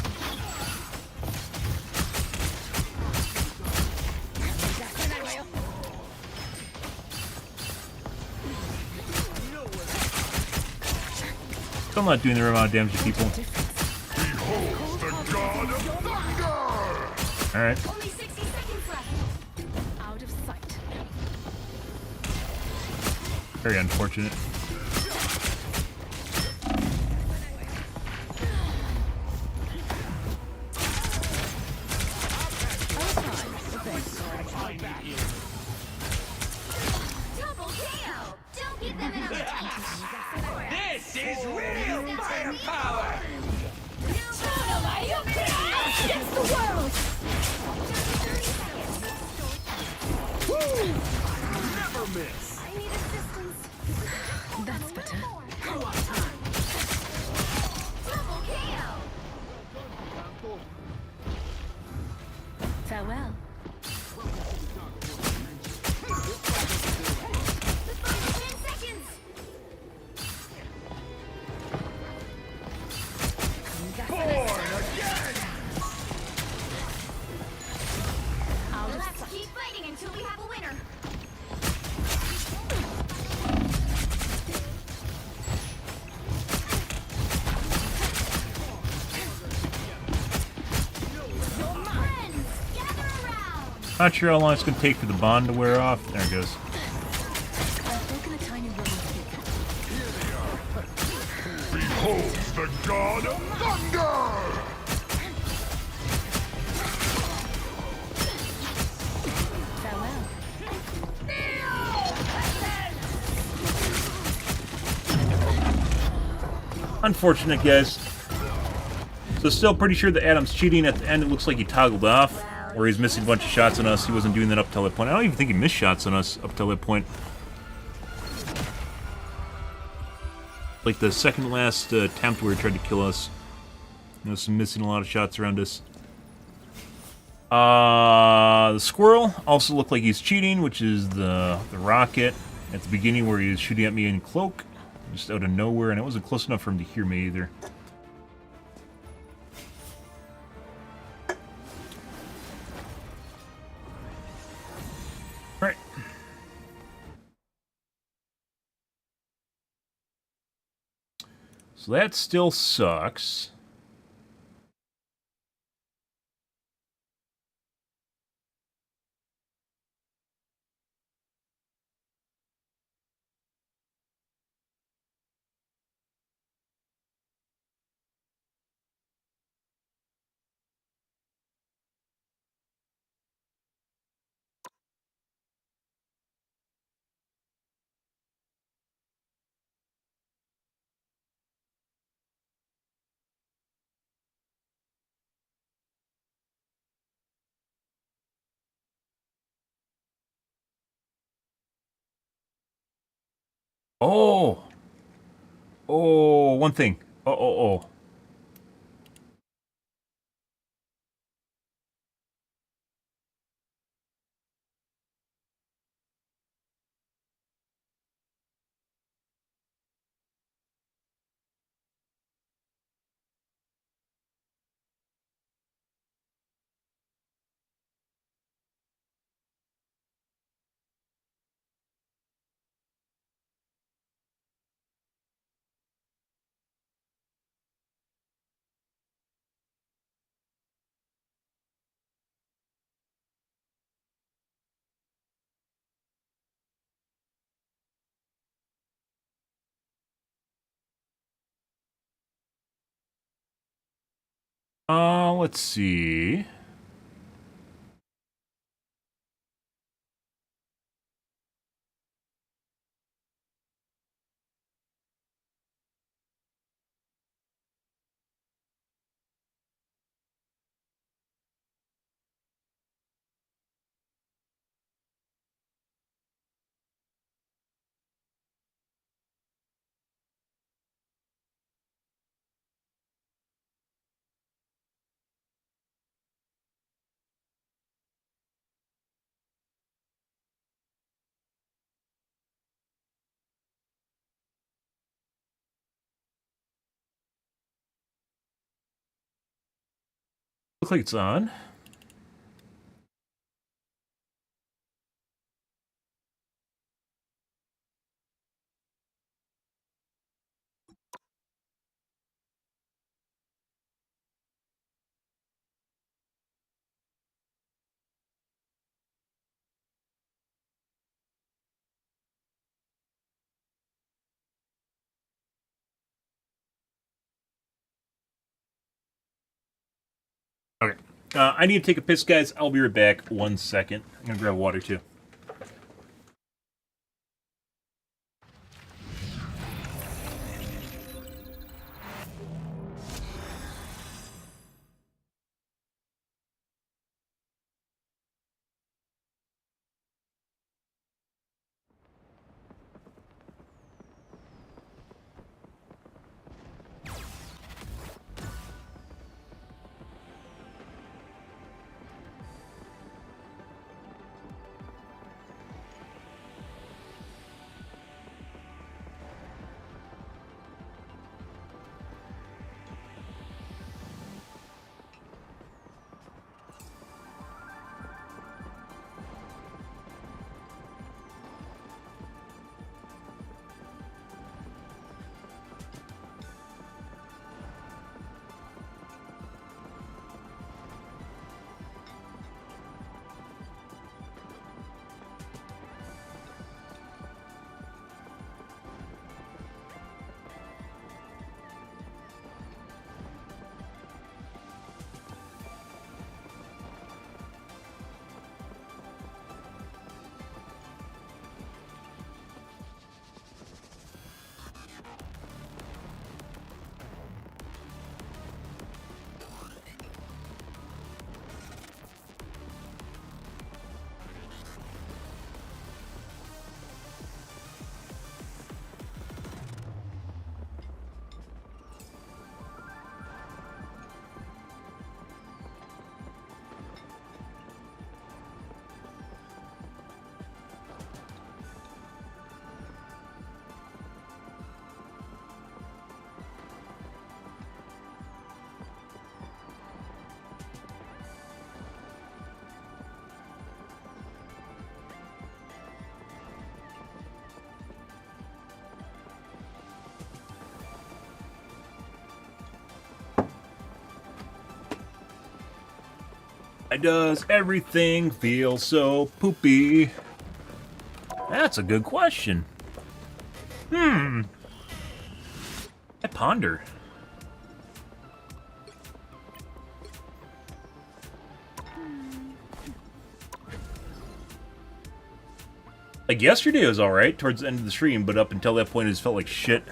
Still not doing the right amount of damage to people. Behold the god of thunder! Alright. Only 60 seconds left! Out of sight. Very unfortunate. Double KO! Don't give them enough time! This is real firepower! Against the world! Never miss! I need assistance! That's better. Double KO! Farewell. The final 10 seconds! Born again! We'll have to keep fighting until we have a winner! Friends, gather around! Not sure how long it's going to take for the bond to wear off. There it goes. I've broken a tiny road here. Behold the god of thunder! Farewell. Unfortunate, guys. So still pretty sure that Adam's cheating. At the end, it looks like he toggled off, where he's missing a bunch of shots on us. He wasn't doing that up till that point. I don't even think he missed shots on us up till that point. Like the second last attempt where he tried to kill us. You know, some missing a lot of shots around us. The squirrel also looked like he's cheating, which is the rocket at the beginning where he was shooting at me in cloak, just out of nowhere, and it wasn't close enough for him to hear me either. So that still sucks. Oh! Oh, one thing. Oh. Let's see. Looks like it's on. Okay. I need to take a piss, guys. I'll be right back. 1 second. I'm gonna grab water too. Why does everything feel so poopy? That's a good question. I ponder. Like, yesterday was alright towards the end of the stream, but up until that point it just felt like shit.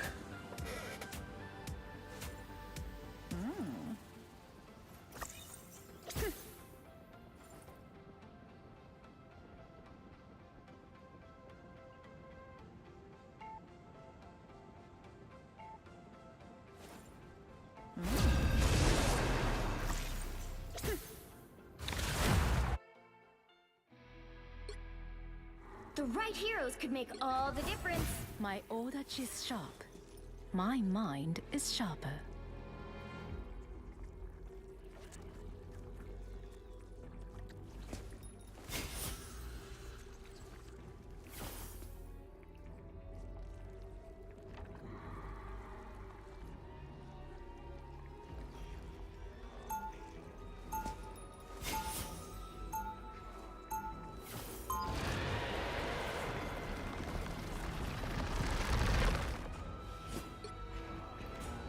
The right heroes could make all the difference. My odach is sharp. My mind is sharper.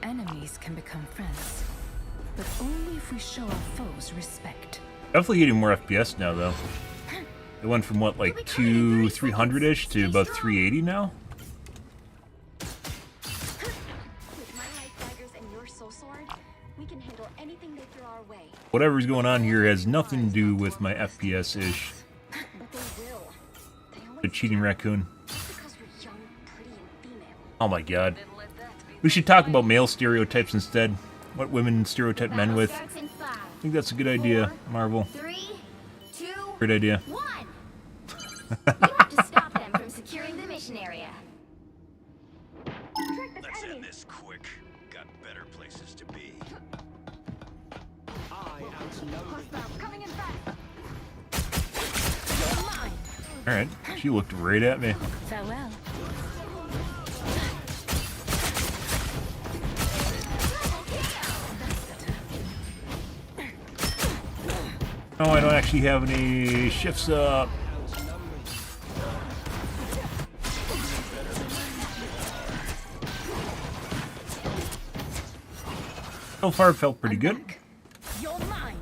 Enemies can become friends, but only if we show our foes respect. Definitely getting more FPS now, though. It went from what, like 300-ish to about 380 now? With my light daggers and your soul sword, we can handle anything they throw our way. Whatever's going on here has nothing to do with my FPS-ish. But they will. They always The cheating raccoon. just because we're young, pretty, and female. Oh my god. We should talk about male stereotypes instead. What women stereotype men with. Starts in 5, I think that's a good idea, Marvel. 3, 2, Great idea. 1. You have to stop them from securing the mission area. Let's end this quick. Got better places to be. I outnumber you. Coming in fast. Alright, she looked right at me. Farewell. Oh, I don't actually have any shifts up. So far, it felt pretty good. You're mine.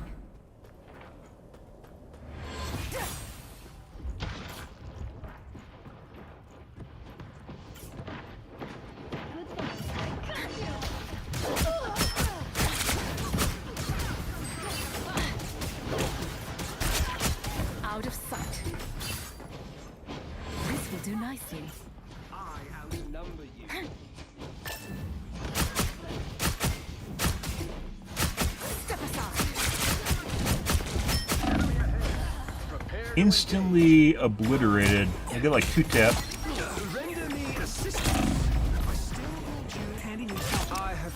Out of sight. This will do nicely. I outnumber you. Step aside. Instantly obliterated. I get like 2 tap. Render me assistance. I still hold you handing me. I have.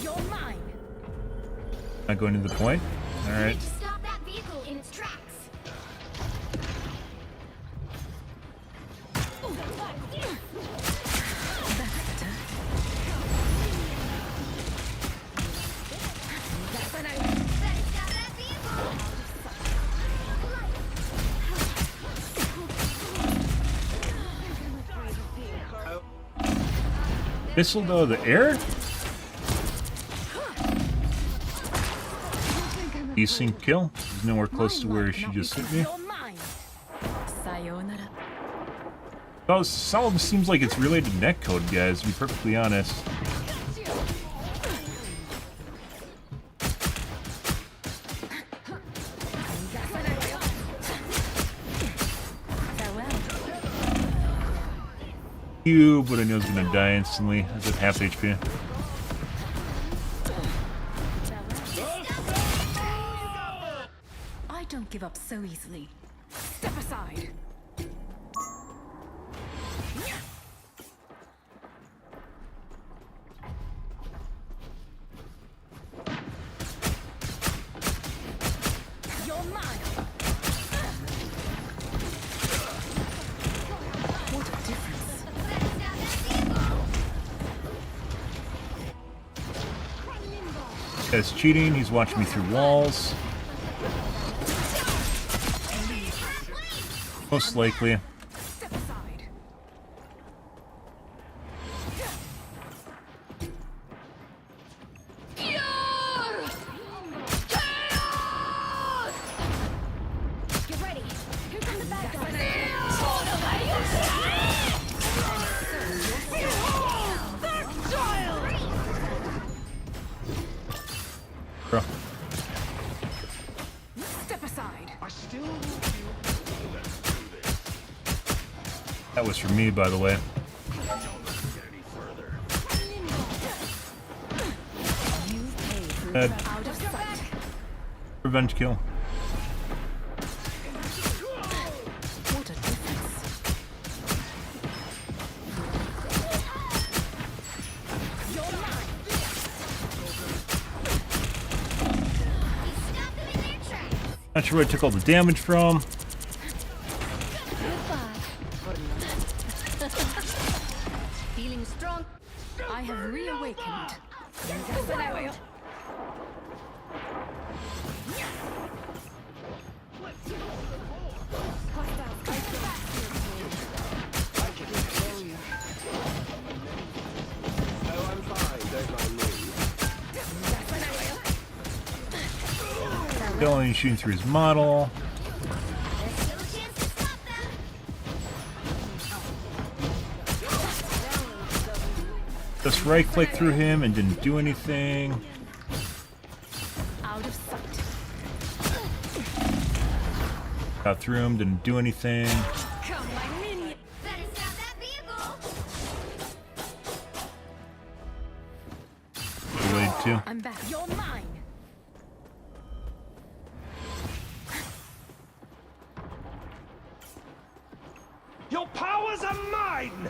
You're mine. Not going to the point. Alright. To stop that vehicle in its tracks. Missile though, the air? Decent kill. He's nowhere close to where she just hit me. You're mine. Sayonara. Well, this all seems like it's related to netcode, guys, to be perfectly honest. You, but I know he's gonna die instantly. I was at half HP. I don't give up so easily. Step aside. You're mine. What a difference. That's cheating. He's watching me through walls. Most likely. Step aside. Get ready. Here comes the bad guys. Bro. Step aside. I still want you. Let's do this. That was for me, by the way. Don't let us get any further. You've paid for Dead. out of sight. Revenge kill. What a difference. Stop them in their tracks. Not sure where I took all the damage from. Feeling strong. I have reawakened. Oh, I'm fine. Don't mind me. Dylan shooting through his model. There's still a chance to stop them. Just right click through him and didn't do anything. Out of sight. Got through him, didn't do anything. Come, my minion. Better stop that vehicle. Waited too. I'm back. You're mine. Your powers are mine!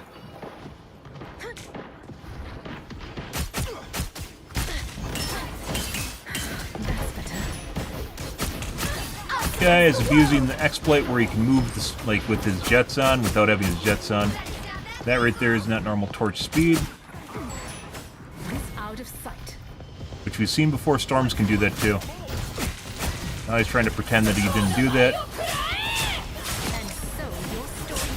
That's better. Guy is abusing the exploit where he can move this, like with his jets on without having his jets on. That right there is not normal torch speed, Out of sight. which we've seen before. Storms can do that too. Now he's trying to pretend that he didn't do that. And so your story.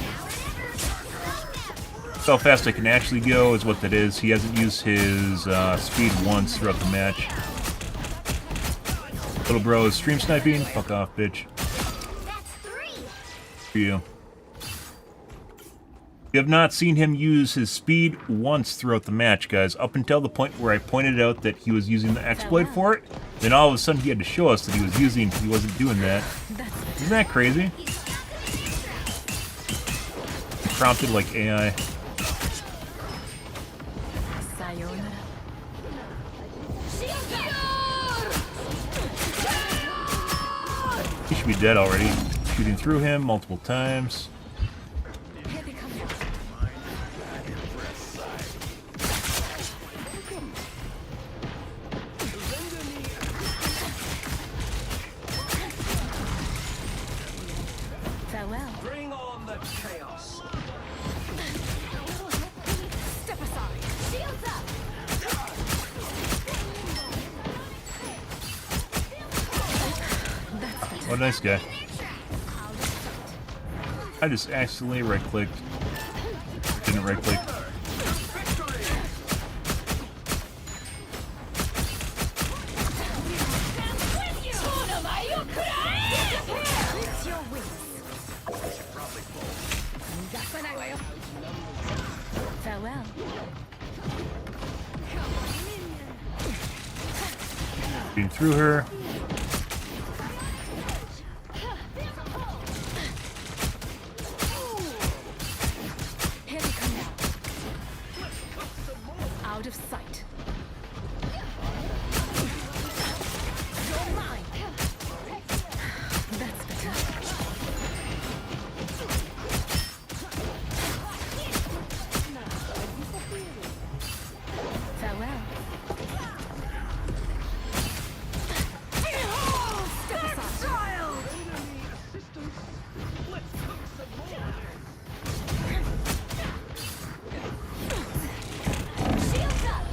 That's how fast I can actually go is what that is. He hasn't used his speed once throughout the match. Little bro is stream sniping. Fuck off, bitch. That's 3. For you. You have not seen him use his speed once throughout the match, guys, up until the point where I pointed out that he was using the exploit for it. Then all of a sudden he had to show us that he wasn't doing that. Isn't that crazy? Prompted like AI. Sayonara. He should be dead already. Shooting through him multiple times. Here they come. Farewell. Bring on the chaos. Step aside. Shields up. What a nice guy. I just accidentally right-clicked. Didn't right-click. It's your wings. Farewell. Shooting through her. Here they come now. Out of sight. You're mine. That's better. Farewell. Step aside. Shields up.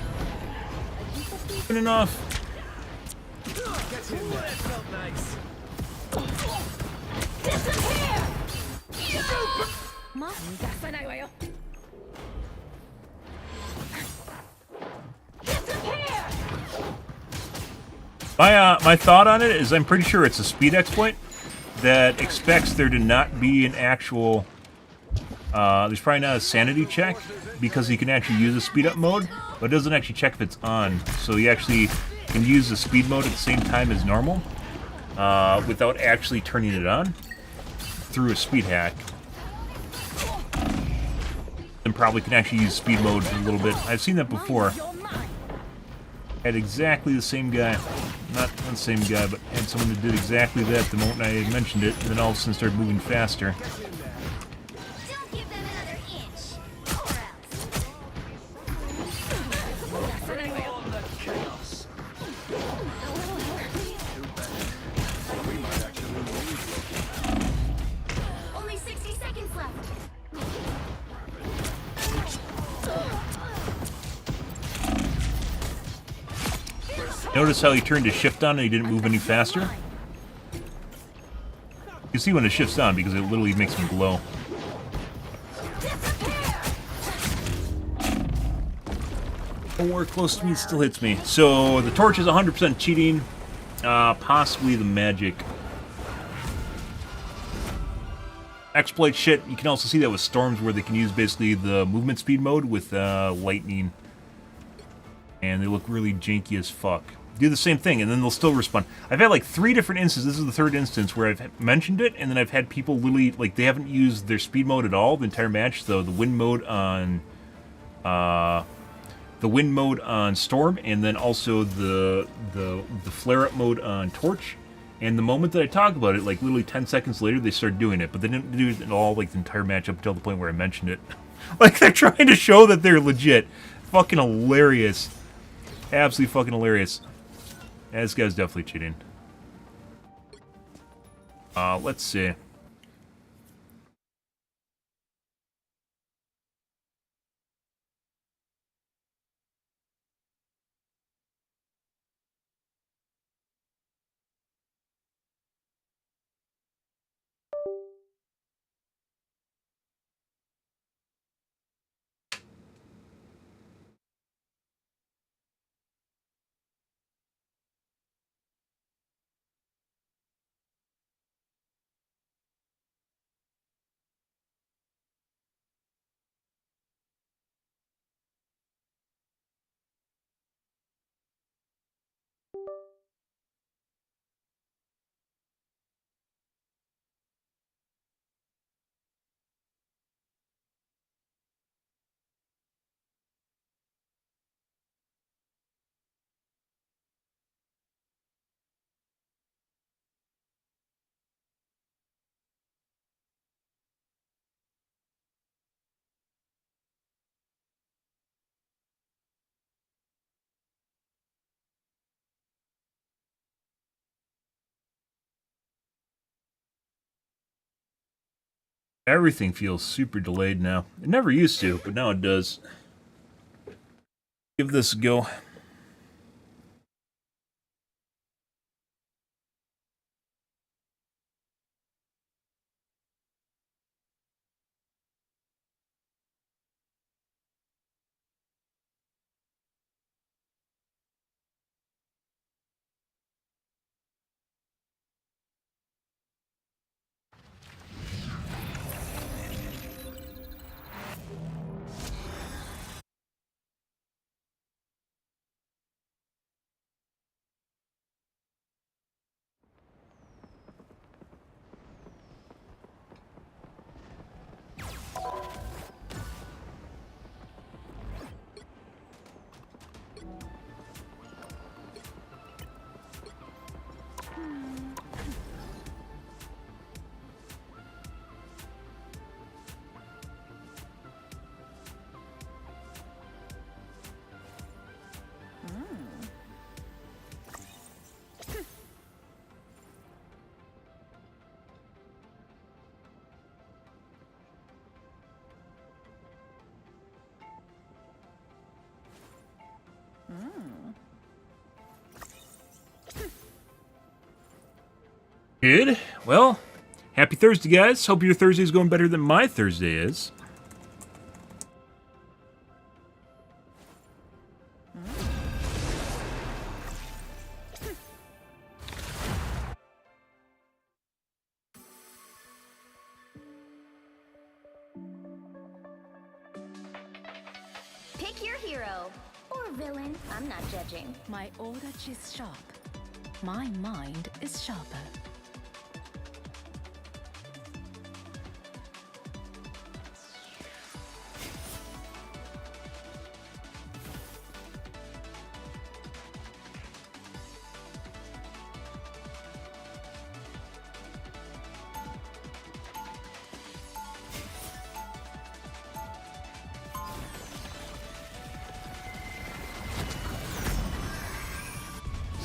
Good enough. Disappear. My thought on it is I'm pretty sure it's a speed exploit that expects there to not be an actual... there's probably not a sanity check because you can actually use a speed up mode, but it doesn't actually check if it's on. So you actually can use the speed mode at the same time as normal without actually turning it on through a speed hack. And probably can actually use speed mode a little bit. I've seen that before. Had exactly the same guy. Not the same guy, but had someone that did exactly that the moment I mentioned it, and then all of a sudden started moving faster. Don't give them another inch, or else. Only 60 seconds left. Notice how he turned his shift on and he didn't move any faster? You see when it shifts on because it literally makes him glow. Or close to me, still hits me. So the torch is 100% cheating. Possibly the magic. Exploit shit. You can also see that with storms where they can use basically the movement speed mode with lightning. And they look really janky as fuck. Do the same thing, and then they'll still respond. I've had like 3 different instances. This is the 3rd instance where I've mentioned it, and then I've had people literally, like, they haven't used their speed mode at all the entire match. So the wind mode on, Storm, and then also the flare up mode on Torch. And the moment that I talk about it, like literally 10 seconds later, they start doing it, but they didn't do it at all, like the entire match up until the point where I mentioned it. Like they're trying to show that they're legit. Fucking hilarious. Absolutely fucking hilarious. Yeah, this guy's definitely cheating. Let's see. Everything feels super delayed now. It never used to, but now it does. Give this a go. Good. Well, Happy Thursday, guys. Hope your Thursday is going better than my Thursday is. Pick your hero. Or villain. I'm not judging. My aura is sharp. My mind is sharper.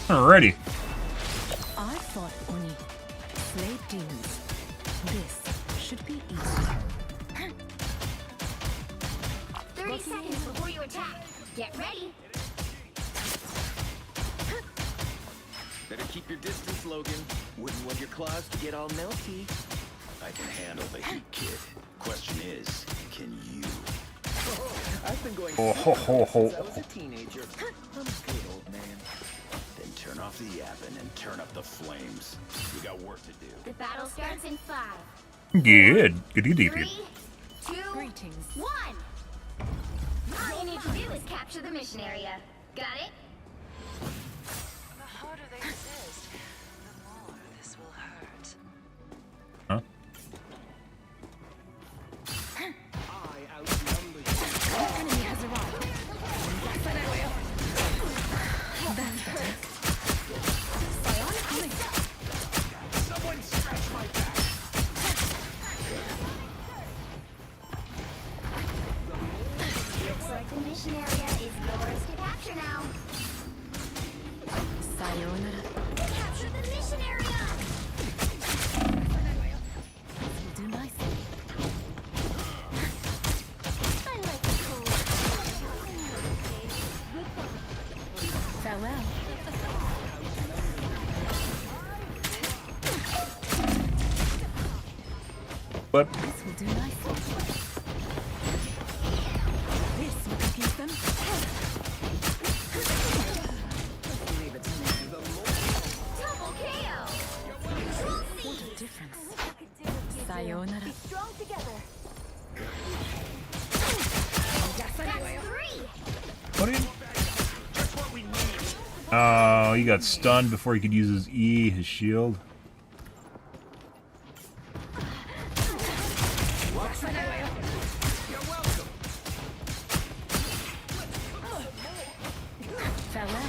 Alrighty. I fought Oni, slayed demons. This should be easy. 30 seconds before you attack. Get ready. Better keep your distance, Logan. Wouldn't want your claws to get all melty. I can handle the heat, kid. Question is, can you? I've been going Oh, ho, ho, ho. since I was a teenager. I'm a good old man. Then turn off the yapping and turn up the flames. We got work to do. The battle starts in 5, Good. Goody 3, good. 2, Greetings. 1. All you need to do is capture the mission area. Got it? The harder they resist, the more this will hurt. Huh? I outnumber you. The enemy has arrived. That's better. Someone scratch my back. Looks like the mission area is yours to capture now. Sayonara. Capture the mission area! Will do nicely. I like the cold. Farewell. But This will do nicely. This will confuse them. Double KO! Control C! What a difference. Sayonara. Strong together. That's 3! what are you? Oh, he got stunned before he could use his E, his shield. Farewell.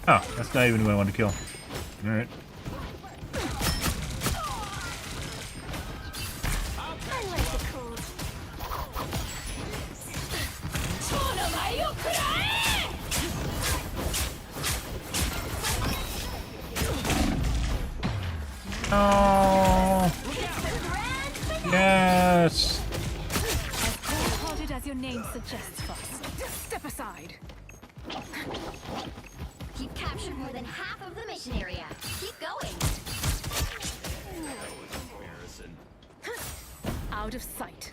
Oh, that's not even who I wanted to kill. Alright. I like the cold. Oh, yes. As cold-hearted as your name suggests, Fox. Step aside. You've captured more than half of the mission area. Keep going. Out of sight.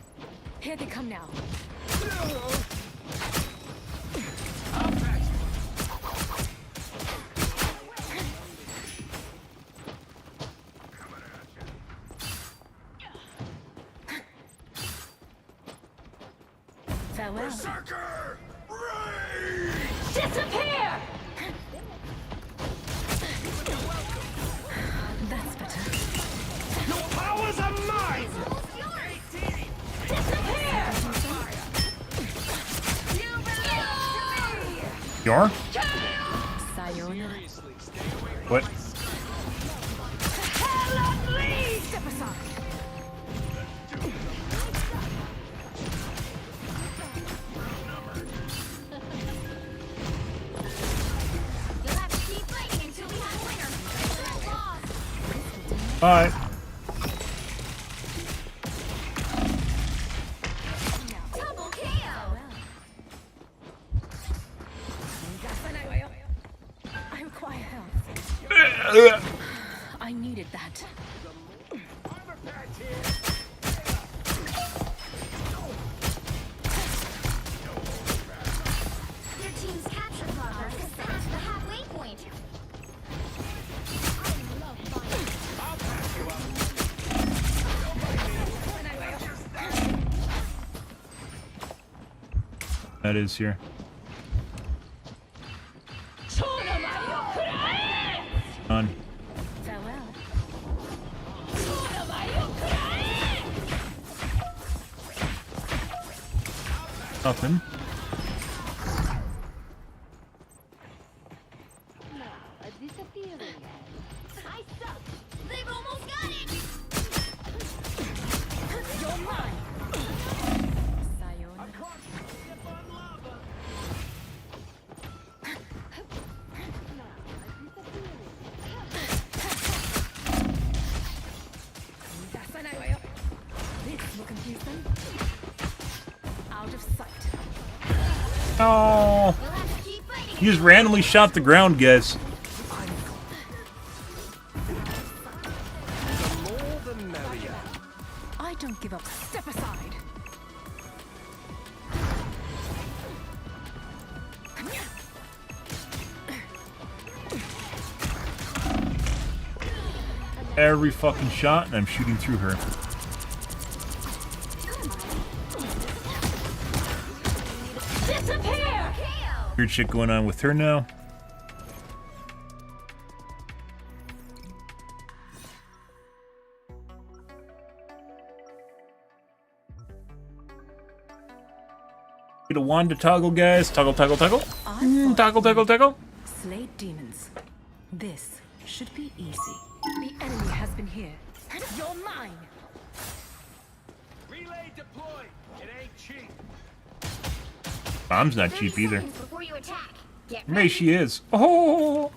Here they come now. Farewell. Berserker! Rage! Disappear! That's better. Your powers are mine! Your? Sayonara. What? Step aside. You'll have to keep fighting until we have a winner. Bye. Double KO! I require help. I needed that. Armor patch here. Your team's capture progress is past the halfway point. I'll patch you up. That is here. On. Farewell. Nothing. I suck. They've almost got it. You're mine. Sayonara. This will confuse them. Out of sight. Oh, We'll have to keep fighting. he just randomly shot the ground, guys. The more the merrier. I don't give up. Step aside. Every fucking shot, and I'm shooting through her. Disappear! Weird shit going on with her now. Get a wand to toggle, guys. Toggle, toggle, toggle. Toggle, toggle, toggle. Slay demons. This should be easy. The enemy has been here. You're mine. Relay deployed. It ain't cheap. Bomb's not 30 cheap either. seconds before you attack. Get Maybe she is. Oh!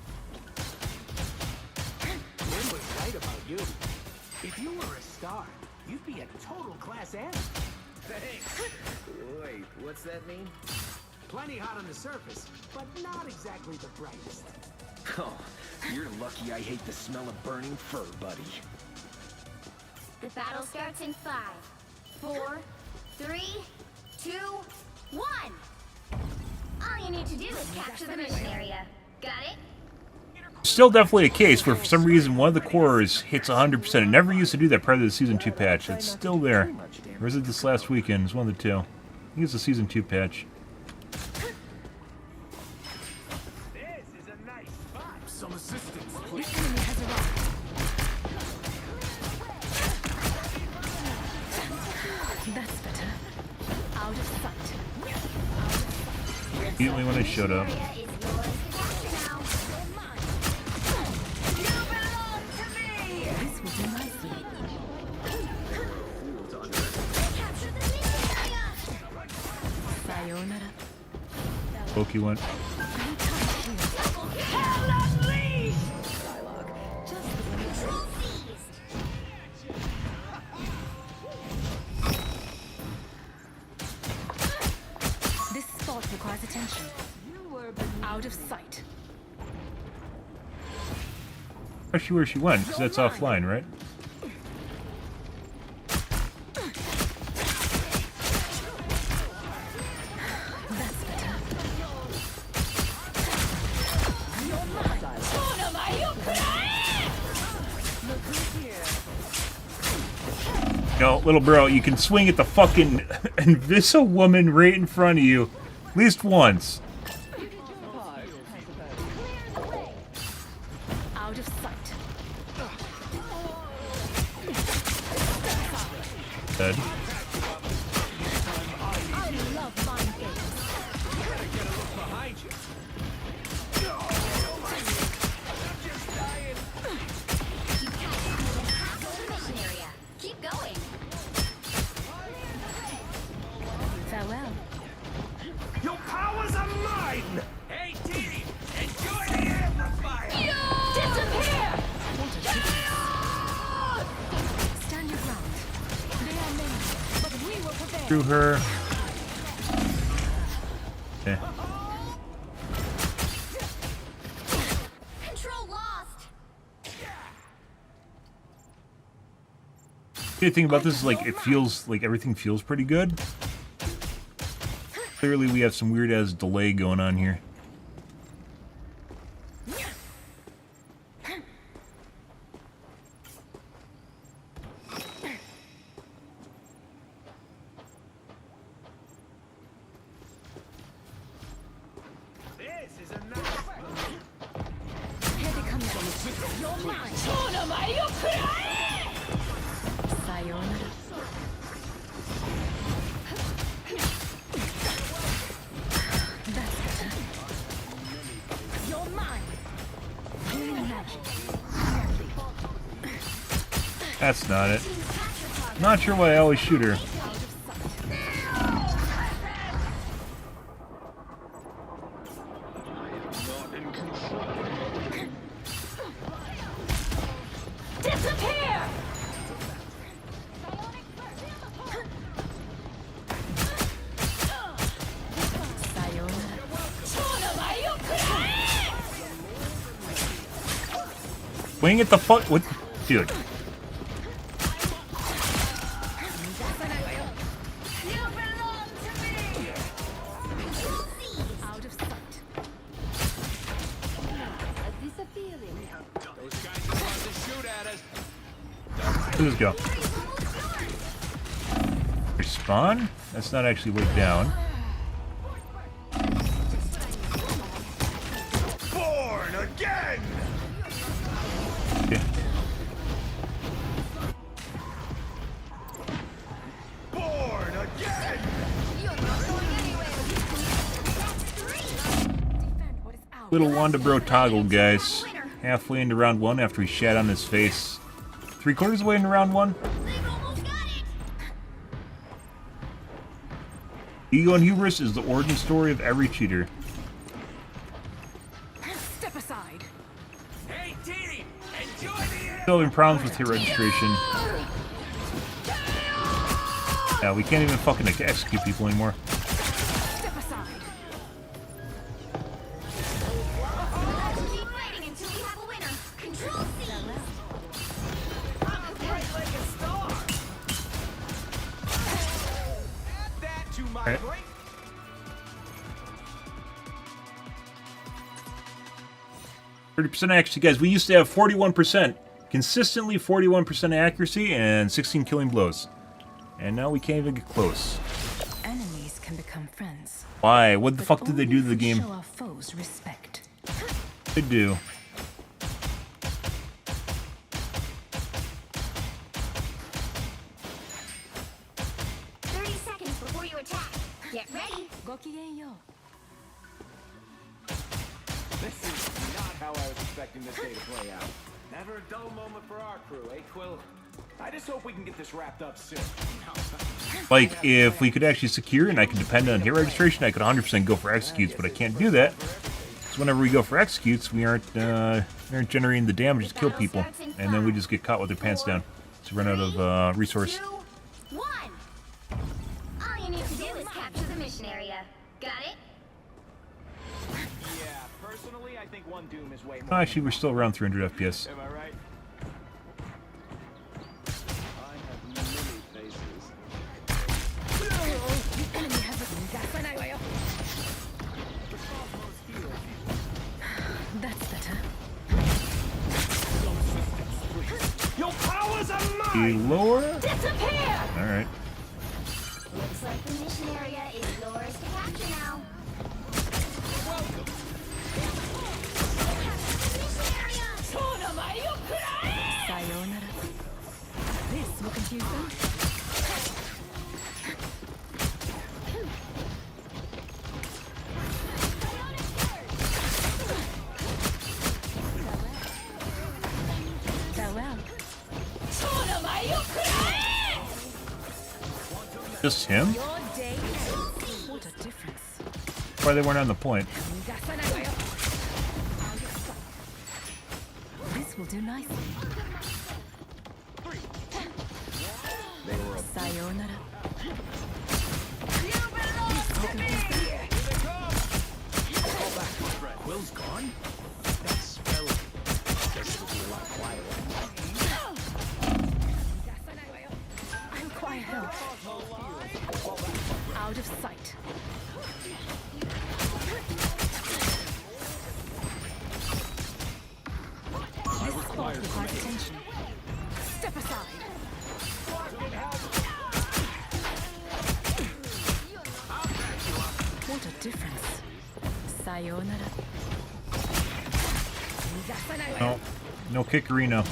Lynn was right about you. If you were a star, you'd be a total class M. Thanks. Wait, what's that mean? Plenty hot on the surface, but not exactly the brightest. Oh, you're lucky I hate the smell of burning fur, buddy. The battle starts in 5, 4, 3, 2, 1. All you need to do is capture the mission area. Got it? Still definitely a case where for some reason one of the cores hits 100%. It never used to do that prior to the Season 2 patch. It's still there. Or is it this last weekend? It's one of the two. I think it's the Season 2 patch. This is a nice spot. Some assistance, The please. enemy has arrived. That's better. Out of sight. Immediately when I showed up. Area is yours to capture now. You belong to me! This will do nicely. Capture the mission area! Sayonara. Loki went. Hell unleashed! Control seized! This spot requires attention. Out of sight. I'm not sure where she went, because that's offline, right? That's better. No, little bro, you can swing at the fucking invisible woman right in front of you at least once. Out of sight. Dead. I love mind games. Behind you. Capture the mission area. Keep going. Farewell. Your powers are mine! Hey, team! Enjoy the amplifier! Disappear! What a difference. Stand your ground. They are many, but we will prevail. Through her. Okay. Control lost! The thing about this is like it feels like everything feels pretty good. Clearly we have some weird ass delay going on here. That's not it. Not sure why I always shoot her. Disappear! Wing it the fuck? What? Dude. Let's go. Respawn? That's not actually way down. Born again! Okay. Born again! Little Wanda Bro toggled, guys. Halfway into round 1 after he shat on his face. 3/4 of the way into round 1. Ego and hubris is the origin story of every cheater. Step aside. Hey, team! Enjoy the Still having problems with hit registration. Yeah, we can't even fucking execute people anymore. Step aside. Keep fighting until we have a winner. Control C. Right. 30% accuracy, guys. We used to have 41%. Consistently 41% accuracy and 16 killing blows. And now we can't even get close. Enemies can become friends. Why? What the fuck did they do to the game? Show our foes respect. They do. Get ready. This is not how I was expecting this day to play out. Never a dull moment for our crew, eh, Quill? I just hope we can get this wrapped up soon. Like, if we could actually secure and I could depend on hit registration, I could 100% go for executes, but I can't do that. So whenever we go for executes, we aren't generating the damage to kill people, and then we just get caught with their pants down. So we run out of resource. 2, 1. All you need to do is capture the mission area. Got it? Yeah, personally, I think one Doom is way more. Actually, we're still around 300 FPS. Am I right? I have many faces. The enemy has a That's better. Your powers are The mine! lower? Disappear! Alright. Looks like the mission area is yours to capture now. Sayonara. This will confuse them. Farewell. Just him? What a difference. Why they weren't on the point? This will do nicely. Sayonara. Will's gone? That spell guess it'll be a lot quieter. occupies attention. Step aside. What a difference. Sayonara. No, no kickerino.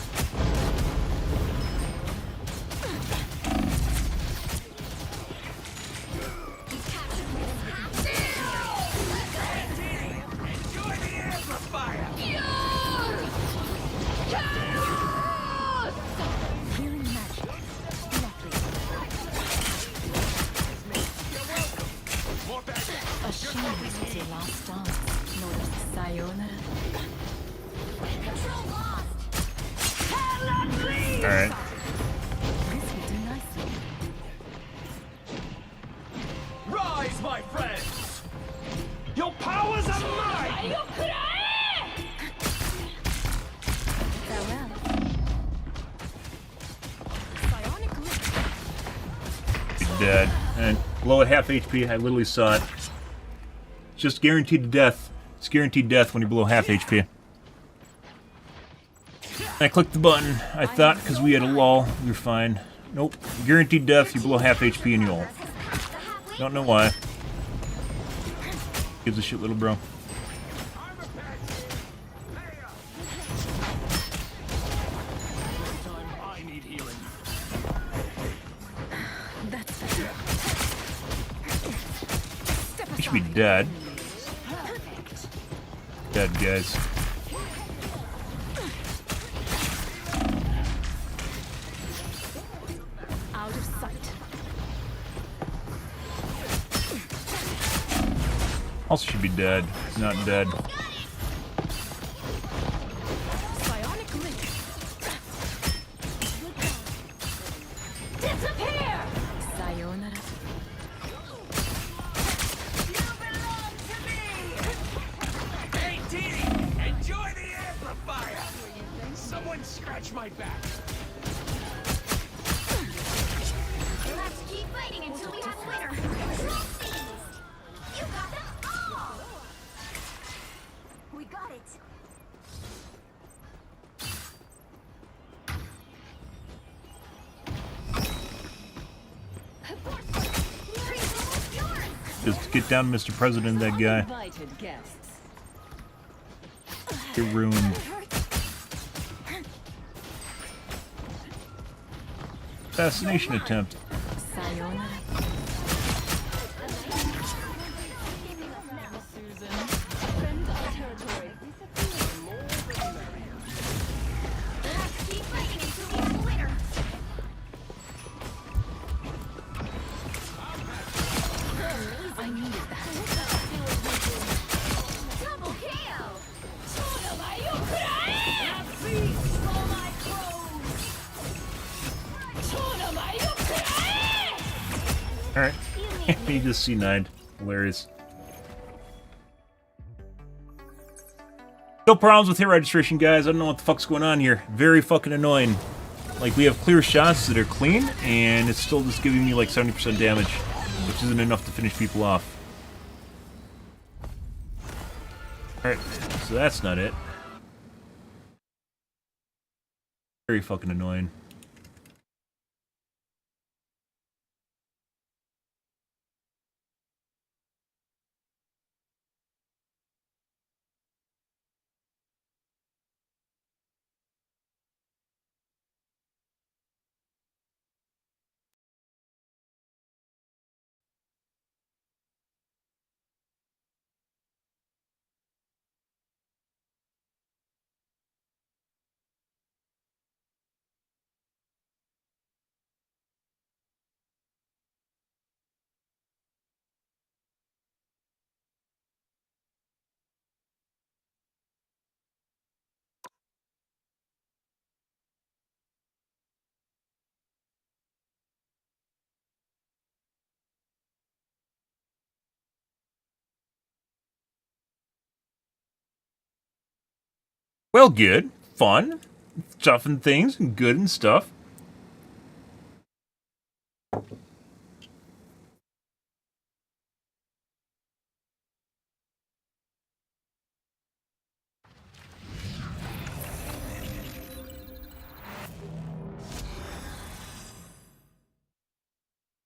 Healing magic. Directly. A shameless was your last dance. Lord of Sayonara. Control lost. Alright. This will do nicely. Rise, my friends! Your powers are mine! Farewell. Psionic lift. He's dead. And below at half HP, I literally saw it. It's just guaranteed to death. It's guaranteed death when you're below half HP. I clicked the button. I thought because we had a lull, we were fine. Nope. Guaranteed death, you're below half HP and you ult. Don't know why. Gives a shit, little bro. I need healing. That's better. Step He should be aside. dead. Dead, guys. Out of sight. Also should be dead. He's not dead. Psionic link. Disappear. Sayonara. Hey, Dee! Enjoy the amplifier! Someone scratch my back! Let's keep fighting until we have a winner. Trophies. You got them all. We got it. Just get down, Mr. President, that guy. Invited guests. You're ruined. Assassination attempt. Sayonara. Let's keep fighting until we have a winner. I needed that. Double KO. Alright. He just C9'd. Hilarious. No problems with hit registration, guys. I don't know what the fuck's going on here. Very fucking annoying. Like, we have clear shots that are clean, and it's still just giving me like 70% damage, which isn't enough to finish people off. Alright, so that's not it. Very fucking annoying. Well, good. Fun. Tough and things, and good and stuff.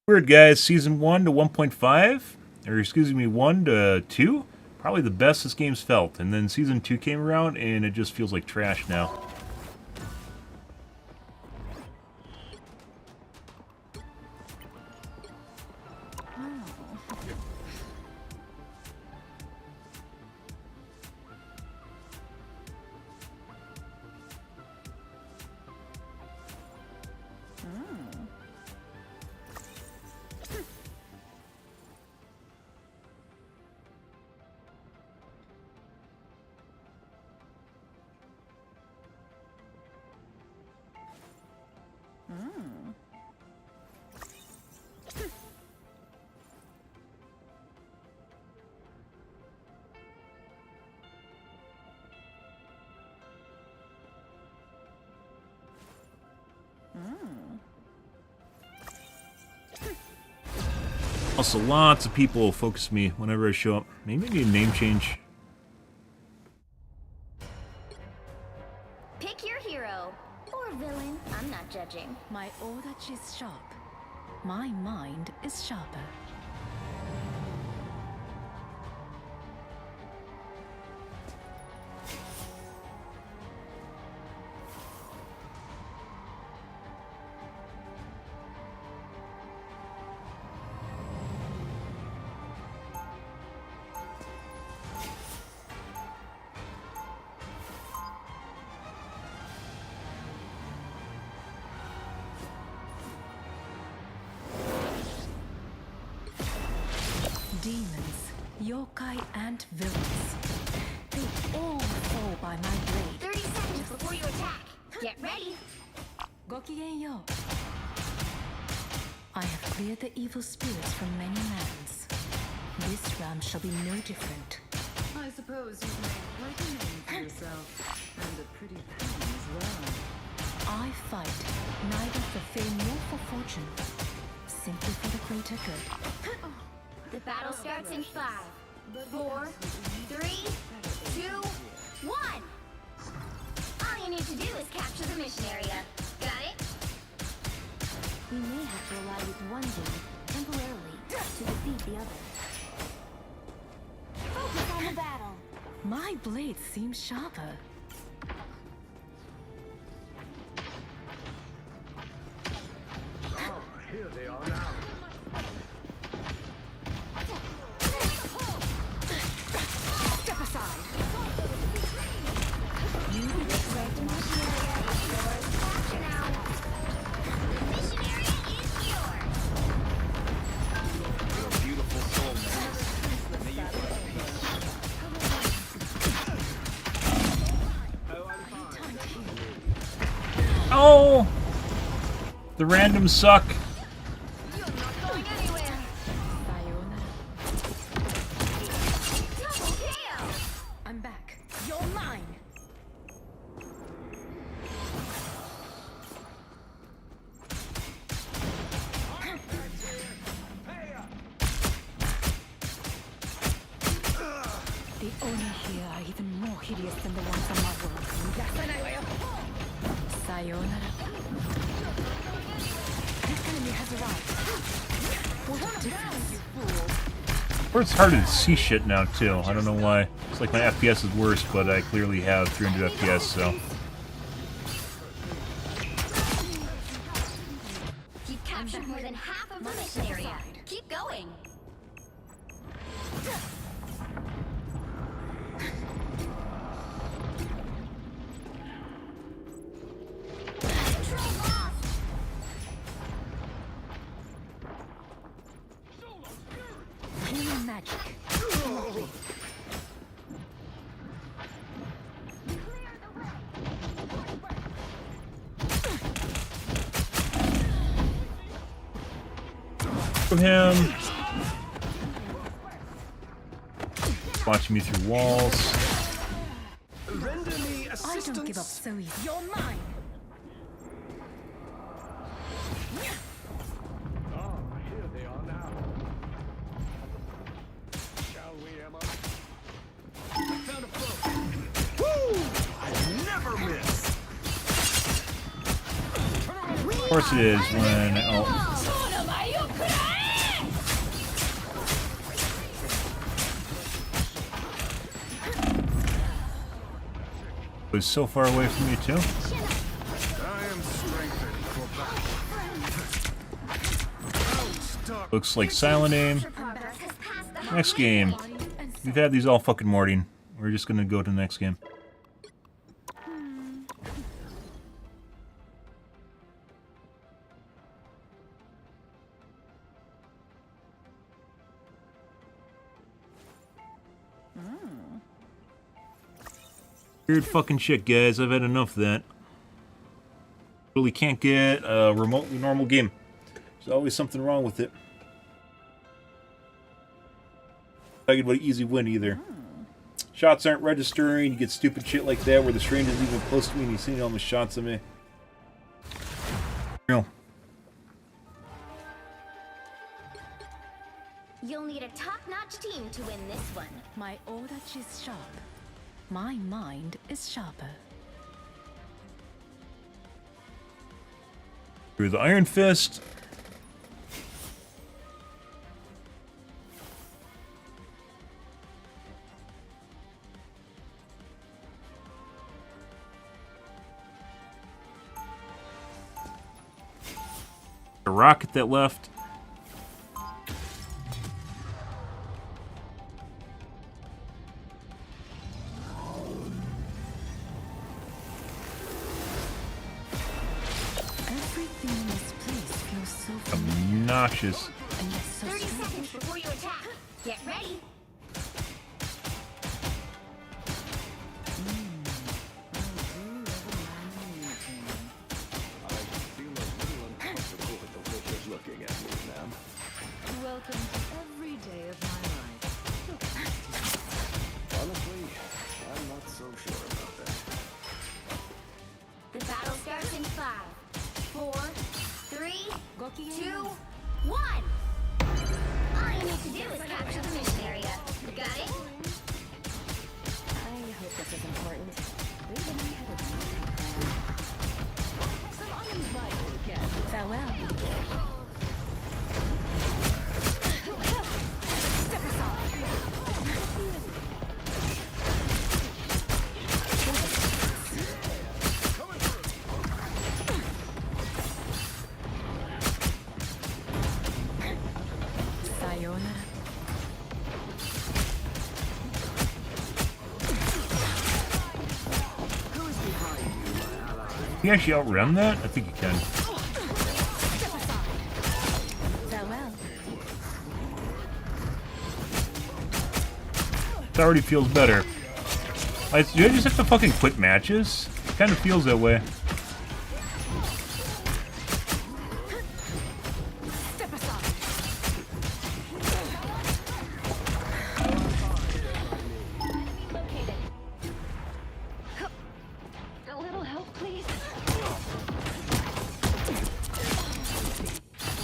Weird, guys. Season 1 to 1.5, or excuse me, 1 to 2, probably the best this game's felt. And then Season 2 came around, and it just feels like trash now. Also, lots of people focus me whenever I show up. Maybe I need a name change. Pick your hero or villain. I'm not judging. My odachi is sharp. My mind is sharper. Demons, yokai, and villains. They all fall by my blade. 30 seconds before you attack. Get ready. Gokigenyo. I have cleared the evil spirits from many lands. This realm shall be no different. I suppose you've made quite a name for yourself. And a pretty penny as well. I fight neither for fame nor for fortune, simply for the greater good. The battle starts in 5, 4, 3, 2, 1. All you need to do is capture the mission area. Got it? We may have to ally with one game temporarily to defeat the other. Focus on the battle. My blade seems sharper. Oh, here they are now. Step aside. Capture now. The mission area is yours. You're a beautiful soul, man. May you find peace. Oh! The randoms suck. You're not going anywhere. Double KO. I'm back. You're mine. The Oni here are even more hideous than the ones on my world. Sayonara. The enemy has arrived. What a difference. Or it's harder to see shit now, too. I don't know why. It's like my FPS is worse, but I clearly have 300 FPS, so... You've captured more than half of the mission area. Keep going. Control lost. Healing magic. From him. Watching me through walls. Render me I don't give up assistance. so easy. You're mine. Oh, here they are now. Shall we, Emma? Found a foe. Woo! I never miss. Of course it is when... Oh. Was so far away from you too. I am strengthened for battle. Looks like silent aim. Progress has passed the Next game. We've had these all fucking morning. We're just gonna go to the next game. Weird fucking shit, guys. I've had enough of that. Really can't get a remotely normal game. There's always something wrong with it. Not talking about an easy win either. Shots aren't registering. You get stupid shit like that where the strain isn't even close to me and he's seeing all the shots of me. Real. You'll need a top-notch team to win this one. My odachi is sharp. My mind is sharper. Through the Iron Fist. A rocket that left. Everything in this place feels so Obnoxious. and yet so 30 strange. seconds before you attack. Get ready. I feel a little uncomfortable with the way you're looking at me, ma'am. Welcome to every day of my life. Honestly, I'm not so sure about that. The battle starts in 5, 4, 3, 2, 1. All you need to do is capture the mission area. You got it? I hope this is important. We've been ahead of Some uninvited guests. Farewell. Step aside. Sayonara. Who's behind you, my ally? Can you actually outrun that? I think you can. Farewell. It already feels better. Do I just have to fucking quit matches? It kind of feels that way. Step aside. A little help, please.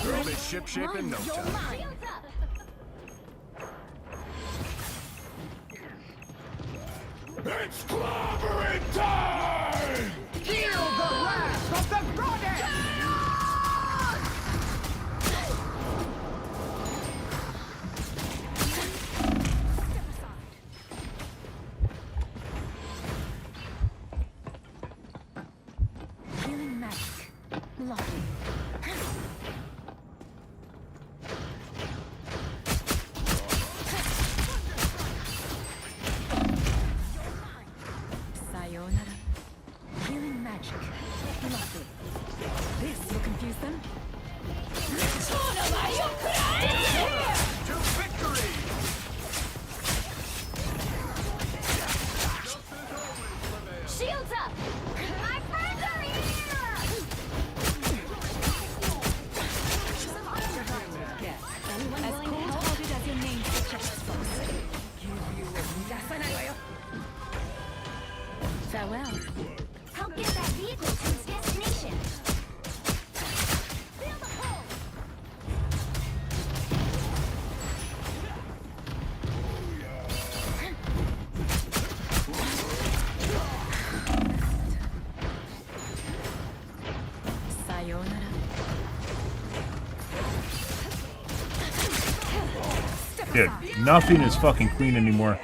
Throw this ship shape in no time. It's clobbering time! Feel the wrath of the goddess! Healing magic. Locking. Sayonara. Healing magic. Lovely. This will confuse them. To victory! Shields up! My friends are here! Some uninvited guests. Anyone As willing to help? cold-hearted as your name suggests, folks. Farewell. Help get that vehicle to its destination. Feel the pull! Sayonara. Dude, nothing is fucking clean anymore.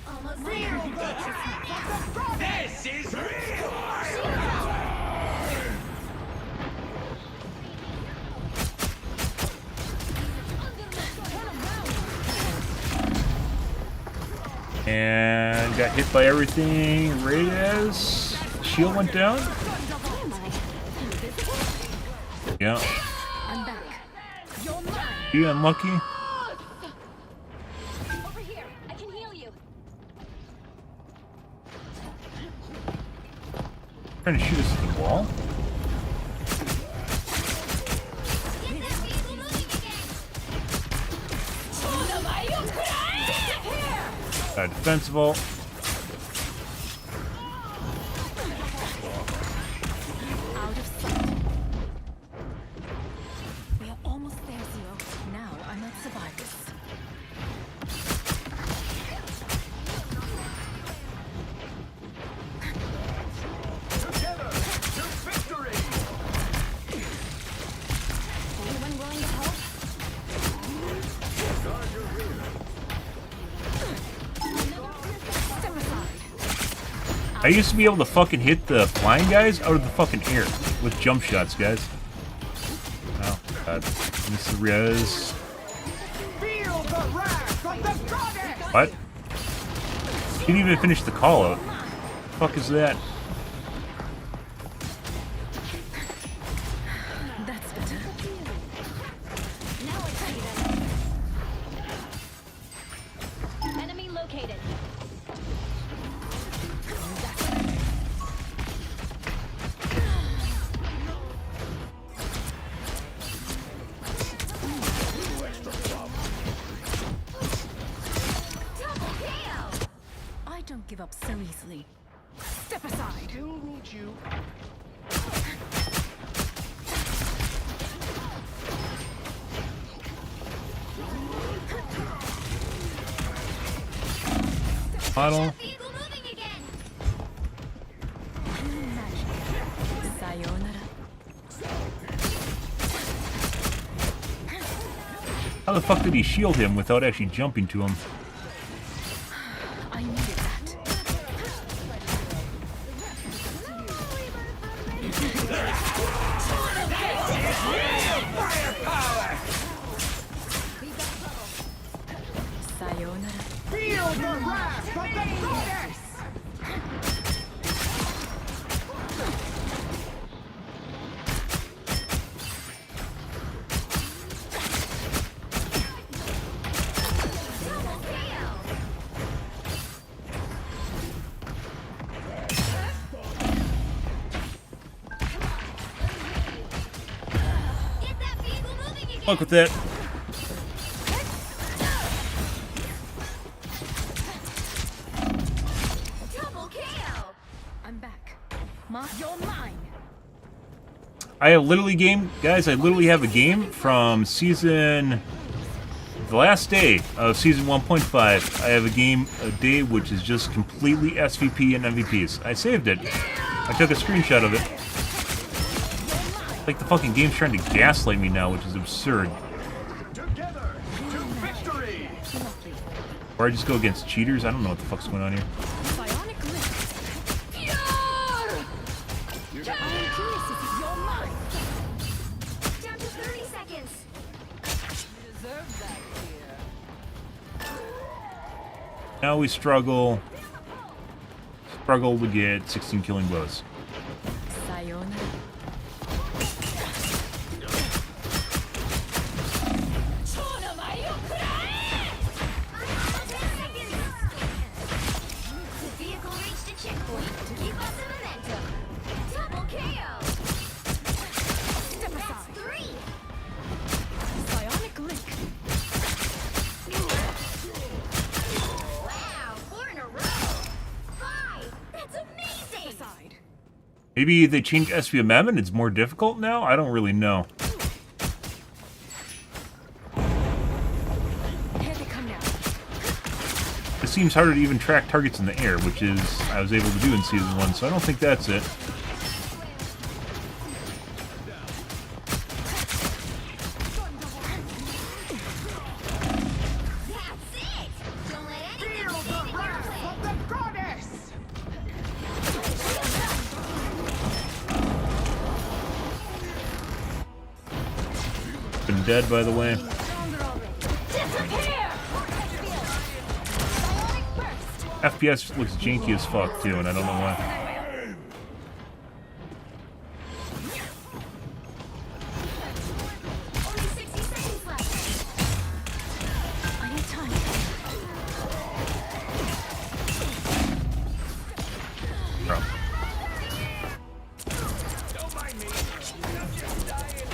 Almost there. This is real! And got hit by everything right as shield went down. Yeah. I'm back. You're mine. You unlucky. Over here. I can heal you. Trying to shoot us at the wall. Get that vehicle moving again. Defensive ult. Out of sight. We are almost there, Zero. Now I might survive this. Together to victory! Anyone willing to help? Guard your rear. I used to be able to fucking hit the flying guys out of the fucking air with jump shots, guys. Oh, God. Miss the res. Feel the wrath of the goddess! What? Didn't even finish the call out. The fuck is that? That's better. Now it's even. Enemy located. Double kill. I don't give up so easily. Step aside. Still need you. Model. Vehicle moving again. Sayonara. How the fuck did he shield him without actually jumping to him? I needed that. Sayonara. Feel the wrath of the goddess! Double kill. Get that vehicle moving again. Fuck with that. Double kill. I'm back. You're mine. I have literally game, guys. I literally have a game from season, the last day of season 1.5. I have a game a day which is just completely SVP and MVPs. I saved it. I took a screenshot of it. Like the fucking game's trying to gaslight me now, which is absurd. Together to victory! Or I just go against cheaters. I don't know what the fuck's going on here. Bionic lift. I'm curious if you're mine. Down to 30 seconds. Now we struggle to get 16 killing blows. Sayonara. The vehicle reached a checkpoint. Keep up the momentum. Double KO. Step That's aside. 3. Bionic link. Wow, 4 in a row. 5. That's amazing. Aside. Maybe they changed SVMM and it's more difficult now? I don't really know. Here they come now. It seems harder to even track targets in the air, which is I was able to do in season 1, so I don't think that's it. That's it. Don't let anything get dead, by the way. FPS looks janky as fuck, too, and I don't know why. Only 60 seconds left. I need time. Bro. Don't mind me. I'm just dying.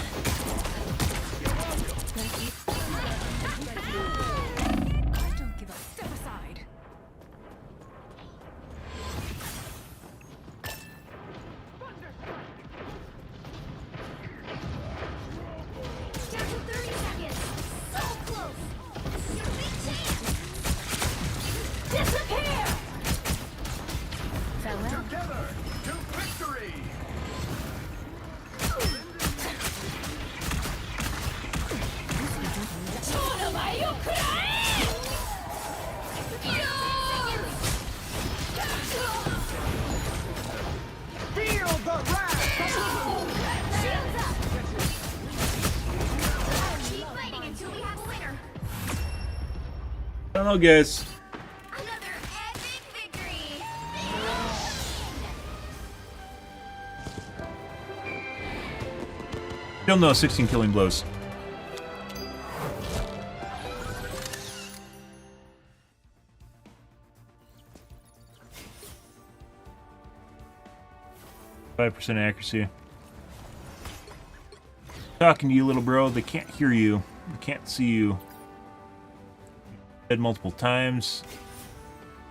I don't give a step aside. Down to 30 seconds. So close. This is your big chance. Disappear! Farewell. Together to victory! Feel the wrath! Shields up! Keep fighting until we have a winner. I don't know, guys. Another epic victory. Still no 16 killing blows. %5 accuracy. Talking to you, little bro. They can't hear you. They can't see you. Dead multiple times.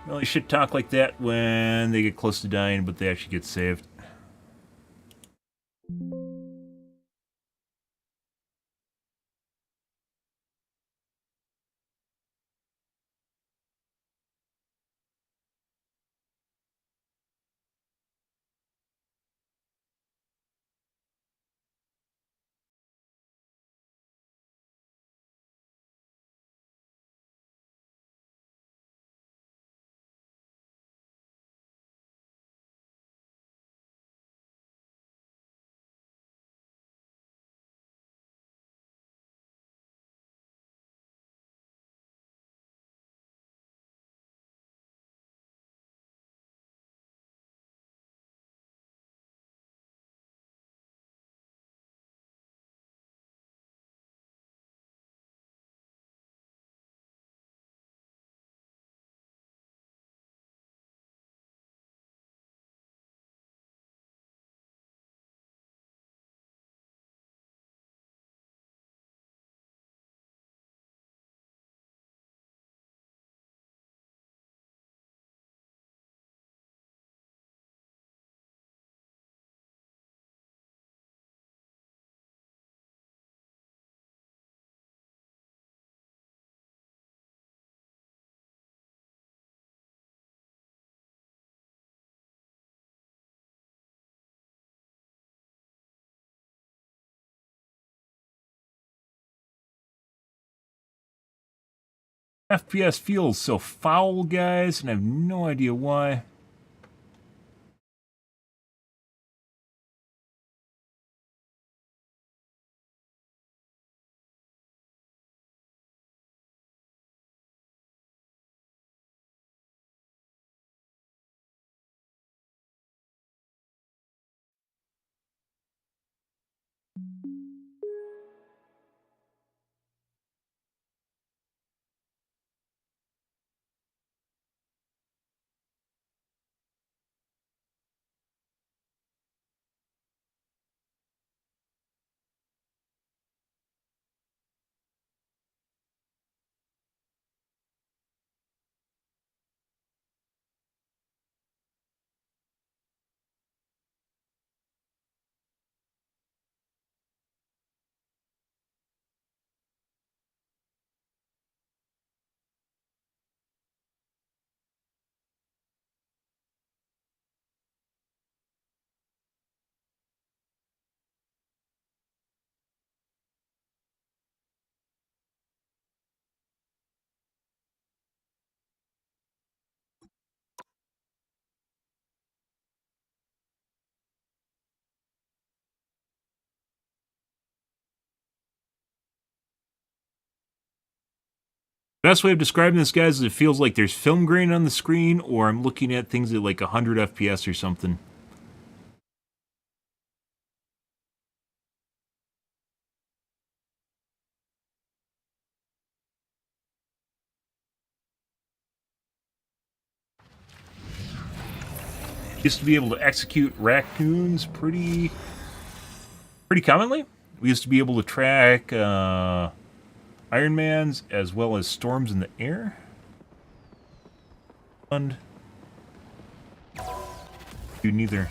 Well, they should talk like that when they get close to dying, but they actually get saved. FPS feels so foul, guys, and I have no idea why. Best way of describing this, guys, is it feels like there's film grain on the screen, or I'm looking at things at like 100 FPS or something. Used to be able to execute raccoons pretty commonly. We used to be able to track Iron Mans as well as storms in the air. And do neither.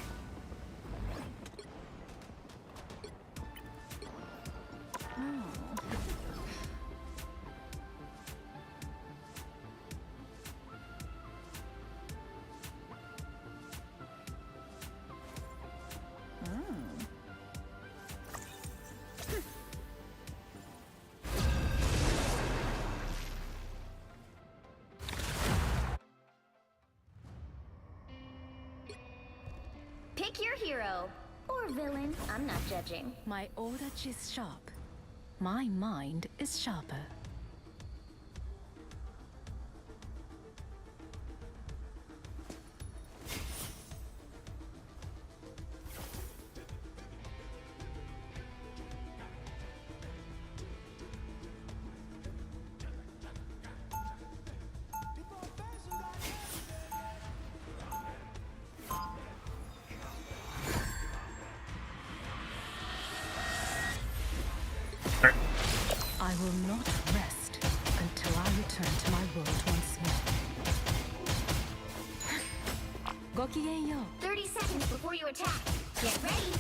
Pick your hero. Or villain. I'm not judging. My odachi is sharp. My mind is sharper. I will not rest until I return to my world once more. Gokigen-yo. 30 seconds before you attack. Get ready.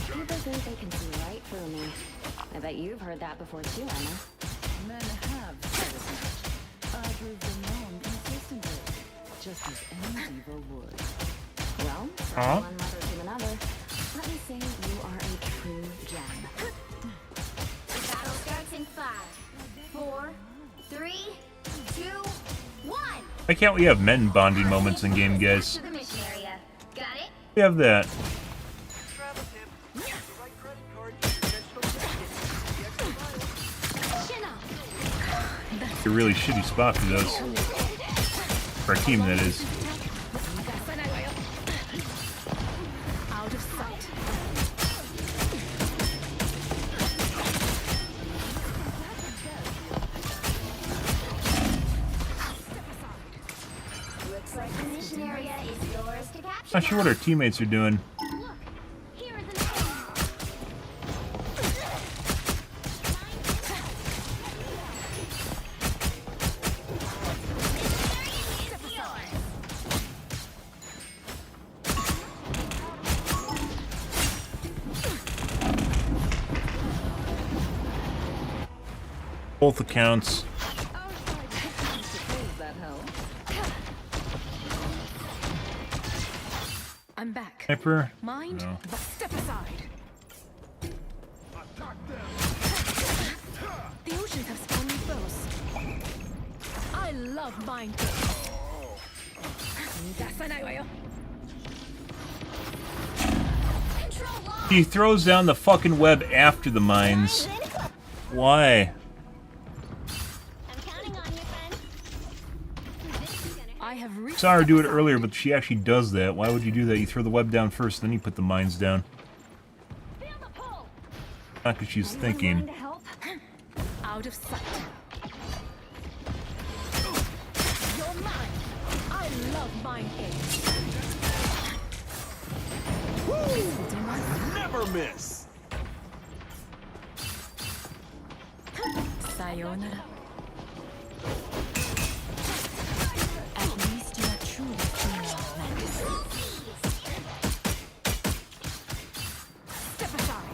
People think they can see right through me. I bet you've heard that before too, Emma. Men have said as much. I prove them wrong consistently, just as any diva would. Well, from one mother to another, let me say you are a true gem. The battle starts in 5, 4, 3, 2, 1. Why can't we have men bonding moments in game, guys? To the mission area. Got it? We have that. Travel tip. The right credit card, digital tickets, the extra Chin up. It's a really shitty spot for those. For our team, that is. Out of sight. Looks like the mission area is yours to capture. Not sure what our teammates are doing. Look, here are the names. Both accounts. I'm back. Sniper? Mind, No. but step aside. The oceans have spawned me first. I love mind games. Control lock. He throws down the fucking web after the mines. Why? I'm counting on you, friend. This is gonna I have reached. Saw her do it earlier, but she actually does that. Why would you do that? You throw the web down first, then you put the mines down. feel the pull. Not because she's thinking. To help? Out of sight. You're mine. I love mind games. Never miss! Sayonara. At least you are truly female of madness. Step aside.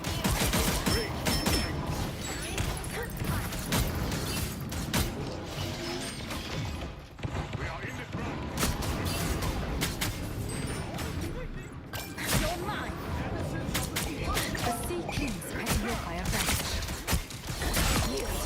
You're mine. The Sea Kings have your higher advantage. Yield.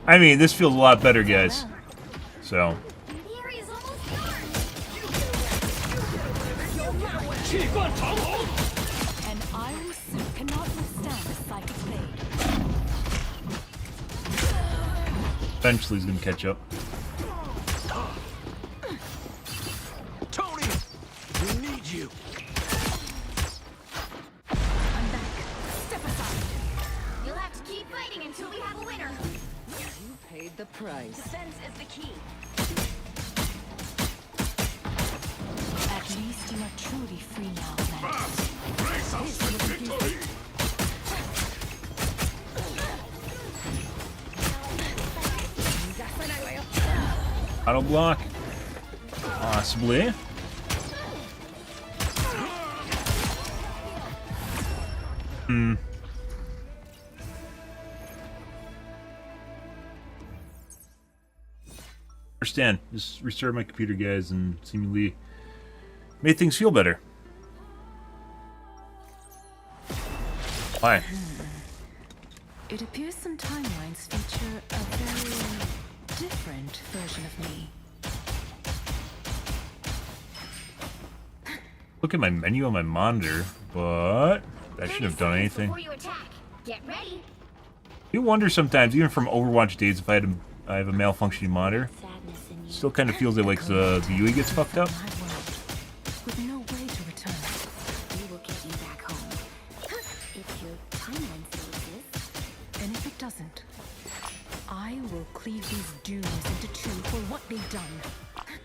I mean, this feels a lot better, guys. So. The area's almost done. An iron suit cannot withstand a psychic blade. Eventually, he's gonna catch up. Tony! We need you! I'm back. Step aside. You'll have to keep fighting until we have a winner. You paid the price. Defense is the key. At least you are truly free now, Mantis. Auto block. Possibly. Understand. Just restart my computer, guys, and seemingly made things feel better. Why? It appears some timelines feature a very different version of me. Look at my menu on my monitor, but that shouldn't have done anything. Before you attack, get ready. You wonder sometimes, even from Overwatch days, if I have a malfunctioning monitor. Still kind of feels like the UI gets fucked up. My world, with no way to return. We will get you back home. If your timeline still exists. And if it doesn't, I will cleave these dunes into two for what they've done.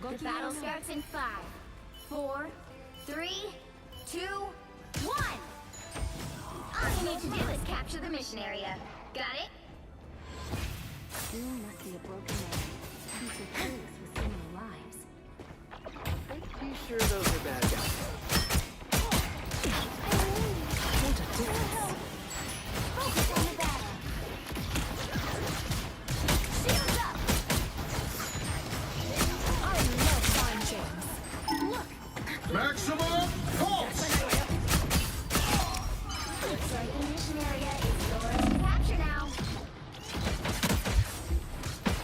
The battle starts in 5, 4, 3, 2, 1. All you need to do is capture the mission area. Got it? You must be a broken man. Who's so curious with so many lives. Pretty sure those are bad guys. What a difference. Focus on the battle. Shields up. I love mind games. Look, Maximum pulse! Looks like the mission area is yours to capture now.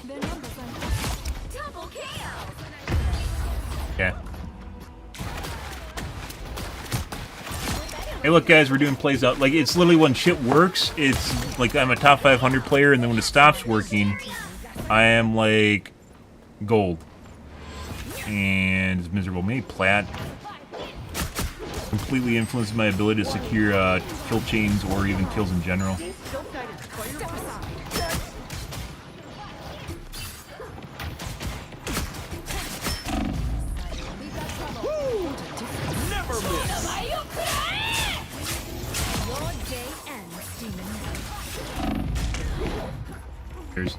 their numbers are Double KO. Yeah. Hey, look, guys, we're doing plays out. Like, it's literally when shit works, it's like I'm a top 500 player, and then when it stops working, I am like gold. And it's miserable. Maybe plat completely influences my ability to secure kill chains or even kills in general. Never miss! your day ends, demon. There's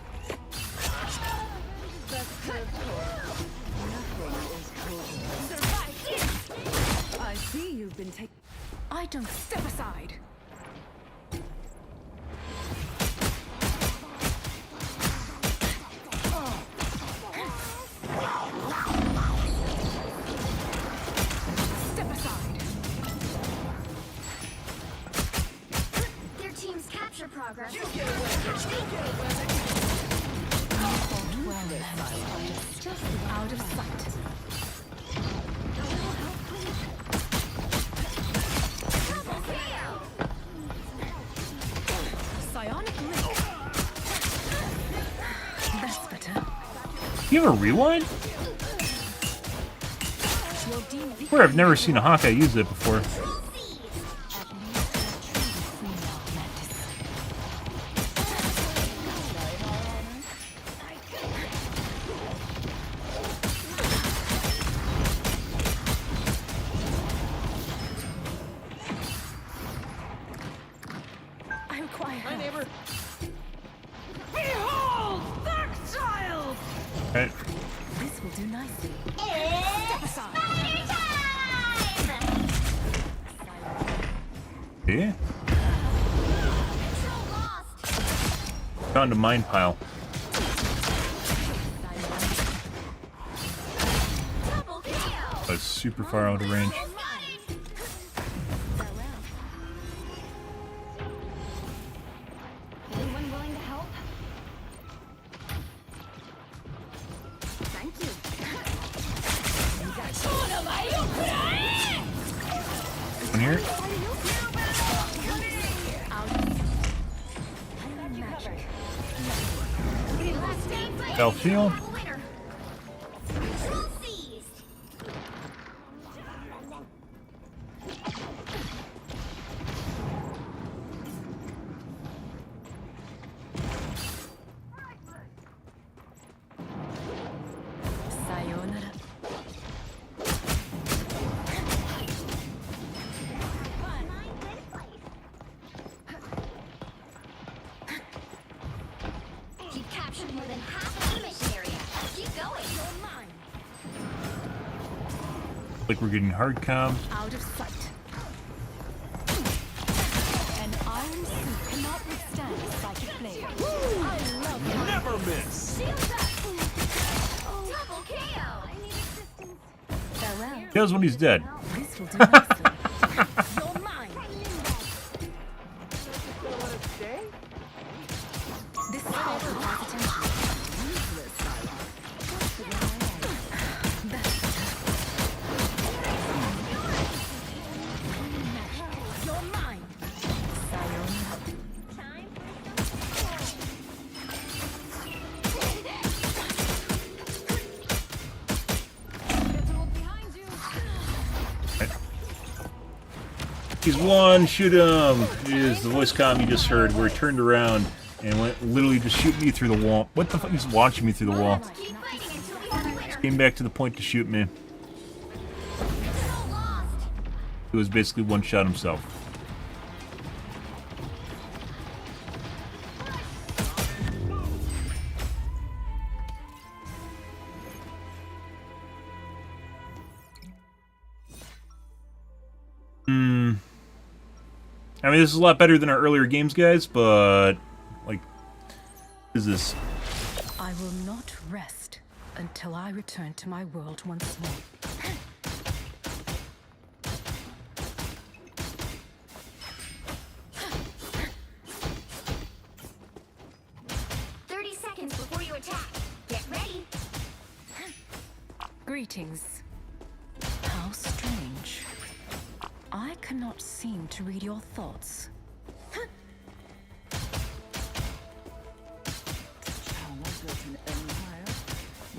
I see you've been taken. I don't step aside. Step aside. Their team's capture progress. Well, Mantis, just out of sight. Double KO. Psionic link. That's better. you have a rewind? Your demon. Where I've never seen a Hawkeye use it before. At least you're truly free now, Mantis. I require help. Neighbor! Right? This will do nicely. It's spider time! Yeah. Control lost. Found a mine pile. Double KO. But it's super far out of range. Got it. Anyone willing to help? here. Self-heal. Sayonara. You've captured more than half of the mission area. Keep going. You're mine. Like we're getting hard comms. Out of sight. An iron suit cannot withstand a psychic blade. I love you. Never miss. Shields up. Double KO. I need assistance. Farewell. Kills when he's dead. This will do nicely. You're mine. This spot requires attention. Useless, Harald. You're mine. Sayonara. Time He's one, shoot him! Is the voice comm you just heard where he turned around and went literally just shoot me through the wall. What the fuck? He's watching me through the wall. keep fighting until we have a winner. Came back to the point to shoot me. So lost. He was basically one shot himself. I mean, this is a lot better than our earlier games, guys, but, like, what is this? I will not rest until I return to my world once more. 30 seconds before you attack. Get ready. Greetings. How strange. I cannot seem to read your thoughts. China built an empire.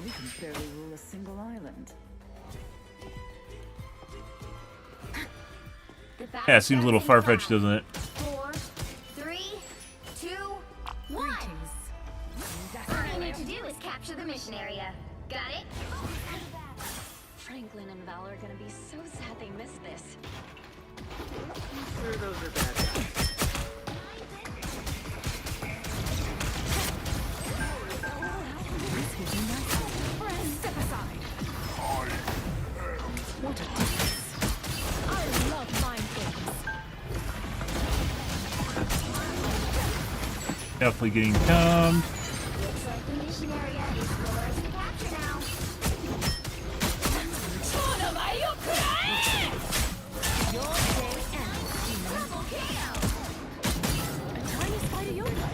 We can barely rule a single island. Yeah, it seems a little far-fetched, doesn't it? 4, 3, 2, 1. Greetings. All you need to do is capture the mission area. Got it? Franklin and Val are gonna be so sad they missed this. Sure, those are bad. This will be nicely. Step aside. What a difference. I love mind games. Definitely getting calmed. Looks like the mission area is yours to capture now. Your day ends. Double KO. A tiny spider yoga.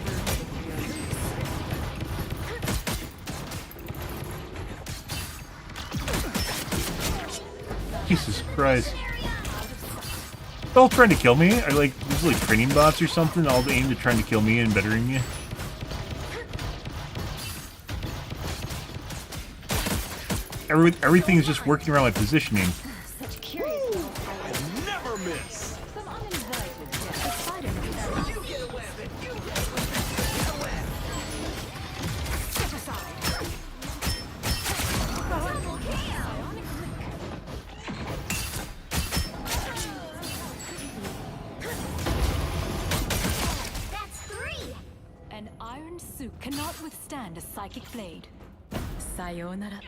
Jesus Christ. They're all trying to kill me? Are like, these like training bots or something, all aimed at trying to kill me and bettering me? Everything is just working around my positioning. Such curious little pilots. Never miss. Some uninvited guests. The spider knows. Step aside. Double KO. That's 3. An iron suit cannot withstand a psychic blade. Sayonara.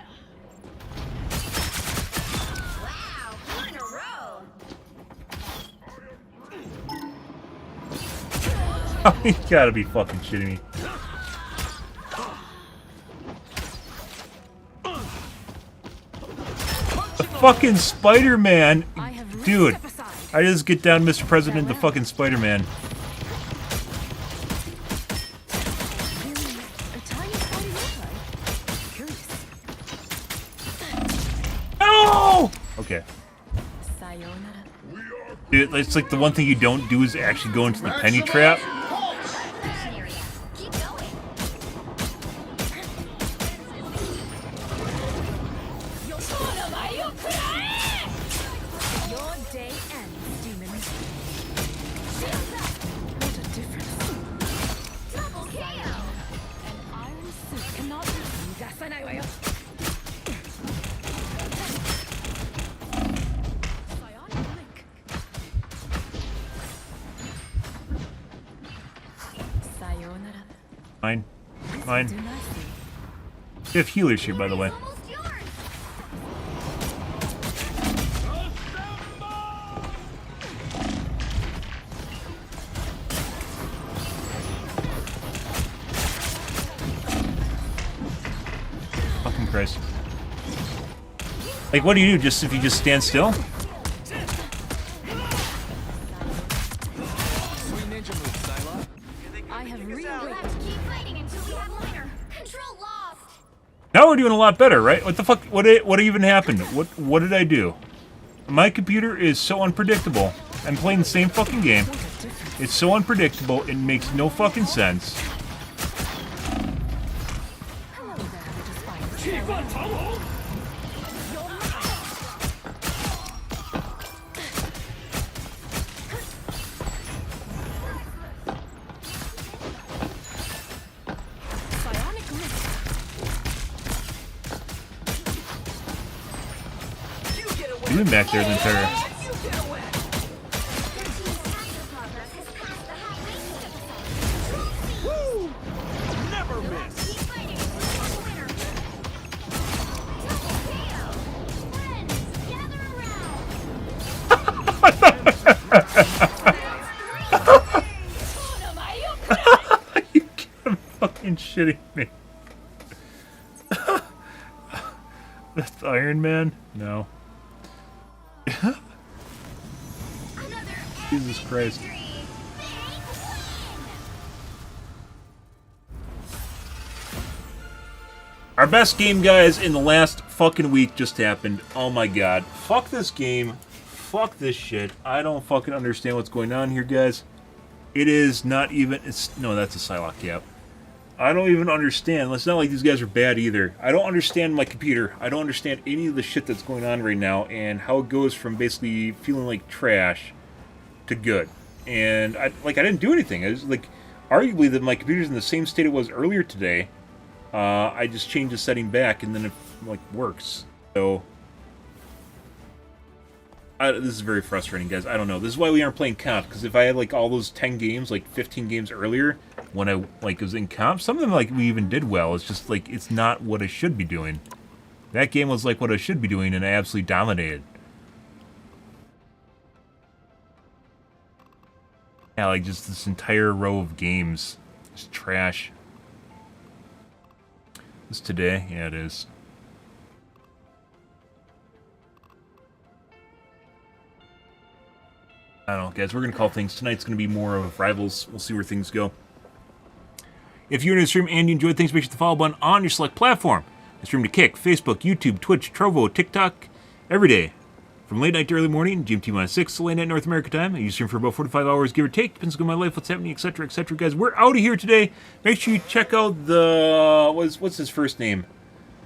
Wow, 4 in a row. You gotta be fucking shitting me. The fucking Spider-Man! I have Dude, step aside. I just get down Mr. President the fucking Spider-Man. A tiny spider yoga. Curious. No! Okay. Sayonara. We are It's like the one thing you don't do is actually go into the penny trap. Keep going. Your day ends, demon. What a difference. Double KO. An iron suit cannot be Psionic link. Sayonara. Mine. Do Mine. not see. We have healers here, by the way. Almost yours. Fucking Christ. Like, what do you do? Just if you just stand still? Sweet ninja move, Psylocke. I have We'll reawakened. have to keep fighting until we have minor. Control lost. Now we're doing a lot better, right? What the fuck? What even happened? What did I do? My computer is so unpredictable. I'm playing the same fucking game. It's so unpredictable. It makes no fucking sense. Hello there, little spider. Psionic link. You've been back there the entire. Progress has passed the high ranking episode. Never We'll have miss. to keep fighting until we have a winner. Double KO. Friends, gather around. You can't fucking shitting me. That's Iron Man? No. Another Jesus Christ. victory. Our best game, guys, in the last fucking week just happened. Oh my god. Fuck this game. Fuck this shit. I don't fucking understand what's going on here, guys. It is not even... No, that's a Psylocke cap. I don't even understand. It's not like these guys are bad either. I don't understand my computer. I don't understand any of the shit that's going on right now and how it goes from basically feeling like trash to good. And I didn't do anything. I was like, arguably that my computer's in the same state it was earlier today. I just changed the setting back and then it like works. So this is very frustrating, guys. I don't know. This is why we aren't playing comp, because if I had like all those 10 games, like 15 games earlier, when I like was in comp, some of them like we even did well. It's just like it's not what I should be doing. That game was like what I should be doing, and I absolutely dominated. Yeah, like just this entire row of games, just trash. This today, yeah, it is. I don't know, guys. We're going to call things. Tonight's going to be more of Rivals. We'll see where things go. If you're in the stream and you enjoyed things, make sure to follow button on your select platform. I stream to Kick, Facebook, YouTube, Twitch, Trovo, TikTok, every day. From late night to early morning, GMT-6 to late night North America time. I usually stream for about 45 hours, give or take. Depends on my life, what's happening, etc., etc. Guys, we're out of here today. Make sure you check out the... What's his first name?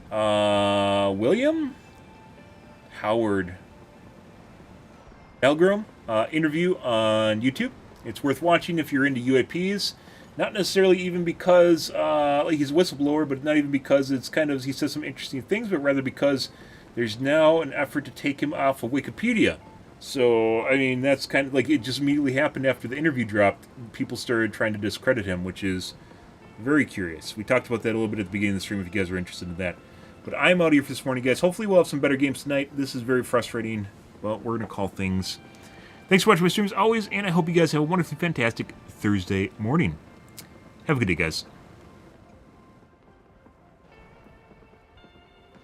William? Howard. Malmgren interview on YouTube. It's worth watching if you're into UAPs. Not necessarily even because like he's a whistleblower, but not even because it's kind of he says some interesting things, but rather because there's now an effort to take him off of Wikipedia. So, I mean, that's kind of like it just immediately happened after the interview dropped. People started trying to discredit him, which is very curious. We talked about that a little bit at the beginning of the stream if you guys are interested in that. But I'm out of here for this morning, guys. Hopefully we'll have some better games tonight. This is very frustrating. Well, we're going to call things. Thanks for watching my streams as always, and I hope you guys have a wonderfully fantastic Thursday morning. Have a good day, guys.